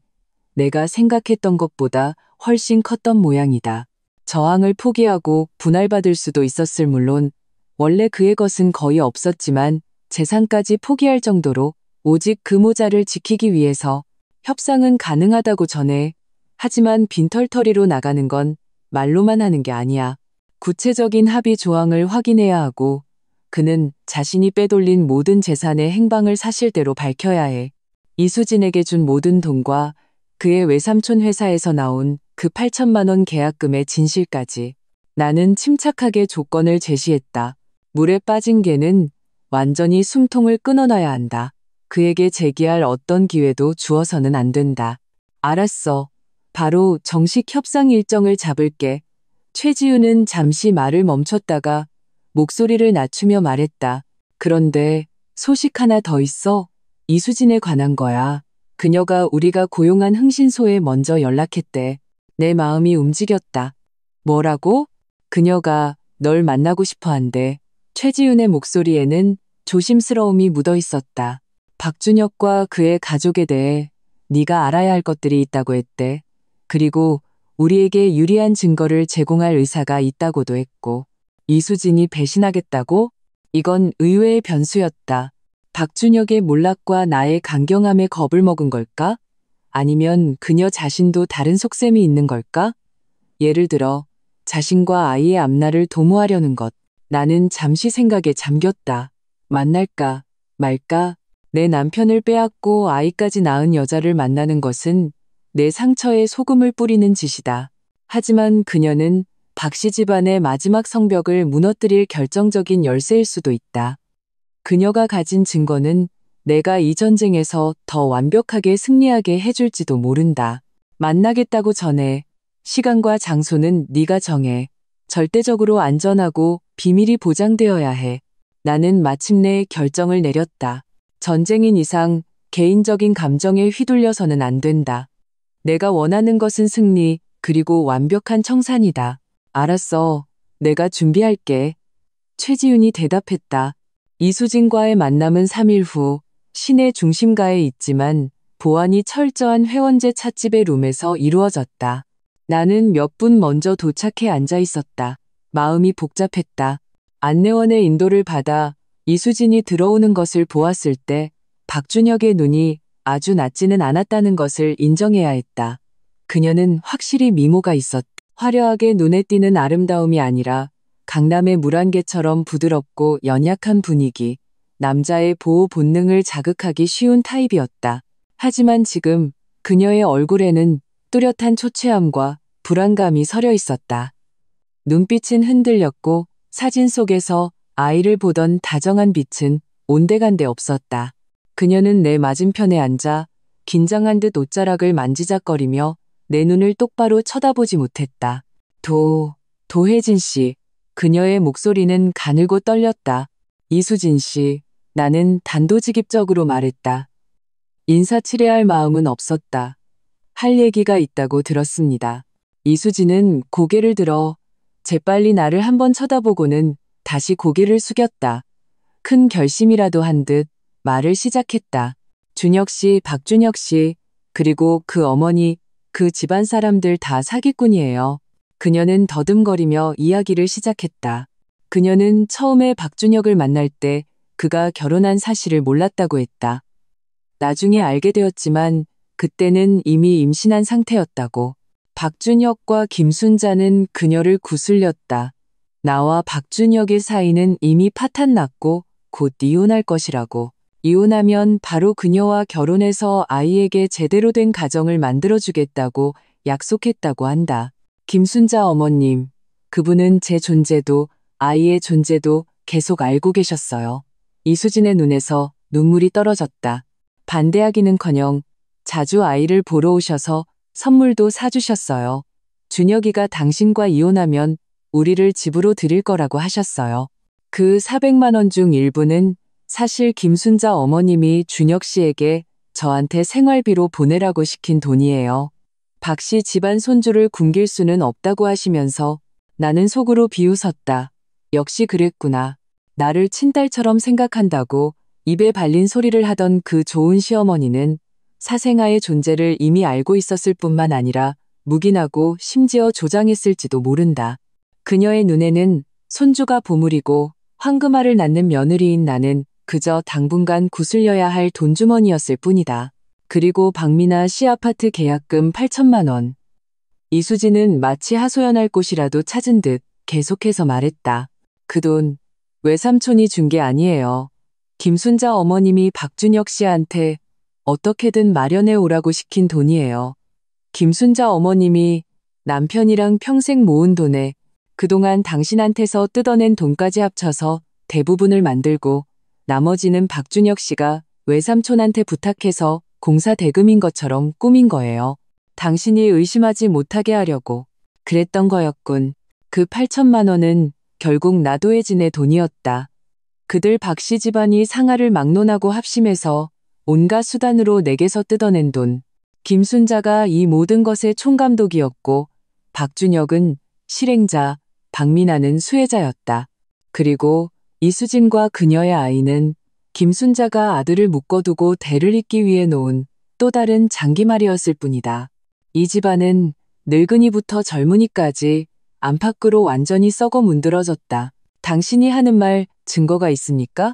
내가 생각했던 것보다 훨씬 컸던 모양이다. 저항을 포기하고 분할받을 수도 있었을 물론 원래 그의 것은 거의 없었지만 재산까지 포기할 정도로 오직 그 모자를 지키기 위해서 협상은 가능하다고 전해. 하지만 빈털터리로 나가는 건 말로만 하는 게 아니야. 구체적인 합의 조항을 확인해야 하고 그는 자신이 빼돌린 모든 재산의 행방을 사실대로 밝혀야 해. 이수진에게 준 모든 돈과 그의 외삼촌 회사에서 나온 그 8천만 원 계약금의 진실까지. 나는 침착하게 조건을 제시했다. 물에 빠진 개는 완전히 숨통을 끊어놔야 한다. 그에게 제기할 어떤 기회도 주어서는 안 된다. 알았어. 바로 정식 협상 일정을 잡을게. 최지우는 잠시 말을 멈췄다가 목소리를 낮추며 말했다. 그런데 소식 하나 더 있어. 이수진에 관한 거야. 그녀가 우리가 고용한 흥신소에 먼저 연락했대. 내 마음이 움직였다. 뭐라고? 그녀가 널 만나고 싶어 한대. 최지윤의 목소리에는 조심스러움이 묻어 있었다. 박준혁과 그의 가족에 대해 네가 알아야 할 것들이 있다고 했대. 그리고 우리에게 유리한 증거를 제공할 의사가 있다고도 했고. 이수진이 배신하겠다고? 이건 의외의 변수였다. 박준혁의 몰락과 나의 강경함에 겁을 먹은 걸까? 아니면 그녀 자신도 다른 속셈이 있는 걸까? 예를 들어 자신과 아이의 앞날을 도모하려는 것. 나는 잠시 생각에 잠겼다. 만날까 말까? 내 남편을 빼앗고 아이까지 낳은 여자를 만나는 것은 내 상처에 소금을 뿌리는 짓이다. 하지만 그녀는 박씨 집안의 마지막 성벽을 무너뜨릴 결정적인 열쇠일 수도 있다. 그녀가 가진 증거는 내가 이 전쟁에서 더 완벽하게 승리하게 해줄지도 모른다. 만나겠다고 전해. 시간과 장소는 네가 정해. 절대적으로 안전하고 비밀이 보장되어야 해. 나는 마침내 결정을 내렸다. 전쟁인 이상 개인적인 감정에 휘둘려서는 안 된다. 내가 원하는 것은 승리, 그리고 완벽한 청산이다. 알았어. 내가 준비할게. 최지윤이 대답했다. 이수진과의 만남은 3일 후 시내 중심가에 있지만 보안이 철저한 회원제 찻집의 룸에서 이루어졌다. 나는 몇 분 먼저 도착해 앉아 있었다. 마음이 복잡했다. 안내원의 인도를 받아 이수진이 들어오는 것을 보았을 때 박준혁의 눈이 아주 낮지는 않았다는 것을 인정해야 했다. 그녀는 확실히 미모가 있었다. 화려하게 눈에 띄는 아름다움이 아니라 강남의 물안개처럼 부드럽고 연약한 분위기, 남자의 보호 본능을 자극하기 쉬운 타입이었다. 하지만 지금 그녀의 얼굴에는 뚜렷한 초췌함과 불안감이 서려 있었다. 눈빛은 흔들렸고 사진 속에서 아이를 보던 다정한 빛은 온데간데 없었다. 그녀는 내 맞은편에 앉아 긴장한 듯 옷자락을 만지작거리며 내 눈을 똑바로 쳐다보지 못했다. 도혜진 씨. 그녀의 목소리는 가늘고 떨렸다. 이수진 씨. 나는 단도직입적으로 말했다. 인사치레할 마음은 없었다. 할 얘기가 있다고 들었습니다. 이수진은 고개를 들어 재빨리 나를 한번 쳐다보고는 다시 고개를 숙였다. 큰 결심이라도 한 듯 말을 시작했다. 준혁 씨, 박준혁 씨, 그리고 그 어머니, 그 집안 사람들 다 사기꾼이에요. 그녀는 더듬거리며 이야기를 시작했다. 그녀는 처음에 박준혁을 만날 때 그가 결혼한 사실을 몰랐다고 했다. 나중에 알게 되었지만 그때는 이미 임신한 상태였다고. 박준혁과 김순자는 그녀를 구슬렸다. 나와 박준혁의 사이는 이미 파탄 났고 곧 이혼할 것이라고. 이혼하면 바로 그녀와 결혼해서 아이에게 제대로 된 가정을 만들어주겠다고 약속했다고 한다. 김순자 어머님, 그분은 제 존재도 아이의 존재도 계속 알고 계셨어요. 이수진의 눈에서 눈물이 떨어졌다. 반대하기는커녕 자주 아이를 보러 오셔서 선물도 사주셨어요. 준혁이가 당신과 이혼하면 우리를 집으로 드릴 거라고 하셨어요. 그 400만 원 중 일부는 사실 김순자 어머님이 준혁 씨에게 저한테 생활비로 보내라고 시킨 돈이에요. 박 씨 집안 손주를 굶길 수는 없다고 하시면서 나는 속으로 비웃었다. 역시 그랬구나. 나를 친딸처럼 생각한다고 입에 발린 소리를 하던 그 좋은 시어머니는 사생아의 존재를 이미 알고 있었을 뿐만 아니라 묵인하고 심지어 조장했을지도 모른다. 그녀의 눈에는 손주가 보물이고 황금알을 낳는 며느리인 나는 그저 당분간 구슬려야 할 돈주머니였을 뿐이다. 그리고 박미나 씨 아파트 계약금 8천만 원. 이수진은 마치 하소연할 곳이라도 찾은 듯 계속해서 말했다. 그 돈 외삼촌이 준 게 아니에요. 김순자 어머님이 박준혁 씨한테 어떻게든 마련해 오라고 시킨 돈이에요. 김순자 어머님이 남편이랑 평생 모은 돈에 그동안 당신한테서 뜯어낸 돈까지 합쳐서 대부분을 만들고 나머지는 박준혁 씨가 외삼촌한테 부탁해서 공사 대금인 것처럼 꾸민 거예요. 당신이 의심하지 못하게 하려고. 그랬던 거였군. 그 8천만 원은 결국 나도혜진의 돈이었다. 그들 박씨 집안이 상하를 막론하고 합심해서 온갖 수단으로 내게서 뜯어낸 돈. 김순자가 이 모든 것의 총감독이었고 박준혁은 실행자, 박미나는 수혜자였다. 그리고 이수진과 그녀의 아이는 김순자가 아들을 묶어두고 대를 잇기 위해 놓은 또 다른 장기말이었을 뿐이다. 이 집안은 늙은이부터 젊은이까지 안팎으로 완전히 썩어 문드러졌다. 당신이 하는 말 증거가 있습니까?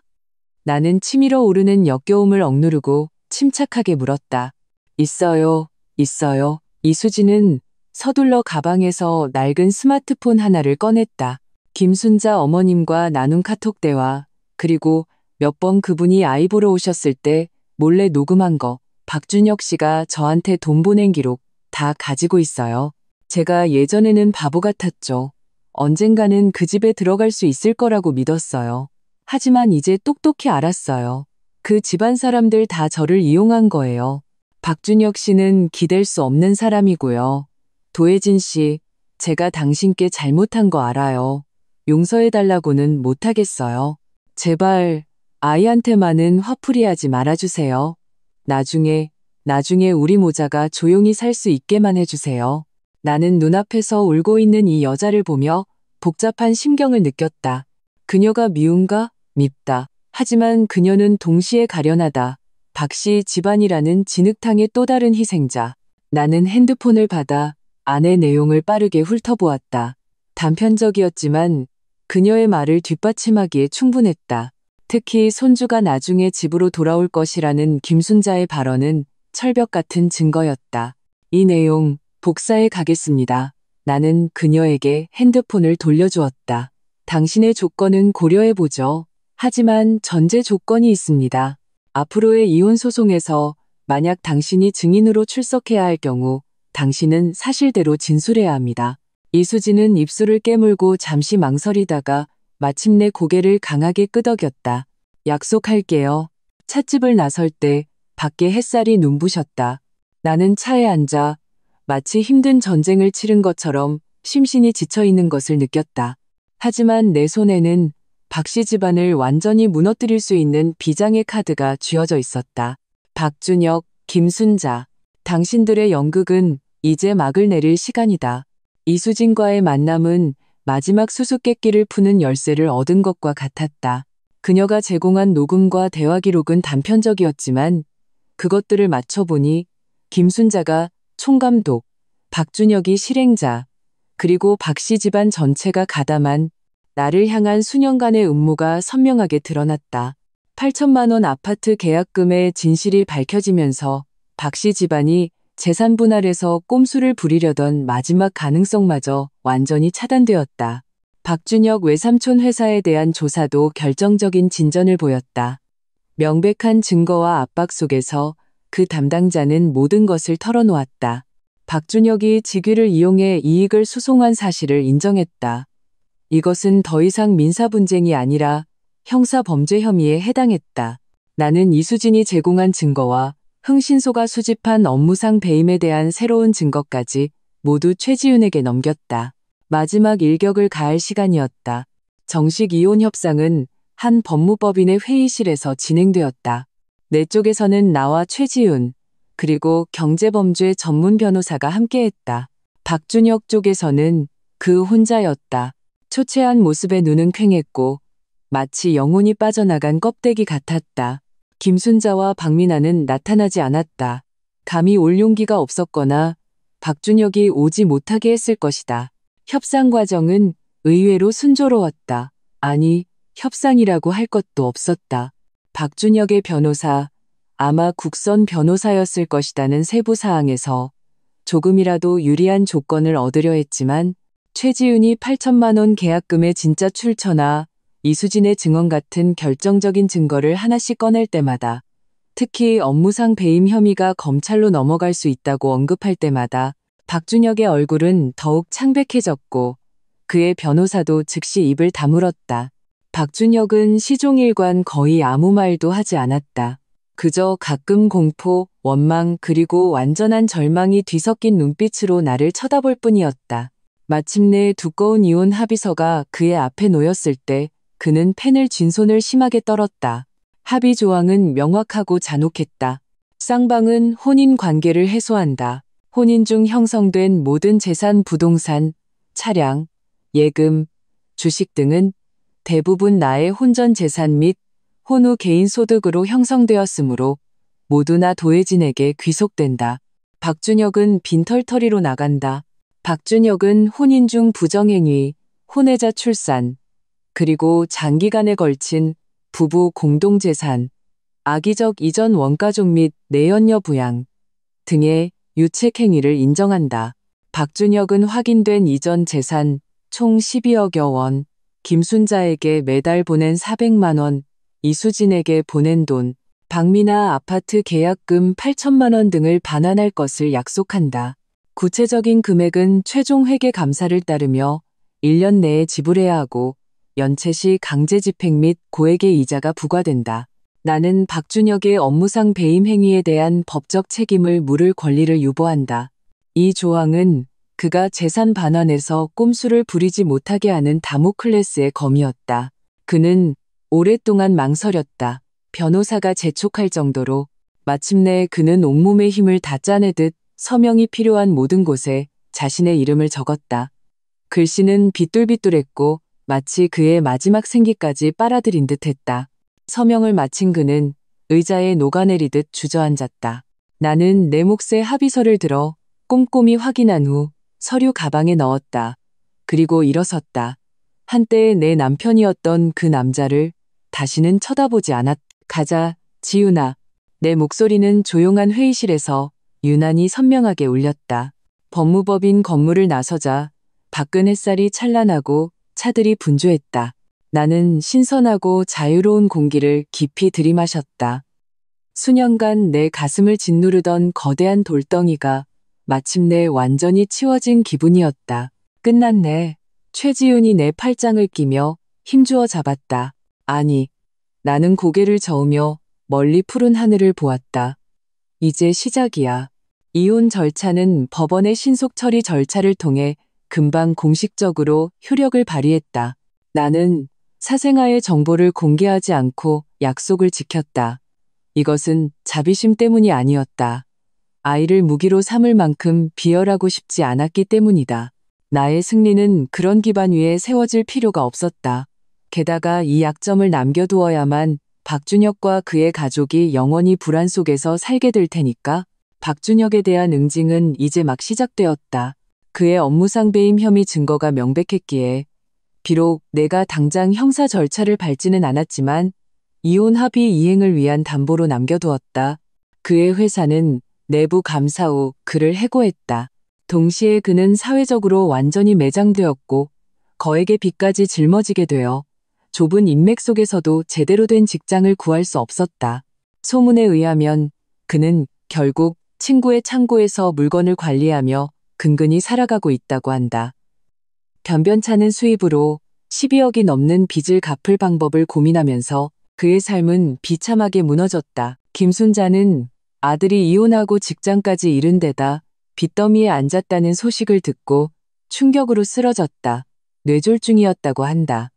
나는 치밀어 오르는 역겨움을 억누르고 침착하게 물었다. 있어요, 있어요. 이수진은 서둘러 가방에서 낡은 스마트폰 하나를 꺼냈다. 김순자 어머님과 나눈 카톡 대화, 그리고 몇 번 그분이 아이 보러 오셨을 때 몰래 녹음한 거, 박준혁 씨가 저한테 돈 보낸 기록 다 가지고 있어요. 제가 예전에는 바보 같았죠. 언젠가는 그 집에 들어갈 수 있을 거라고 믿었어요. 하지만 이제 똑똑히 알았어요. 그 집안 사람들 다 저를 이용한 거예요. 박준혁 씨는 기댈 수 없는 사람이고요. 도혜진 씨, 제가 당신께 잘못한 거 알아요. 용서해달라고는 못하겠어요. 제발 아이한테만은 화풀이하지 말아주세요. 나중에 우리 모자가 조용히 살 수 있게만 해주세요. 나는 눈앞에서 울고 있는 이 여자를 보며 복잡한 심경을 느꼈다. 그녀가 미운가? 밉다. 하지만 그녀는 동시에 가련하다. 박씨 집안이라는 진흙탕의 또 다른 희생자. 나는 핸드폰을 받아 안의 내용을 빠르게 훑어보았다. 단편적이었지만 그녀의 말을 뒷받침하기에 충분했다. 특히 손주가 나중에 집으로 돌아올 것이라는 김순자의 발언은 철벽 같은 증거였다. 이 내용 복사해 가겠습니다. 나는 그녀에게 핸드폰을 돌려주었다. 당신의 조건은 고려해보죠. 하지만 전제 조건이 있습니다. 앞으로의 이혼 소송에서 만약 당신이 증인으로 출석해야 할 경우 당신은 사실대로 진술해야 합니다. 이수진은 입술을 깨물고 잠시 망설이다가 마침내 고개를 강하게 끄덕였다. 약속할게요. 찻집을 나설 때 밖에 햇살이 눈부셨다. 나는 차에 앉아 마치 힘든 전쟁을 치른 것처럼 심신이 지쳐있는 것을 느꼈다. 하지만 내 손에는 박씨 집안을 완전히 무너뜨릴 수 있는 비장의 카드가 쥐어져 있었다. 박준혁, 김순자, 당신들의 연극은 이제 막을 내릴 시간이다. 이수진과의 만남은 마지막 수수께끼를 푸는 열쇠를 얻은 것과 같았다. 그녀가 제공한 녹음과 대화 기록은 단편적이었지만 그것들을 맞춰보니 김순자가 총감독, 박준혁이 실행자, 그리고 박씨 집안 전체가 가담한 나를 향한 수년간의 음모가 선명하게 드러났다. 8천만 원 아파트 계약금의 진실이 밝혀지면서 박씨 집안이 재산 분할에서 꼼수를 부리려던 마지막 가능성마저 완전히 차단되었다. 박준혁 외삼촌 회사에 대한 조사도 결정적인 진전을 보였다. 명백한 증거와 압박 속에서 그 담당자는 모든 것을 털어놓았다. 박준혁이 직위를 이용해 이익을 수송한 사실을 인정했다. 이것은 더 이상 민사 분쟁이 아니라 형사 범죄 혐의에 해당했다. 나는 이수진이 제공한 증거와 흥신소가 수집한 업무상 배임에 대한 새로운 증거까지 모두 최지훈에게 넘겼다. 마지막 일격을 가할 시간이었다. 정식 이혼 협상은 한 법무법인의 회의실에서 진행되었다. 내 쪽에서는 나와 최지훈, 그리고 경제범죄 전문 변호사가 함께했다. 박준혁 쪽에서는 그 혼자였다. 초췌한 모습에 눈은 퀭했고 마치 영혼이 빠져나간 껍데기 같았다. 김순자와 박민아는 나타나지 않았다. 감히 올 용기가 없었거나 박준혁이 오지 못하게 했을 것이다. 협상 과정은 의외로 순조로웠다. 아니, 협상이라고 할 것도 없었다. 박준혁의 변호사, 아마 국선 변호사였을 것이다는 세부 사항에서 조금이라도 유리한 조건을 얻으려 했지만 최지훈이 8천만 원 계약금의 진짜 출처나 이수진의 증언 같은 결정적인 증거를 하나씩 꺼낼 때마다, 특히 업무상 배임 혐의가 검찰로 넘어갈 수 있다고 언급할 때마다 박준혁의 얼굴은 더욱 창백해졌고 그의 변호사도 즉시 입을 다물었다. 박준혁은 시종일관 거의 아무 말도 하지 않았다. 그저 가끔 공포, 원망 그리고 완전한 절망이 뒤섞인 눈빛으로 나를 쳐다볼 뿐이었다. 마침내 두꺼운 이혼 합의서가 그의 앞에 놓였을 때 그는 펜을 쥔 손을 심하게 떨었다. 합의 조항은 명확하고 잔혹했다. 쌍방은 혼인 관계를 해소한다. 혼인 중 형성된 모든 재산, 부동산, 차량, 예금, 주식 등은 대부분 나의 혼전 재산 및 혼후 개인 소득으로 형성되었으므로 모두나 도혜진에게 귀속된다. 박준혁은 빈털터리로 나간다. 박준혁은 혼인 중 부정행위, 혼외자 출산, 그리고 장기간에 걸친 부부 공동재산, 악의적 이전 원가족 및 내연녀 부양 등의 유책행위를 인정한다. 박준혁은 확인된 이전 재산 총 12억여 원, 김순자에게 매달 보낸 400만 원, 이수진에게 보낸 돈, 박민아 아파트 계약금 8천만 원 등을 반환할 것을 약속한다. 구체적인 금액은 최종 회계 감사를 따르며 1년 내에 지불해야 하고 연체 시 강제 집행 및 고액의 이자가 부과된다. 나는 박준혁의 업무상 배임 행위에 대한 법적 책임을 물을 권리를 유보한다. 이 조항은 그가 재산 반환에서 꼼수를 부리지 못하게 하는 다모클레스의 검이었다. 그는 오랫동안 망설였다. 변호사가 재촉할 정도로. 마침내 그는 온몸의 힘을 다 짜내듯 서명이 필요한 모든 곳에 자신의 이름을 적었다. 글씨는 비뚤비뚤했고 마치 그의 마지막 생기까지 빨아들인 듯했다. 서명을 마친 그는 의자에 녹아내리듯 주저앉았다. 나는 내 몫의 합의서를 들어 꼼꼼히 확인한 후 서류 가방에 넣었다. 그리고 일어섰다. 한때 내 남편이었던 그 남자를 다시는 쳐다보지 않았다. 가자, 지훈아. 내 목소리는 조용한 회의실에서 유난히 선명하게 울렸다. 법무법인 건물을 나서자 밖은 햇살이 찬란하고 차들이 분주했다. 나는 신선하고 자유로운 공기를 깊이 들이마셨다. 수년간 내 가슴을 짓누르던 거대한 돌덩이가 마침내 완전히 치워진 기분이었다. 끝났네. 최지훈이 내 팔짱을 끼며 힘주어 잡았다. 아니, 나는 고개를 저으며 멀리 푸른 하늘을 보았다. 이제 시작이야. 이혼 절차는 법원의 신속 처리 절차를 통해 금방 공식적으로 효력을 발휘했다. 나는 사생아의 정보를 공개하지 않고 약속을 지켰다. 이것은 자비심 때문이 아니었다. 아이를 무기로 삼을 만큼 비열하고 싶지 않았기 때문이다. 나의 승리는 그런 기반 위에 세워질 필요가 없었다. 게다가 이 약점을 남겨두어야만 박준혁과 그의 가족이 영원히 불안 속에서 살게 될 테니까. 박준혁에 대한 응징은 이제 막 시작되었다. 그의 업무상 배임 혐의 증거가 명백했기에 비록 내가 당장 형사 절차를 밟지는 않았지만 이혼 합의 이행을 위한 담보로 남겨두었다. 그의 회사는 내부 감사 후 그를 해고했다. 동시에 그는 사회적으로 완전히 매장되었고 거액의 빚까지 짊어지게 되어 좁은 인맥 속에서도 제대로 된 직장을 구할 수 없었다. 소문에 의하면 그는 결국 친구의 창고에서 물건을 관리하며 근근히 살아가고 있다고 한다. 변변찮은 수입으로 12억이 넘는 빚을 갚을 방법을 고민하면서 그의 삶은 비참하게 무너졌다. 김순자는 아들이 이혼하고 직장까지 잃은 데다 빚더미에 앉았다는 소식을 듣고 충격으로 쓰러졌다. 뇌졸중이었다고 한다.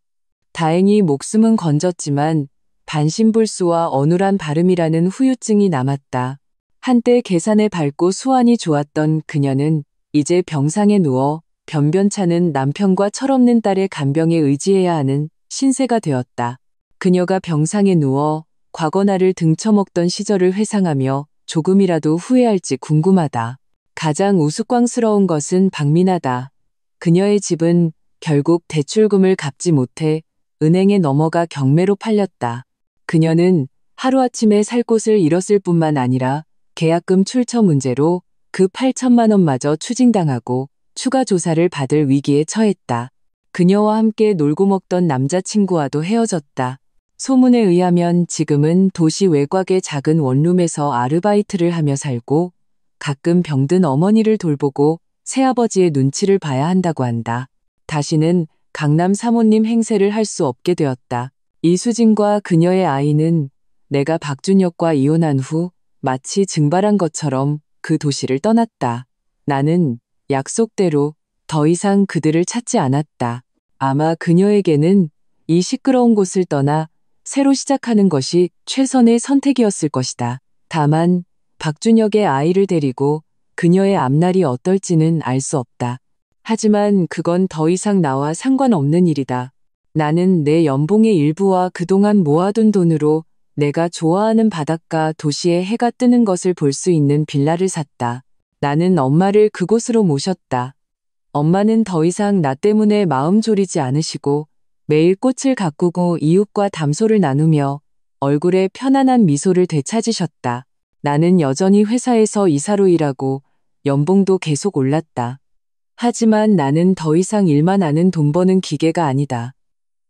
다행히 목숨은 건졌지만 반신불수와 어눌한 발음이라는 후유증이 남았다. 한때 계산에 밝고 수완이 좋았던 그녀는 이제 병상에 누워 변변찮은 남편과 철없는 딸의 간병에 의지해야 하는 신세가 되었다. 그녀가 병상에 누워 과거 나를 등쳐먹던 시절을 회상하며 조금이라도 후회할지 궁금하다. 가장 우스꽝스러운 것은 박민아다. 그녀의 집은 결국 대출금을 갚지 못해 은행에 넘어가 경매로 팔렸다. 그녀는 하루아침에 살 곳을 잃었을 뿐만 아니라 계약금 출처 문제로 그 8천만 원마저 추징당하고 추가 조사를 받을 위기에 처했다. 그녀와 함께 놀고 먹던 남자친구와도 헤어졌다. 소문에 의하면 지금은 도시 외곽의 작은 원룸에서 아르바이트를 하며 살고 가끔 병든 어머니를 돌보고 새아버지의 눈치를 봐야 한다고 한다. 다시는 강남 사모님 행세를 할 수 없게 되었다. 이수진과 그녀의 아이는 내가 박준혁과 이혼한 후 마치 증발한 것처럼 그 도시를 떠났다. 나는 약속대로 더 이상 그들을 찾지 않았다. 아마 그녀에게는 이 시끄러운 곳을 떠나 새로 시작하는 것이 최선의 선택이었을 것이다. 다만 박준혁의 아이를 데리고 그녀의 앞날이 어떨지는 알 수 없다. 하지만 그건 더 이상 나와 상관없는 일이다. 나는 내 연봉의 일부와 그동안 모아둔 돈으로 내가 좋아하는 바닷가 도시에 해가 뜨는 것을 볼 수 있는 빌라를 샀다. 나는 엄마를 그곳으로 모셨다. 엄마는 더 이상 나 때문에 마음 졸이지 않으시고 매일 꽃을 가꾸고 이웃과 담소를 나누며 얼굴에 편안한 미소를 되찾으셨다. 나는 여전히 회사에서 이사로 일하고 연봉도 계속 올랐다. 하지만 나는 더 이상 일만 하는 돈 버는 기계가 아니다.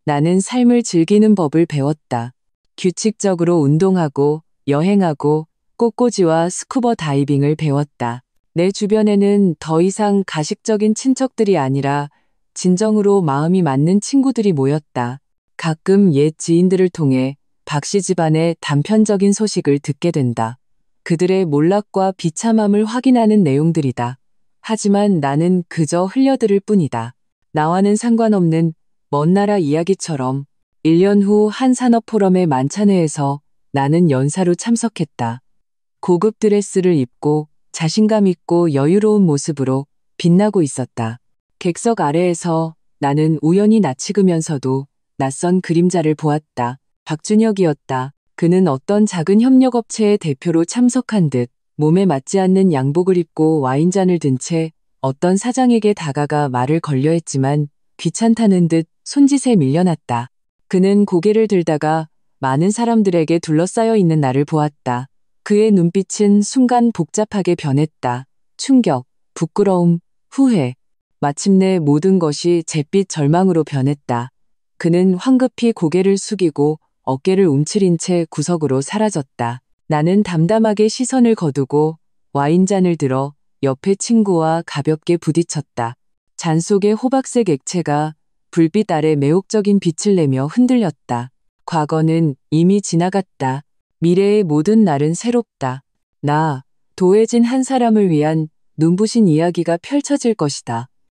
나는 삶을 즐기는 법을 배웠다. 규칙적으로 운동하고 여행하고 꽃꽂이와 스쿠버 다이빙을 배웠다. 내 주변에는 더 이상 가식적인 친척들이 아니라 진정으로 마음이 맞는 친구들이 모였다. 가끔 옛 지인들을 통해 박씨 집안의 단편적인 소식을 듣게 된다. 그들의 몰락과 비참함을 확인하는 내용들이다. 하지만 나는 그저 흘려들을 뿐이다. 나와는 상관없는 먼 나라 이야기처럼 1년 후 한 산업포럼의 만찬회에서 나는 연사로 참석했다. 고급 드레스를 입고 자신감 있고 여유로운 모습으로 빛나고 있었다. 객석 아래에서 나는 우연히 낯익으면서도 낯선 그림자를 보았다. 박준혁이었다. 그는 어떤 작은 협력업체의 대표로 참석한 듯 몸에 맞지 않는 양복을 입고 와인잔을 든 채 어떤 사장에게 다가가 말을 걸려 했지만 귀찮다는 듯 손짓에 밀려났다. 그는 고개를 들다가 많은 사람들에게 둘러싸여 있는 나를 보았다. 그의 눈빛은 순간 복잡하게 변했다. 충격, 부끄러움, 후회. 마침내 모든 것이 잿빛 절망으로 변했다. 그는 황급히 고개를 숙이고 어깨를 움츠린 채 구석으로 사라졌다. 나는 담담하게 시선을 거두고 와인잔을 들어 옆에 친구와 가볍게 부딪혔다. 잔 속의 호박색 액체가 불빛 아래 매혹적인 빛을 내며 흔들렸다. 과거는 이미 지나갔다. 미래의 모든 날은 새롭다. 도해진 한 사람을 위한 눈부신 이야기가 펼쳐질 것이다.